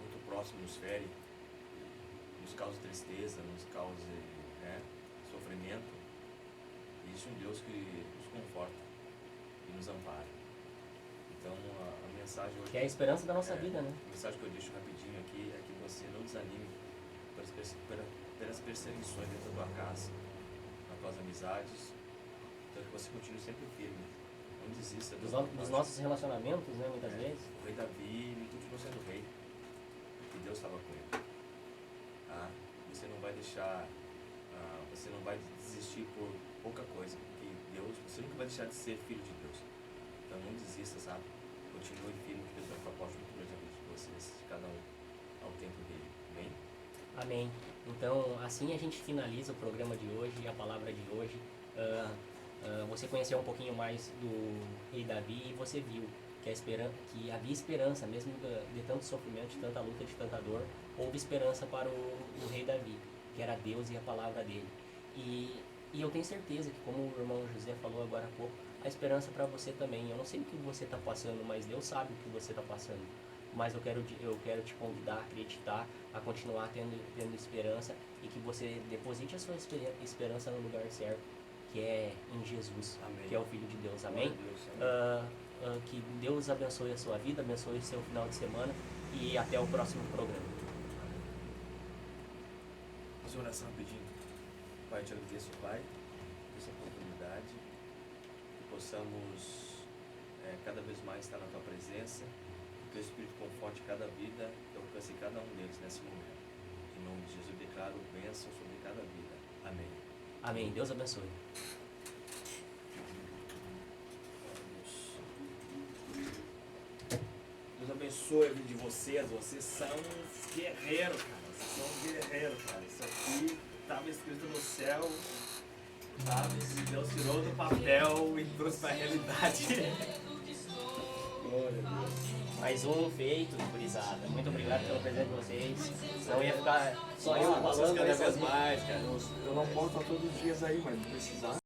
muito próximo nos fere, nos causa tristeza, nos causa sofrimento, existe um Deus que nos conforta e nos ampara. Então a mensagem hoje... Que é a esperança da nossa vida, né? A mensagem que eu deixo rapidinho aqui é que você não desanime pelas perseguições dentro da tua casa, nas tuas amizades, então que você continue sempre firme. Não desista dos nossos relacionamentos, né, muitas vezes. O rei Davi, ele continuou sendo rei, porque Deus estava com ele. Você não vai deixar Você não vai desistir por pouca coisa, porque Deus, você nunca vai deixar de ser filho de Deus. Então não desista, sabe? Continue firme, que Deus tem um propósito muito grande na vida de vocês, de cada um ao tempo dele. Amém? Amém. Então, assim a gente finaliza o programa de hoje, a palavra de hoje. Você conheceu um pouquinho mais do rei Davi e você viu que havia esperança, mesmo de tanto sofrimento, de tanta luta, de tanta dor, houve esperança para o rei Davi, que era Deus e a palavra dele. E eu tenho certeza que, como o irmão José falou agora há pouco, a esperança para você também. Eu não sei o que você está passando, mas Deus sabe o que você está passando. Mas eu quero te convidar a acreditar, a continuar tendo esperança e que você deposite a sua esperança no lugar certo, que é em Jesus, Amém. que é o Filho de Deus. Amém? Glória a Deus, amém. Que Deus abençoe a sua vida, abençoe o seu final de semana e até o próximo programa. Fazer uma oração rapidinho. Pai, eu te agradeço, Pai, por essa oportunidade, que possamos cada vez mais estar na Tua presença, que o Teu Espírito conforte cada vida e alcance cada um deles nesse momento. Em nome de Jesus, eu declaro bênção sobre cada vida. Amém. Amém. Deus abençoe. Deus abençoe a vida de vocês. Vocês são guerreiros, cara. Vocês são guerreiros, cara. Isso aqui estava escrito no céu, sabe? Deus tirou do papel e trouxe para a realidade. Glória a Deus. Mais um feito, gurizada. Muito obrigado pela presença de vocês. Não ia ficar só eu falando Cada né, vez sozinho. mais, cara. Eu não posso estar todos os dias aí, mas não precisar.